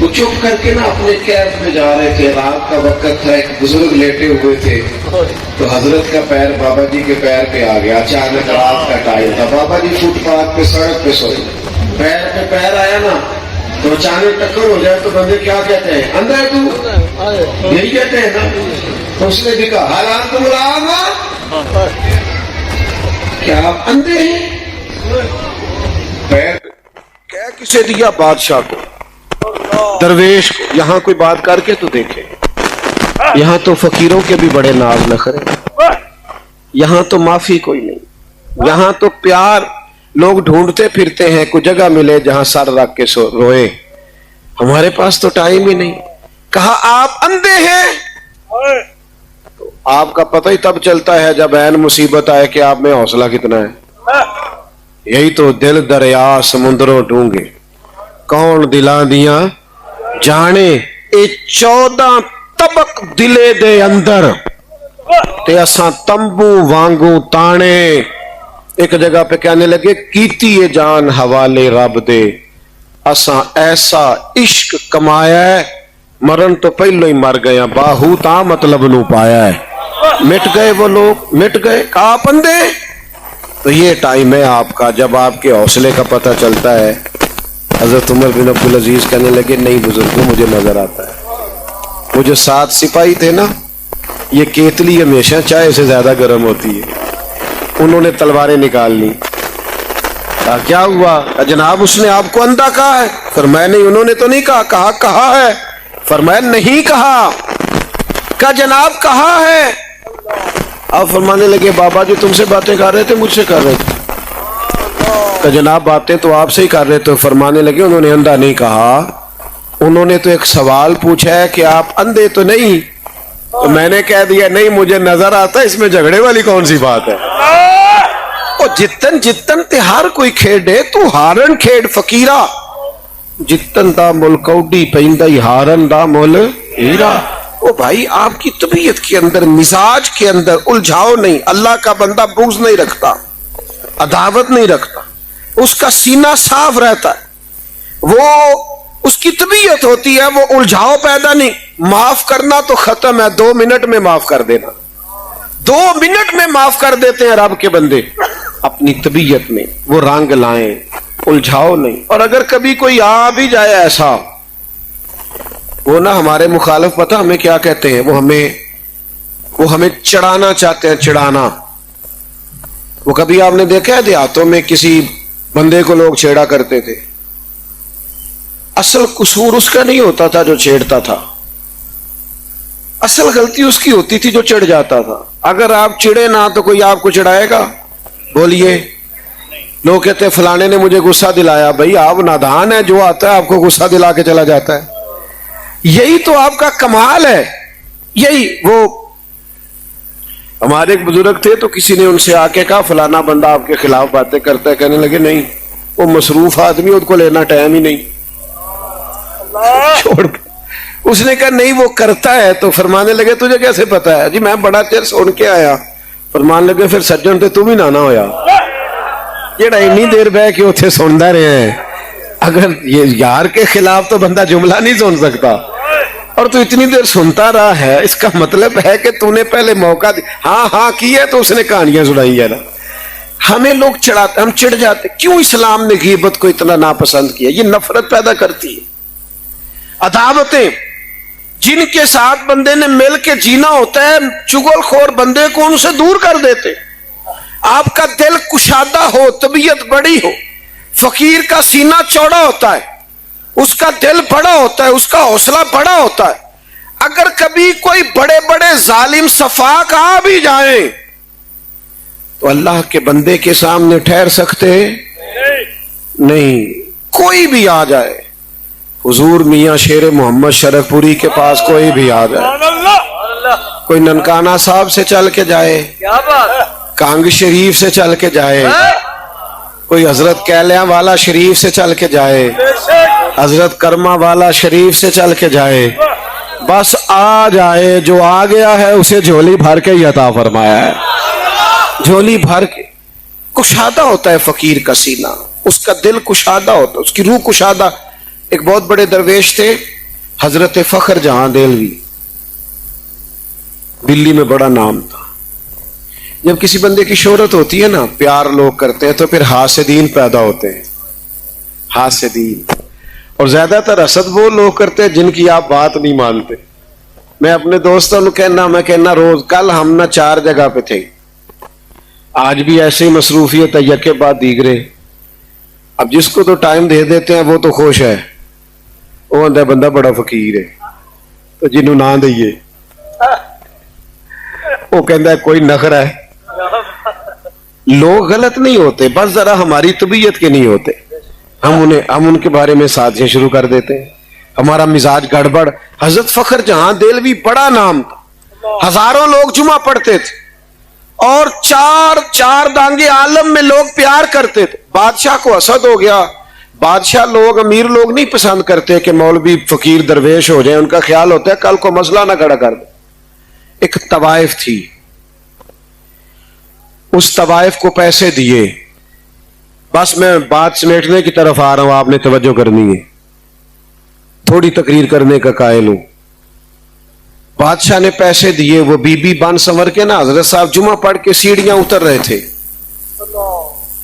وہ چپ کر کے نا اپنے کیف میں جا رہے تھے. رات کا وقت تھا, ایک بزرگ لیٹے ہوئے تھے, تو حضرت کا پیر بابا جی کے پیر پہ آ گیا. اچانک رات کا ٹائم تھا, بابا جی فٹ پاتھ پہ سڑک پہ سوئے, پیر پہ پیر آیا نا تو اچانک ٹکر ہو جائے تو بندے کیا کہتے ہیں, اندھا ہے تو, یہی کہتے ہیں نا. تو اس نے بھی کہا حالات تم رہا, کیا آپ اندھے ہیں؟ پیر کیا کسے دیا, بادشاہ کو, درویش کو. یہاں کوئی بات کر کے تو دیکھے, یہاں تو فقیروں کے بھی بڑے ناز نخرے, یہاں تو معافی کوئی نہیں, یہاں تو پیار لوگ ڈھونڈتے پھرتے ہیں, کوئی جگہ ملے جہاں سر رکھ کے روئے. ہمارے پاس تو ٹائم ہی نہیں. کہا آپ اندھے ہیں, تو آپ کا پتہ ہی تب چلتا ہے جب عین مصیبت آئے کہ آپ میں حوصلہ کتنا ہے. یہی تو دل دریا سمندروں ڈونگے, کون دلاں دیاں جانے, اے 14 طبق دلے دے اندر تے اساں تمبو وانگو تانے. ایک جگہ پہ کہنے لگے کیتی ہے جان حوالے رب دے, اساں ایسا عشق کمایا ہے مرن تو پہلو ہی مر گیا, باہو تا مطلب نو پایا ہے. مٹ گئے وہ لوگ, مٹ گئے. آپ اندھے, تو یہ ٹائم ہے آپ کا جب آپ کے حوصلے کا پتہ چلتا ہے. حضرت عمر بن عبدالعزیز کہنے لگے نہیں بزرگوں مجھے نظر آتا ہے, وہ جو 7 سپاہی تھے نا, یہ کیتلی ہمیشہ چائے سے زیادہ گرم ہوتی ہے. انہوں نے تلواریں نکال لی. کیا ہوا؟ جناب اس نے آپ کو اندھا کہا ہے. فرمایا نہیں, انہوں نے تو نہیں کہا. کہا ہے. فرمایا نہیں کہا. کہا جناب کہا ہے. آپ فرمانے لگے بابا جی تم سے باتیں کر رہے تھے مجھ سے کر رہے تھے؟ کہ جناب باتیں تو آپ سے ہی کر رہے تھے. فرمانے لگے انہوں نے اندھا نہیں کہا, انہوں نے تو ایک سوال پوچھا ہے کہ آپ اندھے تو نہیں. تو میں نے کہہ دیا نہیں مجھے نظر آتا, اس میں جھگڑے والی کون سی بات ہے. اور جتن جتن تے ہر کوئی کھیڈے تو ہارن کھیڈ فقیرہ, جتن دا مل کوڈی پیندا ہی ہارن دا مل ہیرا. او بھائی آپ کی طبیعت کے اندر مزاج کے اندر الجھاؤ نہیں. اللہ کا بندہ بغض نہیں رکھتا, عداوت نہیں رکھتا, اس کا سینہ صاف رہتا ہے, وہ اس کی طبیعت ہوتی ہے, وہ الجھاؤ پیدا نہیں. معاف کرنا تو ختم ہے, 2 منٹ میں معاف کر دینا, 2 منٹ میں معاف کر دیتے ہیں رب کے بندے. اپنی طبیعت میں وہ رنگ لائیں, الجھاؤ نہیں. اور اگر کبھی کوئی آ بھی جائے ایسا, وہ نا ہمارے مخالف پتہ ہمیں کیا کہتے ہیں, وہ ہمیں چڑھانا چاہتے ہیں, چڑھانا. وہ کبھی آپ نے دیکھا ہے دیہاتوں میں کسی بندے کو لوگ چھیڑا کرتے تھے, اصل قصور اس کا نہیں ہوتا تھا جو چھیڑتا تھا, اصل غلطی اس کی ہوتی تھی جو چڑھ جاتا تھا. اگر آپ چڑھے نہ تو کوئی آپ کو چڑھائے گا؟ بولیے. لوگ کہتے ہیں فلانے نے مجھے غصہ دلایا. بھائی آپ نادان ہیں, جو آتا ہے آپ کو غصہ دلا کے چلا جاتا ہے. یہی تو آپ کا کمال ہے. یہی وہ ہمارے ایک بزرگ تھے تو کسی نے ان سے آ کے کہا فلانا بندہ آپ کے خلاف باتیں کرتا ہے. کہنے لگے نہیں وہ مصروف آدمی, اس کو لینا ٹائم ہی نہیں, چھوڑ. اس نے کہا نہیں وہ کرتا ہے. تو فرمانے لگے تجھے کیسے پتا ہے؟ جی میں بڑا چیر سن کے آیا. فرمانے لگے پھر سجن تے تم ہی نہ ہویا جیڑا اتنی دیر بہ کے اتنے سنتا رہے ہیں. اگر یہ یار کے خلاف تو بندہ جملہ نہیں سن سکتا, اور تو اتنی دیر سنتا رہا ہے, اس کا مطلب ہے کہ تو نے پہلے موقع دی. ہاں کی ہے تو اس نے کہانیاں سنائی ہے نا. ہمیں لوگ چڑھاتے, ہم چڑھ جاتے. کیوں اسلام نے غیبت کو اتنا ناپسند کیا؟ یہ نفرت پیدا کرتی ہے, عداوتیں. جن کے ساتھ بندے نے مل کے جینا ہوتا ہے, چغل خور بندے کو ان سے دور کر دیتے. آپ کا دل کشادہ ہو, طبیعت بڑی ہو. فقیر کا سینہ چوڑا ہوتا ہے, اس کا دل بڑا ہوتا ہے, اس کا حوصلہ بڑا ہوتا ہے. اگر کبھی کوئی بڑے بڑے ظالم صفاق آ بھی جائیں تو اللہ کے بندے کے سامنے ٹھہر سکتے نہیں. کوئی بھی آ جائے, حضور میاں شیر محمد شرف پوری کے پاس کوئی بھی آ جائے, کوئی ننکانہ صاحب سے چل کے جائے, کانگ شریف سے چل کے جائے, کوئی حضرت کیلیاں والا شریف سے چل کے جائے, حضرت کرما والا شریف سے چل کے جائے, بس آ جائے. جو آ گیا ہے اسے جھولی بھر کے ہی عطا فرمایا ہے, جھولی بھر کے. کشادہ ہوتا ہے فقیر کا سینہ, اس کا دل کشادہ ہوتا ہے, اس کی روح کشادہ. ایک بہت بڑے درویش تھے حضرت فخر جہاں دہلوی، دلی میں بڑا نام تھا. جب کسی بندے کی شہرت ہوتی ہے نا، پیار لوگ کرتے ہیں، تو پھر حاسدین پیدا ہوتے ہیں. حاسدین، اور زیادہ تر حسد وہ لوگ کرتے ہیں جن کی آپ بات نہیں مانتے. میں اپنے دوستوں کو میں کہنا روز، کل ہم نہ 4 جگہ پہ تھے، آج بھی ایسے ہی مصروفیت ہے یکے بعد دیگرے. اب جس کو تو ٹائم دے دیتے ہیں وہ تو خوش ہے، وہ آتا ہے بندہ بڑا فقیر ہے، تو جنہوں نہ دئیے وہ کہتا ہے کوئی نخرہ ہے. لوگ غلط نہیں ہوتے، بس ذرا ہماری طبیعت کے نہیں ہوتے. ہم ان کے بارے میں سازشیں شروع کر دیتے ہیں، ہمارا مزاج گڑبڑ. حضرت فخر جہاں دہلوی بڑا نام تھا، ہزاروں لوگ جمعہ پڑھتے تھے، اور چار دانگے عالم میں لوگ پیار کرتے تھے. بادشاہ کو حسد ہو گیا. بادشاہ لوگ، امیر لوگ نہیں پسند کرتے کہ مولوی فقیر درویش ہو جائیں، ان کا خیال ہوتا ہے کل کو مسئلہ نہ کھڑا کر دے. ایک طوائف تھی، اس طوائف کو پیسے دیے. بس میں بات سمیٹنے کی طرف آ رہا ہوں، آپ نے توجہ کرنی ہے، تھوڑی تقریر کرنے کا قائل ہوں. بادشاہ نے پیسے دیے، وہ بی بی بن سنور کے نا حضرت صاحب جمعہ پڑھ کے سیڑھیاں اتر رہے تھے،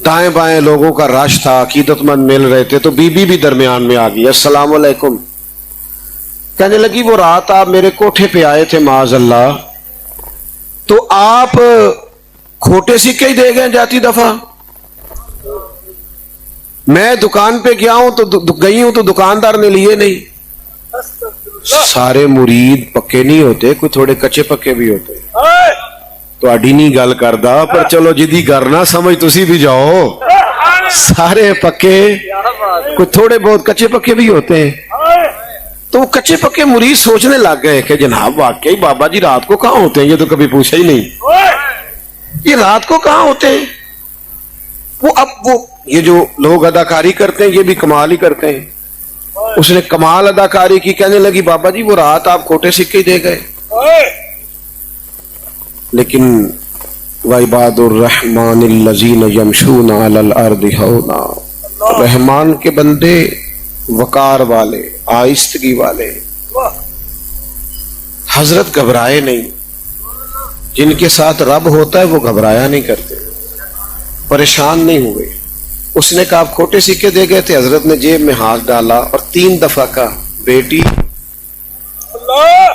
دائیں بائیں لوگوں کا رش تھا، عقیدت مند مل رہے تھے. تو بی بی بھی درمیان میں آ گئی. السلام علیکم. کہنے لگی وہ رات آپ میرے کوٹھے پہ آئے تھے معاذ اللہ، تو آپ کھوٹے سکے ہی دے گئے جاتی دفعہ. میں دکان پہ گیا ہوں تو دکاندار نے لیے نہیں. سارے مرید پکے نہیں ہوتے، کوئی تھوڑے کچے پکے بھی ہوتے. تو اڈی نہیں گل کردا، پر چلو جدی گھر نہ سمجھ تسی بھی جاؤ. سارے پکے، کوئی تھوڑے بہت کچے پکے بھی ہوتے ہیں. تو وہ کچے پکے مرید سوچنے لگ گئے کہ جناب واقعی بابا جی رات کو کہاں ہوتے ہیں؟ یہ تو کبھی پوچھا ہی نہیں، یہ رات کو کہاں ہوتے ہیں؟ وہ یہ جو لوگ اداکاری کرتے ہیں یہ بھی کمال ہی کرتے ہیں. اس نے کمال اداکاری کی. کہنے لگی بابا جی وہ رات آپ کھوٹے سکے دے گئے. لیکن وعباد الرحمن الذین یمشون علی الارض ہونا، رحمان کے بندے وقار والے، آہستگی والے. حضرت گھبرائے نہیں. جن کے ساتھ رب ہوتا ہے وہ گھبرایا نہیں کرتے، پریشان نہیں ہوئے. اس نے کہا آپ کھوٹے سکے دے گئے تھے. حضرت نے جیب میں ہاتھ ڈالا اور 3 دفعہ کہا بیٹی،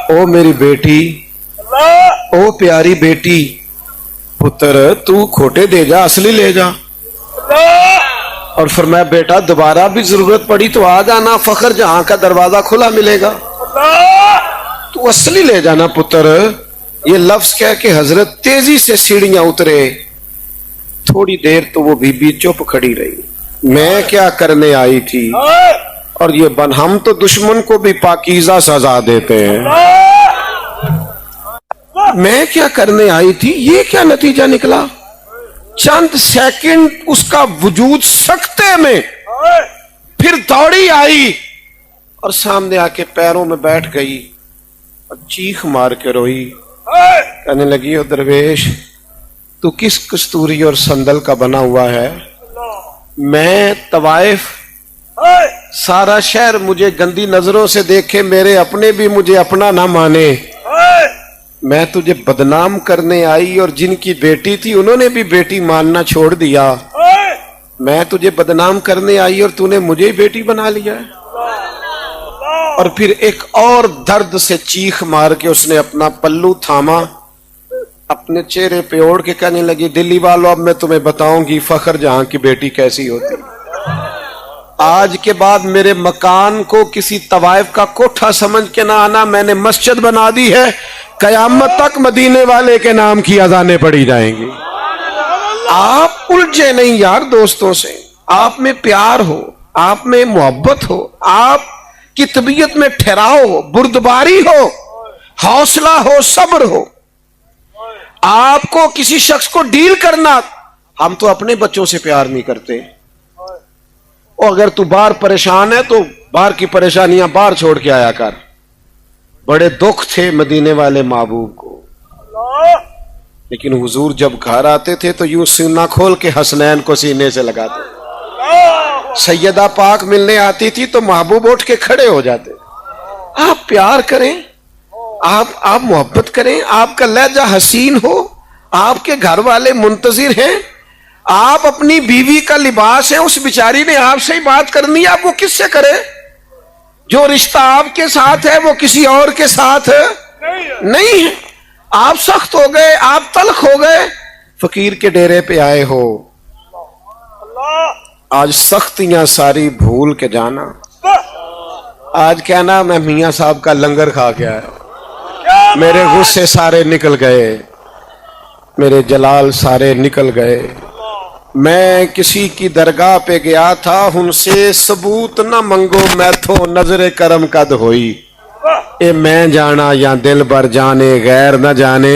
او میری بیٹی، او پیاری بیٹی، پتر تو کھوٹے دے جا، اصلی لے جا. اور فرمایا بیٹا دوبارہ بھی ضرورت پڑی تو آ جانا، فخر جہاں کا دروازہ کھلا ملے گا، تو اصلی لے جانا پتر. یہ لفظ کہہ کے حضرت تیزی سے سیڑھیاں اترے. تھوڑی دیر تو وہ بی بی چپ کھڑی رہی. میں کیا کرنے آئی تھی؟ اور یہ ہم تو دشمن کو بھی پاکیزہ سزا دیتے ہیں. میں کیا کرنے آئی تھی؟ یہ کیا نتیجہ نکلا؟ چند سیکنڈ اس کا وجود سکتے میں، پھر دوڑی آئی اور سامنے آ کے پیروں میں بیٹھ گئی اور چیخ مار کے روئی. کہنے لگی او درویش تو کس کستوری اور سندل کا بنا ہوا ہے؟ میں طوائف، سارا شہر مجھے گندی نظروں سے دیکھے، میرے اپنے بھی مجھے اپنا نہ مانے. میں تجھے بدنام کرنے آئی، اور جن کی بیٹی تھی انہوں نے بھی بیٹی ماننا چھوڑ دیا. میں تجھے بدنام کرنے آئی اور تو نے مجھے ہی بیٹی بنا لیا. اور پھر ایک اور درد سے چیخ مار کے اس نے اپنا پلو تھاما، اپنے چہرے پہ اوڑھ کے کہنے لگی دلی والوں اب میں تمہیں بتاؤں گی فخر جہاں کی بیٹی کیسی ہوتی. آج کے بعد میرے مکان کو کسی طوائف کا کوٹھا سمجھ کے نہ آنا، میں نے مسجد بنا دی ہے، قیامت تک مدینے والے کے نام کی اذانیں پڑھی جائیں گی. آپ الجھے نہیں یار دوستوں سے، آپ میں پیار ہو، آپ میں محبت ہو، آپ کی طبیعت میں ٹھہراؤ ہو، بردباری ہو، حوصلہ ہو، صبر ہو. آپ کو کسی شخص کو ڈیل کرنا، ہم تو اپنے بچوں سے پیار نہیں کرتے. اور اگر تو باہر پریشان ہے تو باہر کی پریشانیاں باہر چھوڑ کے آیا کر. بڑے دکھ تھے مدینے والے محبوب کو، لیکن حضور جب گھر آتے تھے تو یوں سینہ کھول کے حسنین کو سینے سے لگاتے، سیدہ پاک ملنے آتی تھی تو محبوب اٹھ کے کھڑے ہو جاتے. آپ پیار کریں, آپ محبت کریں, آپ کا لہجہ حسین ہو, آپ کے گھر والے منتظر ہیں, آپ اپنی بیوی کا لباس ہے, اس بیچاری نے آپ سے ہی بات کرنی ہے, آپ وہ کس سے کرے؟ جو رشتہ آپ کے ساتھ ہے وہ کسی اور کے ساتھ نہیں ہے. آپ سخت ہو گئے, آپ تلخ ہو گئے, فقیر کے ڈیرے پہ آئے ہو, آج سختیاں ساری بھول کے جانا. آج کہنا میں میاں صاحب کا لنگر کھا کے آیا, میرے غصے سارے نکل گئے, میرے جلال سارے نکل گئے. میں کسی کی درگاہ پہ گیا تھا, ان سے ثبوت نہ منگو میں تو نظر کرم قد ہوئی. اے میں جانا یا دل بر جانے غیر نہ جانے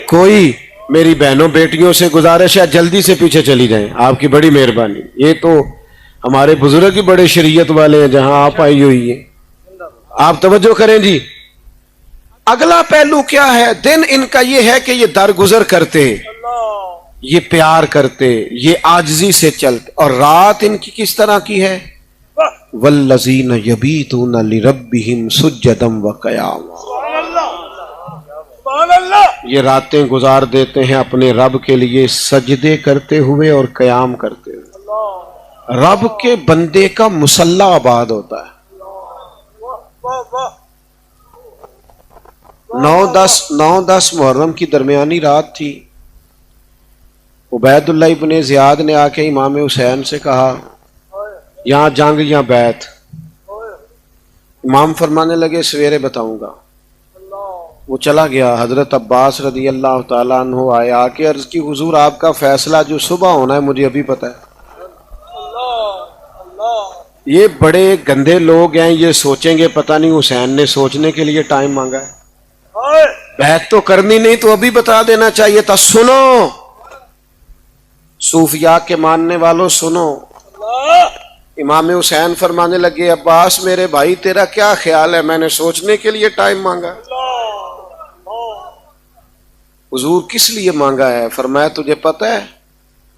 کوئی. میری بہنوں بیٹیوں سے گزارش ہے جلدی سے پیچھے چلی جائیں, آپ کی بڑی مہربانی. یہ تو ہمارے بزرگ ہی بڑے شریعت والے ہیں, جہاں آپ آئی ہوئی ہیں آپ توجہ کریں جی. اگلا پہلو کیا ہے؟ دن ان کا یہ ہے کہ یہ درگزر کرتے, یہ پیار کرتے, یہ عاجزی سے چلتے, اور رات ان کی کس طرح کی ہے؟ والذین یبیتون لربہم سجدا وقیاما. یہ راتیں گزار دیتے ہیں اپنے رب کے لیے سجدے کرتے ہوئے اور قیام کرتے ہوئے. رب کے بندے کا مصلی آباد ہوتا ہے. 9-10 محرم کی درمیانی رات تھی. عبید اللہ ابن زیاد نے آ کے امام حسین سے کہا یہاں جنگ یا بیعت؟ امام فرمانے لگے سویرے بتاؤں گا. وہ چلا گیا. حضرت عباس رضی اللہ تعالیٰ عنہ آئے, آ کے عرض کی حضور آپ کا فیصلہ جو صبح ہونا ہے مجھے ابھی پتہ ہے. یہ بڑے گندے لوگ ہیں, یہ سوچیں گے پتہ نہیں حسین نے سوچنے کے لیے ٹائم مانگا ہے. بیعت تو کرنی نہیں تو ابھی بتا دینا چاہیے تھا. سنو صوفیاء کے ماننے والوں سنو. امام حسین فرمانے لگے عباس میرے بھائی تیرا کیا خیال ہے, میں نے سوچنے کے لیے ٹائم مانگا. حضور کس لیے مانگا ہے؟ فرمایا تجھے پتہ ہے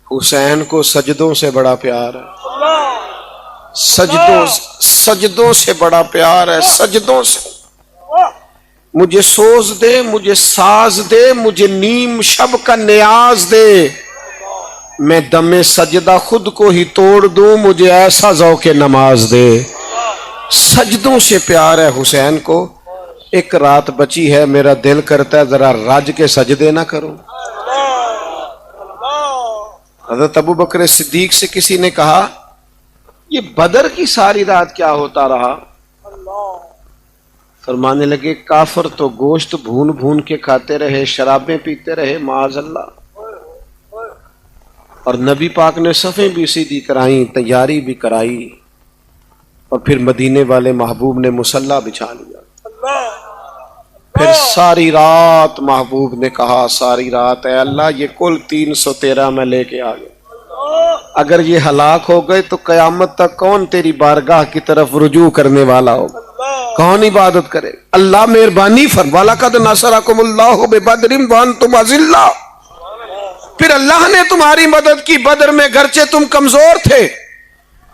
حسین کو سجدوں سے بڑا پیار ہے, سجدوں سے بڑا پیار ہے, سجدوں سے. مجھے سوز دے, مجھے ساز دے, مجھے نیم شب کا نیاز دے, میں دم سجدہ خود کو ہی توڑ دوں, مجھے ایسا ذوق نماز دے. سجدوں سے پیار ہے حسین کو. ایک رات بچی ہے, میرا دل کرتا ہے ذرا رج کے سجدے نہ کروں. حضرت ابو بکر صدیق سے کسی نے کہا یہ بدر کی ساری رات کیا ہوتا رہا؟ فرمانے لگے کافر تو گوشت بھون بھون کے کھاتے رہے, شرابیں پیتے رہے, معاذ اللہ, اور نبی پاک نے صفیں بھی سیدھی کرائیں, تیاری بھی کرائی, اور پھر مدینے والے محبوب نے مصلی بچھا لیا. پھر ساری رات محبوب نے کہا ساری رات اے اللہ یہ کل 313 میں لے کے آ گئے, اگر یہ ہلاک ہو گئے تو قیامت تک کون تیری بارگاہ کی طرف رجوع کرنے والا ہوگا, کون عبادت کرے؟ اللہ مہربانی فرما لقد نصرکم اللہ ببدر وانتم اذلہ. پھر اللہ نے تمہاری مدد کی بدر میں, گرچہ تم کمزور تھے.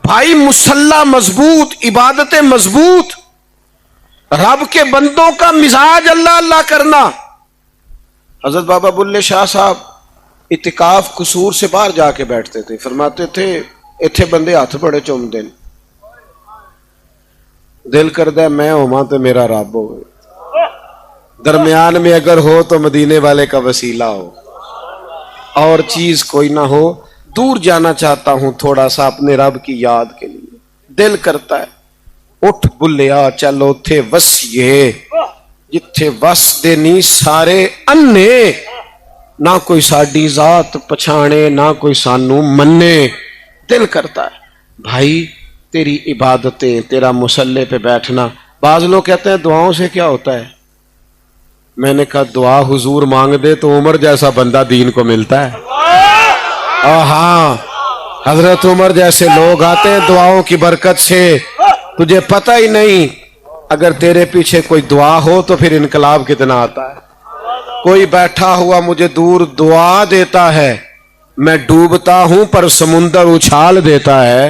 بھائی مصلی مضبوط, عبادتیں مضبوط, رب کے بندوں کا مزاج اللہ اللہ کرنا. حضرت بابا بلے شاہ صاحب اعتکاف قصور سے باہر جا کے بیٹھتے تھے, فرماتے تھے ایتھے بندے ہاتھ بڑے چوم دین, دل کردہ میں ہوواں تو میرا رب ہو, درمیان میں اگر ہو تو مدینے والے کا وسیلہ ہو, اور چیز کوئی نہ ہو. دور جانا چاہتا ہوں تھوڑا سا اپنے رب کی یاد کے لیے, دل کرتا ہے اٹھ بلیا چلو تھے وسیے جتھے وس دے نہیں سارے انے, نہ کوئی ساڈی ذات پچھانے نہ کوئی سانو منے. دل کرتا ہے بھائی تیری عبادتیں, تیرا مصلی پہ بیٹھنا. بعض لوگ کہتے ہیں دعاؤں سے کیا ہوتا ہے؟ میں نے کہا دعا حضور مانگ دے تو عمر جیسا بندہ دین کو ملتا ہے. ہاں حضرت عمر جیسے لوگ آتے ہیں دعاؤں کی برکت سے. تجھے پتہ ہی نہیں اگر تیرے پیچھے کوئی دعا ہو تو پھر انقلاب کتنا آتا ہے. کوئی بیٹھا ہوا مجھے دور دعا دیتا ہے, میں ڈوبتا ہوں پر سمندر اچھال دیتا ہے.